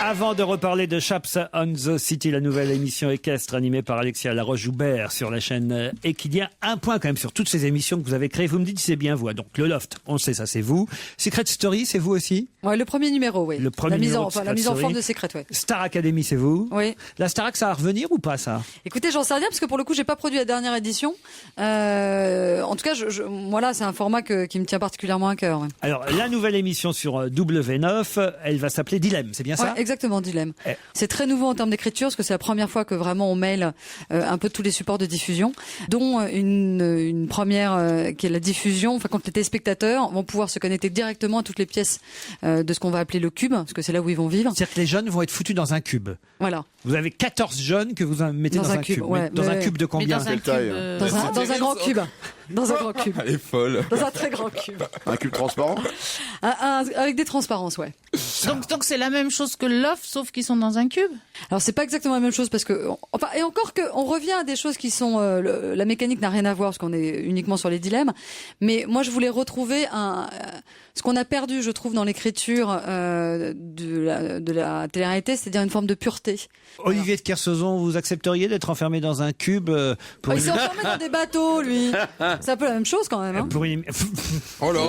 Avant de reparler de Chaps on the City, la nouvelle émission équestre animée par Alexia Laroche-Joubert sur la chaîne Equidia, un point quand même sur toutes ces émissions que vous avez créées. Vous me dites si c'est bien vous. Donc le Loft, on le sait, ça c'est vous. Secret Story, c'est vous aussi? Ouais, le premier numéro, oui. Le premier la mise numéro en, de Secret la mise en Story. forme de Secret, ouais. Star Academy, c'est vous? Oui. La Starac, ça va revenir ou pas, ça? Écoutez, j'en sais rien parce que pour le coup, j'ai pas produit la dernière édition. En tout cas, moi là, c'est un format qui me tient particulièrement à cœur. Ouais. Alors, la nouvelle émission sur W9, elle va s'appeler Dilemme, c'est bien ça? Ouais, exactement, Dilemme. C'est très nouveau en termes d'écriture parce que c'est la première fois que vraiment on mêle un peu tous les supports de diffusion, dont une première qui est la diffusion, enfin quand les téléspectateurs vont pouvoir se connecter directement à toutes les pièces de ce qu'on va appeler le cube, parce que c'est là où ils vont vivre. C'est-à-dire que les jeunes vont être foutus dans un cube. Voilà. Vous avez 14 jeunes que vous mettez dans un cube. Ouais, Dans un cube de combien? dans un grand cube. Dans un grand cube. Elle est folle. Dans un très grand cube. Un cube transparent? Avec des transparences, ouais. Donc c'est la même chose que Loft, sauf qu'ils sont dans un cube. Alors c'est pas exactement la même chose parce que et encore que on revient à des choses qui sont la mécanique n'a rien à voir parce qu'on est uniquement sur les dilemmes. Mais moi je voulais retrouver ce qu'on a perdu, je trouve, dans l'écriture de la télé-réalité, c'est-à-dire une forme de pureté. Olivier de Kersauzon, vous accepteriez d'être enfermé dans un cube pour Il s'est enfermé dans des bateaux, lui. C'est un peu la même chose quand même. Hein. pour une... Oh là.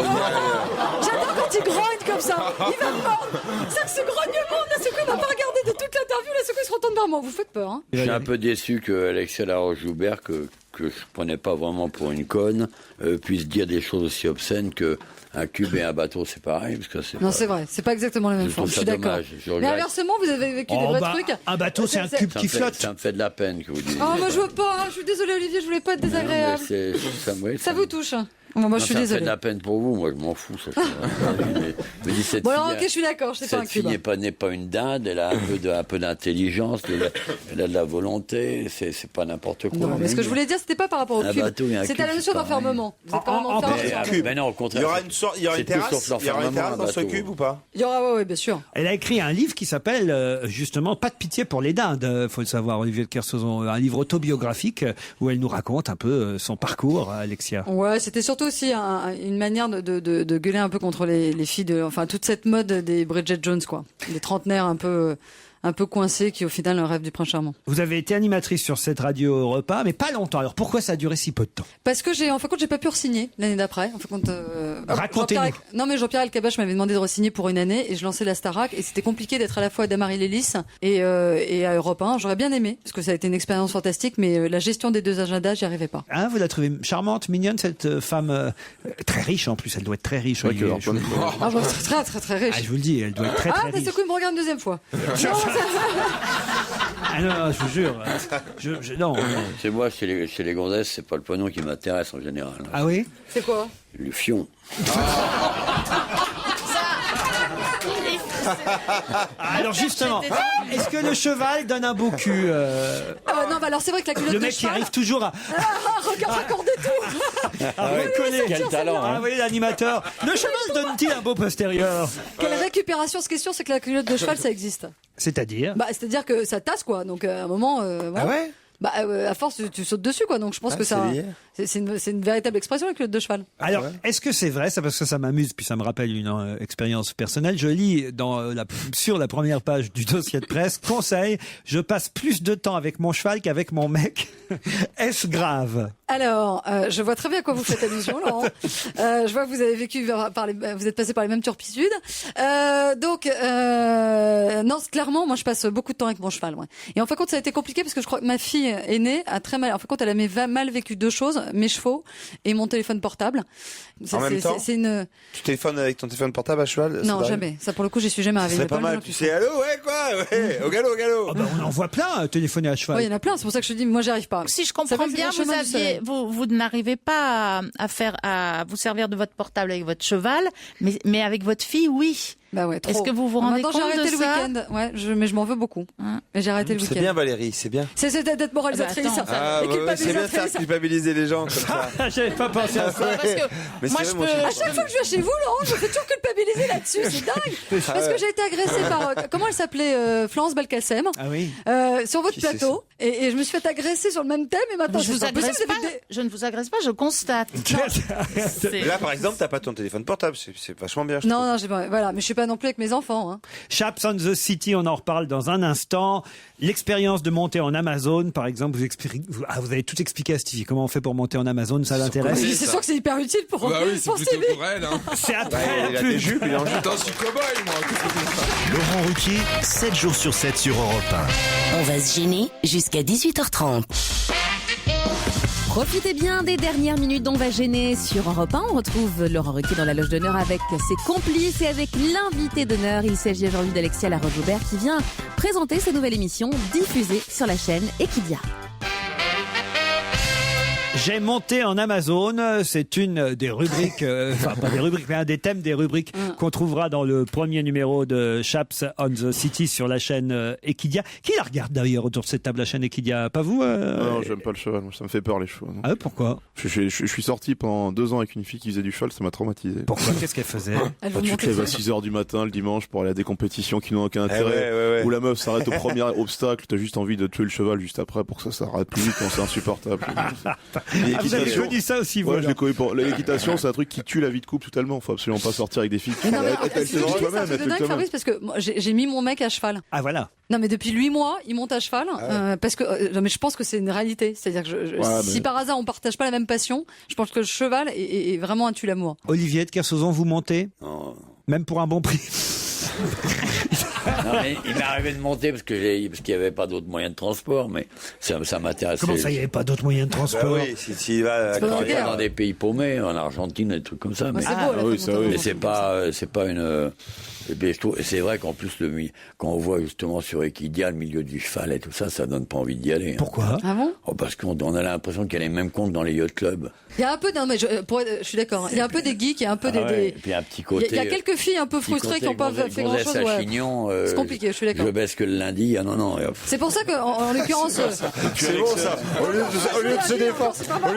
J'adore quand il grogne comme ça. Il va me mordre. C'est ce grognement, là, ce qu'on n'a pas regardé de toute l'interview, là, ce qu'il se retourne vers moi. Vous faites peur, hein. Je suis un peu déçu que Alexia Laroche-Joubert, que je prenais pas vraiment pour une conne, puisse dire des choses aussi obscènes que un cube et un bateau, c'est pareil, parce que c'est Non, pas- c'est vrai, c'est pas exactement la même Je trouve chose. Je ça suis d'accord. dommage, je Mais regrette. inversement, vous avez vécu des vrais trucs. Un bateau, c'est un cube Ça qui me fait- flotte. Ça me fait de la peine que vous disiez. Oh, moi je veux pas. Je suis désolée, Olivier, je voulais pas être Non, mais désagréable. Ça vous touche. Moi, Non, je suis ça me fait désolée. de la peine pour vous, moi je m'en fous. Ça, mais dis, cette Bon, alors, fille, ok, je suis d'accord, c'est pas un cette fille cube. n'est pas une dinde, elle a un peu d'intelligence, elle a de la volonté, c'est pas n'importe quoi. Non, mais ce que je voulais dire, c'était pas par rapport au Un cube. bateau et un C'était cube, la notion c'est pareil. d'enfermement. Vous êtes quand même enfermé sur un cube. Mais non, au contraire. Il y aura une sorte, il y aura c'est une tout terrasse, sauf il y aura une l'enfermement, terrasse un dans ce bateau. cube ou pas? Il y aura, ouais, bien sûr. Elle a écrit un livre qui s'appelle justement Pas de pitié pour les dindes, faut le savoir, Olivier de Kersauzon, un livre autobiographique où elle nous raconte un peu son parcours, Alexia. Ouais, c'était surtout aussi une manière de gueuler un peu contre les filles enfin toute cette mode des Bridget Jones, quoi. Des trentenaires un peu coincés qui au final rêvent du prince charmant. Vous avez été animatrice sur cette radio repas, mais pas longtemps. Alors pourquoi ça a duré si peu de temps? Parce que en fin de compte, j'ai pas pu re-signer l'année d'après. En fin de compte, Racontez-nous. Jean-Pierre Elkabbach m'avait demandé de re-signer pour une année et je lançais la Starac et c'était compliqué d'être à la fois à Damary Lélis et à Europe 1. J'aurais bien aimé parce que ça a été une expérience fantastique, mais la gestion des deux agendas, j'y arrivais pas. Hein, vous la trouvez charmante, mignonne, cette femme très riche en plus. Elle doit être très riche. Olivier. Ah, je suis très très très riche. Ah, je vous le dis, elle doit être très Ah, très d'un riche. seul coup, il me regarde une deuxième fois. Ah non, je vous jure. Non. C'est moi, chez les gonzesses, c'est pas le pognon qui m'intéresse en général. Ah oui? C'est quoi? Le fion. Alors justement, est-ce que le cheval donne un beau cul Non, bah alors c'est vrai que la culotte Le de mec qui cheval... arrive toujours à... regarde, raccordez tout. Ah, ouais, vous connaissez. quel talent, hein. Ah, vous voyez l'animateur. Le cheval donne-t-il un beau postérieur? Quelle récupération, ce question, c'est que la culotte de cheval, ça existe. C'est-à-dire? Bah, c'est-à-dire que ça tasse, quoi. Donc, à un moment, voilà. Ah ouais? Bah, à force, tu sautes dessus, quoi. Donc, je pense que c'est une véritable expression, avec le de cheval. Alors, est-ce que c'est vrai, ça, parce que ça m'amuse, puis ça me rappelle une expérience personnelle. Je lis sur la première page du dossier de presse, conseil, je passe plus de temps avec mon cheval qu'avec mon mec. Est-ce grave? Alors, je vois très bien à quoi vous faites allusion, Laurent. Je vois que vous avez vécu vous êtes passé par les mêmes turpitudes. Donc, non, clairement, moi, je passe beaucoup de temps avec mon cheval. Ouais. Et en fin de compte, ça a été compliqué parce que je crois que ma fille aînée a très mal. En fin de compte, elle a mal vécu deux choses, mes chevaux et mon téléphone portable. En même temps, tu téléphones avec ton téléphone portable à cheval? Non, jamais. Ça, pour le coup, j'y suis jamais arrivé. C'est pas mal. Tu sais, allô, ouais, quoi, ouais, au galop, au galop. Oh, bah, on en voit plein téléphoner à cheval. Oui, il y en a plein. C'est pour ça que je te dis, moi, j'y arrive pas. Si je comprends bien, vous n'arrivez pas à vous servir de votre portable avec votre cheval, mais avec votre fille, oui. Bah ouais, trop. Est-ce que vous vous rendez compte de ça? J'ai arrêté le week-end. Ouais, mais je m'en veux beaucoup. Mais j'ai arrêté le week-end. C'est bien, Valérie, c'est bien. C'est d'être moralisatrice. C'est bien de faire culpabiliser les gens comme ça. J'avais pas pensé à ça. Parce que moi, à chaque fois que je viens chez vous, Laurent, je me fais toujours culpabiliser là-dessus. C'est dingue. Parce que j'ai été agressée par comment elle s'appelait, Florence Belkacem. Ah oui. Sur votre plateau, et je me suis fait agresser sur le même thème. Et maintenant, je ne vous agresse pas, je constate. Là, par exemple, t'as pas ton téléphone portable. C'est vachement bien. Non, voilà, mais je suis pas non plus avec mes enfants. Hein. Chaps on the City, on en reparle dans un instant. L'expérience de monter en Amazon, par exemple, vous avez tout expliqué à Stevie. Comment on fait pour monter en Amazon, ça l'intéresse? C'est sûr que c'est hyper utile pour Bah oui, c'est plutôt pour elle. Hein. C'est après. Il a des jupes, il est en jupe. Putain, je suis cow-boy, moi. Laurent Ruquier, 7 jours sur 7 sur Europe 1. On va se gêner jusqu'à 18h30. Profitez bien des dernières minutes d'On va gêner sur Europe 1. On retrouve Laurent Ruquier dans la loge d'honneur avec ses complices et avec l'invité d'honneur. Il s'agit aujourd'hui d'Alexia Laroche-Joubert qui vient présenter sa nouvelle émission diffusée sur la chaîne Equidia. J'ai monté en Amazon, c'est une des rubriques, enfin pas des rubriques, mais un des thèmes des rubriques qu'on trouvera dans le premier numéro de Chaps on the City sur la chaîne Equidia. Qui la regarde d'ailleurs autour de cette table, la chaîne Equidia? Pas vous Non, j'aime pas le cheval, moi, ça me fait peur les chevaux. Non. Ah pourquoi? Je suis sorti pendant 2 ans avec une fille qui faisait du cheval, ça m'a traumatisé. Pourquoi? Qu'est-ce qu'elle faisait? Tu te lèves à 6h du matin le dimanche pour aller à des compétitions qui n'ont aucun intérêt, où la meuf s'arrête au premier obstacle, t'as juste envie de tuer le cheval juste après pour que ça s'arrête plus vite quand c'est insupportable. Vous avez connu ça aussi, vous? Ouais, je l'ai connu pour l'équitation, c'est un truc qui tue la vie de couple totalement. Faut absolument pas sortir avec des filles qui Fabrice, parce que j'ai mis mon mec à cheval. Ah voilà. Non mais depuis 8 mois, il monte à cheval parce que non mais je pense que c'est une réalité, c'est-à-dire que si par hasard on partage pas la même passion, je pense que le cheval est vraiment un tue-l'amour. Olivier de Kersauzon, vous montez? Non. Même pour un bon prix. Non, mais il m'est arrivé de monter parce qu'il n'y avait pas d'autres moyens de transport, mais ça m'intéressait. Comment ça, il n'y avait pas d'autres moyens de transport? Oui, si va dans des pays paumés, en Argentine, des trucs comme ça. Mais, mais c'est pas une. Et c'est vrai qu'en plus, quand on voit justement sur Equidia le milieu du cheval et tout ça, ça donne pas envie d'y aller. Pourquoi? Ah bon? Parce qu'on a l'impression qu'il y a les mêmes comptes dans les yacht clubs. Il y a un peu, je suis d'accord. Il y a un peu des geeks, il y a un peu Et puis un petit côté. Il y a quelques filles un peu frustrées qui n'ont pas fait grand chose. C'est compliqué, je suis d'accord. Je baisse que le lundi, non. C'est pour ça qu'en l'occurrence. C'est bon ça. Au lieu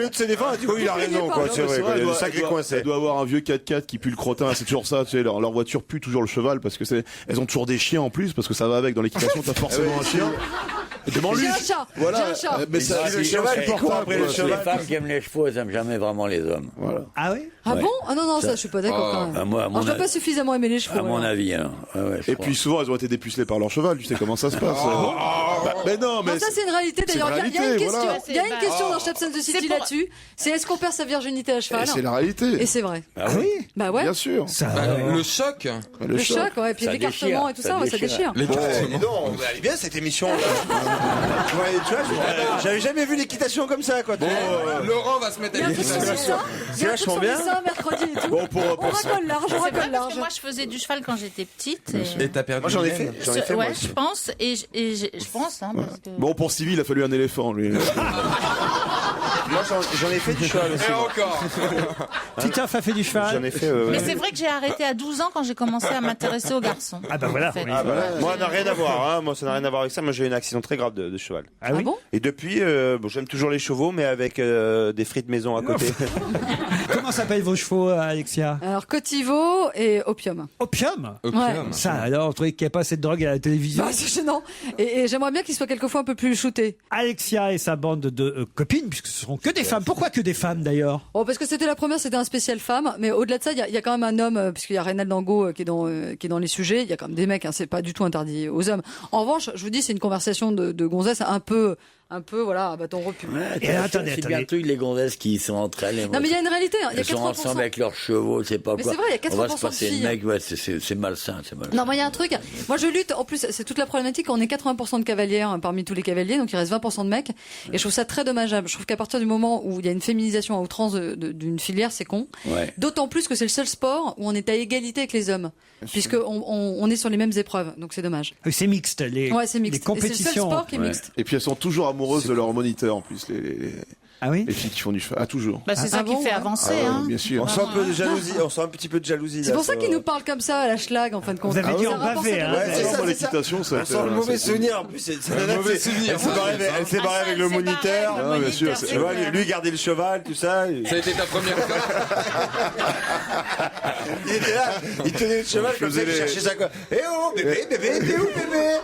de se défendre, tu vois, il a raison, quoi. C'est vrai, il y a des sacrés coins. Ça doit avoir un vieux 4x4 qui pue le crottin, c'est toujours ça, tu sais, leur voiture pue toujours le cheval parce que elles ont toujours des chiens en plus parce que ça va avec dans l'équitation, t'as forcément un chien. J'ai un chat. Voilà. J'ai un chat. Mais ça, le cheval, il court après le cheval. Les femmes qui aiment les chevaux, elles aiment jamais vraiment les hommes. Voilà. Ah oui? Ah bon? Ah non, ça je suis pas d'accord quand même. Je dois pas suffisamment aimer les chevaux. À mon avis, hein. Et puis souvent, elles ont été dépucelées par leur cheval, tu sais comment ça se passe. Mais non, mais. Ça c'est une réalité d'ailleurs. Il y a une question. Il y a une question dans Chaps on the City là-dessus. C'est est-ce qu'on perd sa virginité à cheval? C'est la réalité. Et c'est vrai. Ah oui? Bah ouais. Bien sûr. Le choc. Le choc, ouais. Puis l'écartement et tout ça, ça déchire. Non, elle est bien cette émission. Tu vois, j'avais jamais vu l'équitation comme ça, quoi. Laurent va se mettre à l'équitation. C'est vachement bien. Ça mercredi et tout. Bon, on racole large. Moi, je faisais du cheval quand j'étais petite. Et t'as perdu? Moi, j'en ai fait. Ouais, je pense. Et je pense, hein, parce que. Bon, pour Civil, il a fallu un éléphant, lui. Moi, j'en ai fait du cheval aussi. Et encore. Titoff a fait du cheval. J'en ai fait. Mais c'est vrai que j'ai arrêté à 12 ans quand j'ai commencé à m'intéresser aux garçons. Ah bah voilà. En fait. Moi, ça n'a rien à voir. Moi, ça n'a rien à voir avec ça. Moi, j'ai eu un accident très grave. grave de cheval. Ah oui. bon Et depuis, j'aime toujours les chevaux, mais avec des frites maison à côté. Comment s'appellent vos chevaux, Alexia? Alors, Cotivo et Opium. Opium. Opium. Ça, alors, vous trouvez qu'il n'y a pas assez de drogue à la télévision? C'est gênant. Et j'aimerais bien qu'il soit quelquefois un peu plus shooté. Alexia et sa bande de copines, puisque ce seront que des femmes. Pourquoi que des femmes, d'ailleurs? Oh, parce que c'était la première, c'était un spécial femme. Mais au-delà de ça, il y a quand même un homme, puisqu'il y a Reynald Dango qui est dans les sujets. Il y a quand même des mecs, c'est pas du tout interdit aux hommes. En revanche, je vous dis, c'est une conversation de gonzesse un peu, voilà, à bâton rompu. C'est bientôt les gonzesses qui sont entre elles. Non, mais il y a une réalité. Il y a 80%. Elles sont ensemble avec leurs chevaux, c'est pas mais quoi. C'est vrai, il y a 80% on va se passer de filles. de mecs, ouais, c'est malsain, Non, moi, il y a un truc. Moi, je lutte. En plus, c'est toute la problématique. On est 80% de cavalières parmi tous les cavaliers, donc il reste 20% de mecs. Et je trouve ça très dommageable. Je trouve qu'à partir du moment où il y a une féminisation à outrance d'une filière, c'est con. Ouais. D'autant plus que c'est le seul sport où on est à égalité avec les hommes, puisque on est sur les mêmes épreuves. Donc c'est dommage. C'est mixte, les compétitions. Et c'est le seul sport qui est mixte. Et puis elles sont toujours amoureuses de leur moniteur en plus, Ah oui? Les filles qui font du cheval. Ah, toujours. C'est ça qui fait avancer. Bien sûr. On sent un peu de jalousie. On sent un petit peu de jalousie. C'est pour ça qu'ils nous parlent comme ça à la schlag en fin de compte. Vous avez dit en bavé, hein. L'équitation, ça. On sent le mauvais souvenir. En plus, c'est un mauvais souvenir. Elle s'est barrée avec le moniteur. Bien sûr. Tu vois, lui garder le cheval, tout ça. Ça a été ta première fois. Il était là, il tenait le cheval comme ça, il cherchait ça quoi. Eh oh, bébé, t'es où, bébé?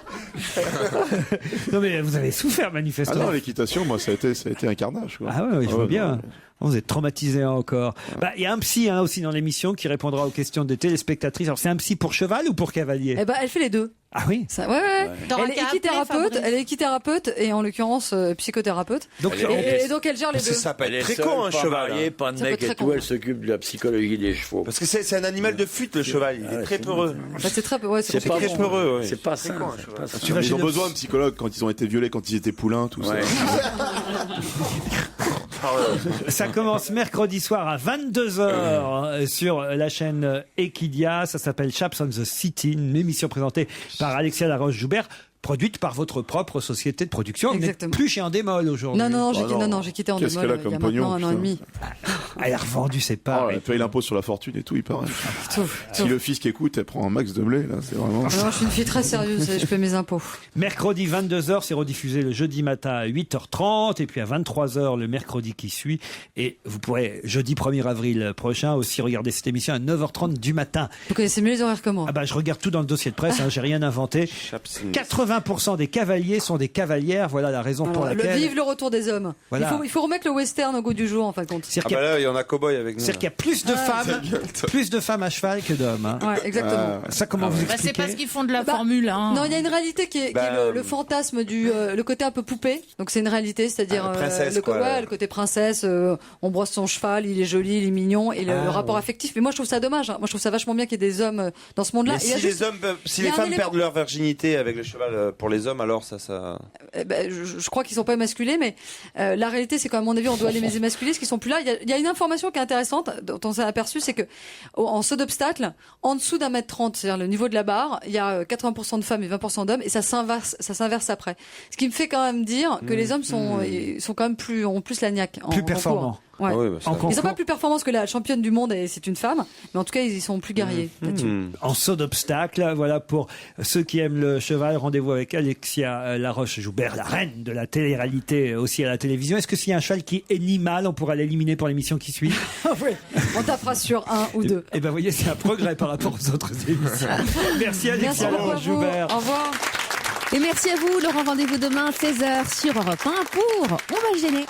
Non, mais vous avez souffert, Ah manifestement. non, l'équitation, moi, ça a été un carnage, quoi. Ah ouais, il faut bien. Vous êtes traumatisé encore. Il y a un psy aussi dans l'émission qui répondra aux questions des téléspectatrices. Alors c'est un psy pour cheval ou pour cavalier? Elle fait les deux. Ah oui. Ouais. Elle est équithérapeute et en l'occurrence psychothérapeute. Donc elle gère les deux. Ça peut être très con un cheval. Pas de mec et tout, elle s'occupe de la psychologie des chevaux. Parce que c'est un animal de fuite le cheval. Il est très peureux. C'est très peureux. C'est très peureux. C'est pas ça. Ils ont besoin de psychologues quand ils ont été violés, quand ils étaient poulains, tout ça. Ça commence mercredi soir à 22h sur la chaîne Equidia. Ça s'appelle Chaps on the City, une émission présentée par Alexia Laroche-Joubert, produite par votre propre société de production. Vous n'êtes plus chez Endemol aujourd'hui. Non, j'ai quitté Endemol il y a maintenant un an et demi. Elle a revendu ses parts. Elle paye l'impôt sur la fortune et tout, il paraît. Si le fisc écoute, elle prend un max de blé, là, c'est vraiment... Non, je suis une fille très sérieuse, je paie mes impôts. Mercredi 22h, c'est rediffusé le jeudi matin à 8h30 et puis à 23h le mercredi qui suit. Et vous pourrez, jeudi 1er avril prochain, aussi regarder cette émission à 9h30 du matin. Vous connaissez mieux les horaires que moi. Je regarde tout dans le dossier de presse, j'ai rien inventé. 80% des cavaliers sont des cavalières, voilà la raison pour laquelle... Vive le retour des hommes. Voilà. Il faut remettre le western au goût du jour, en fin de compte. Là, il y en a cow-boy avec nous. C'est-à-dire qu'il y a plus de femmes à cheval que d'hommes. Hein. Ouais, exactement. Ça, comment vous expliquez? C'est parce qu'ils font de la Formule 1. Non, il y a une réalité qui est le fantasme le côté un peu poupée. Donc c'est une réalité, c'est-à-dire le côté princesse. On brosse son cheval, il est joli, il est mignon, et le rapport affectif. Mais moi, je trouve ça dommage. Moi, je trouve ça vachement bien qu'il y ait des hommes dans ce monde-là. Mais si les femmes perdent leur virginité avec le cheval pour les hommes, alors ça. Je crois qu'ils sont pas émasculés, mais la réalité, c'est qu'à mon avis, on doit les émasculer, parce qu'ils sont plus là. Il y a une information qui est intéressante, dont on s'est aperçu, c'est que en saut d'obstacle, en dessous d'1m30, c'est-à-dire le niveau de la barre, il y a 80% de femmes et 20% d'hommes, et ça s'inverse après. Ce qui me fait quand même dire que les hommes sont quand même ont plus la niaque. Plus performants. Ouais. Ils sont pas plus performants que la championne du monde, et c'est une femme, mais en tout cas ils sont plus guerriers là-dessus. En saut d'obstacle, voilà, pour ceux qui aiment le cheval, rendez-vous avec Alexia Laroche-Joubert, la reine de la télé-réalité aussi à la télévision. Est-ce que s'il y a un cheval qui est animal, on pourra l'éliminer pour l'émission qui suit? Oui, on tapera sur un ou deux. Et vous voyez, c'est un progrès par rapport aux autres émissions. Merci Alexia Laroche-Joubert. Au revoir. Et merci à vous, Laurent. Rendez-vous demain 16h sur Europe 1 pour On va le gêner.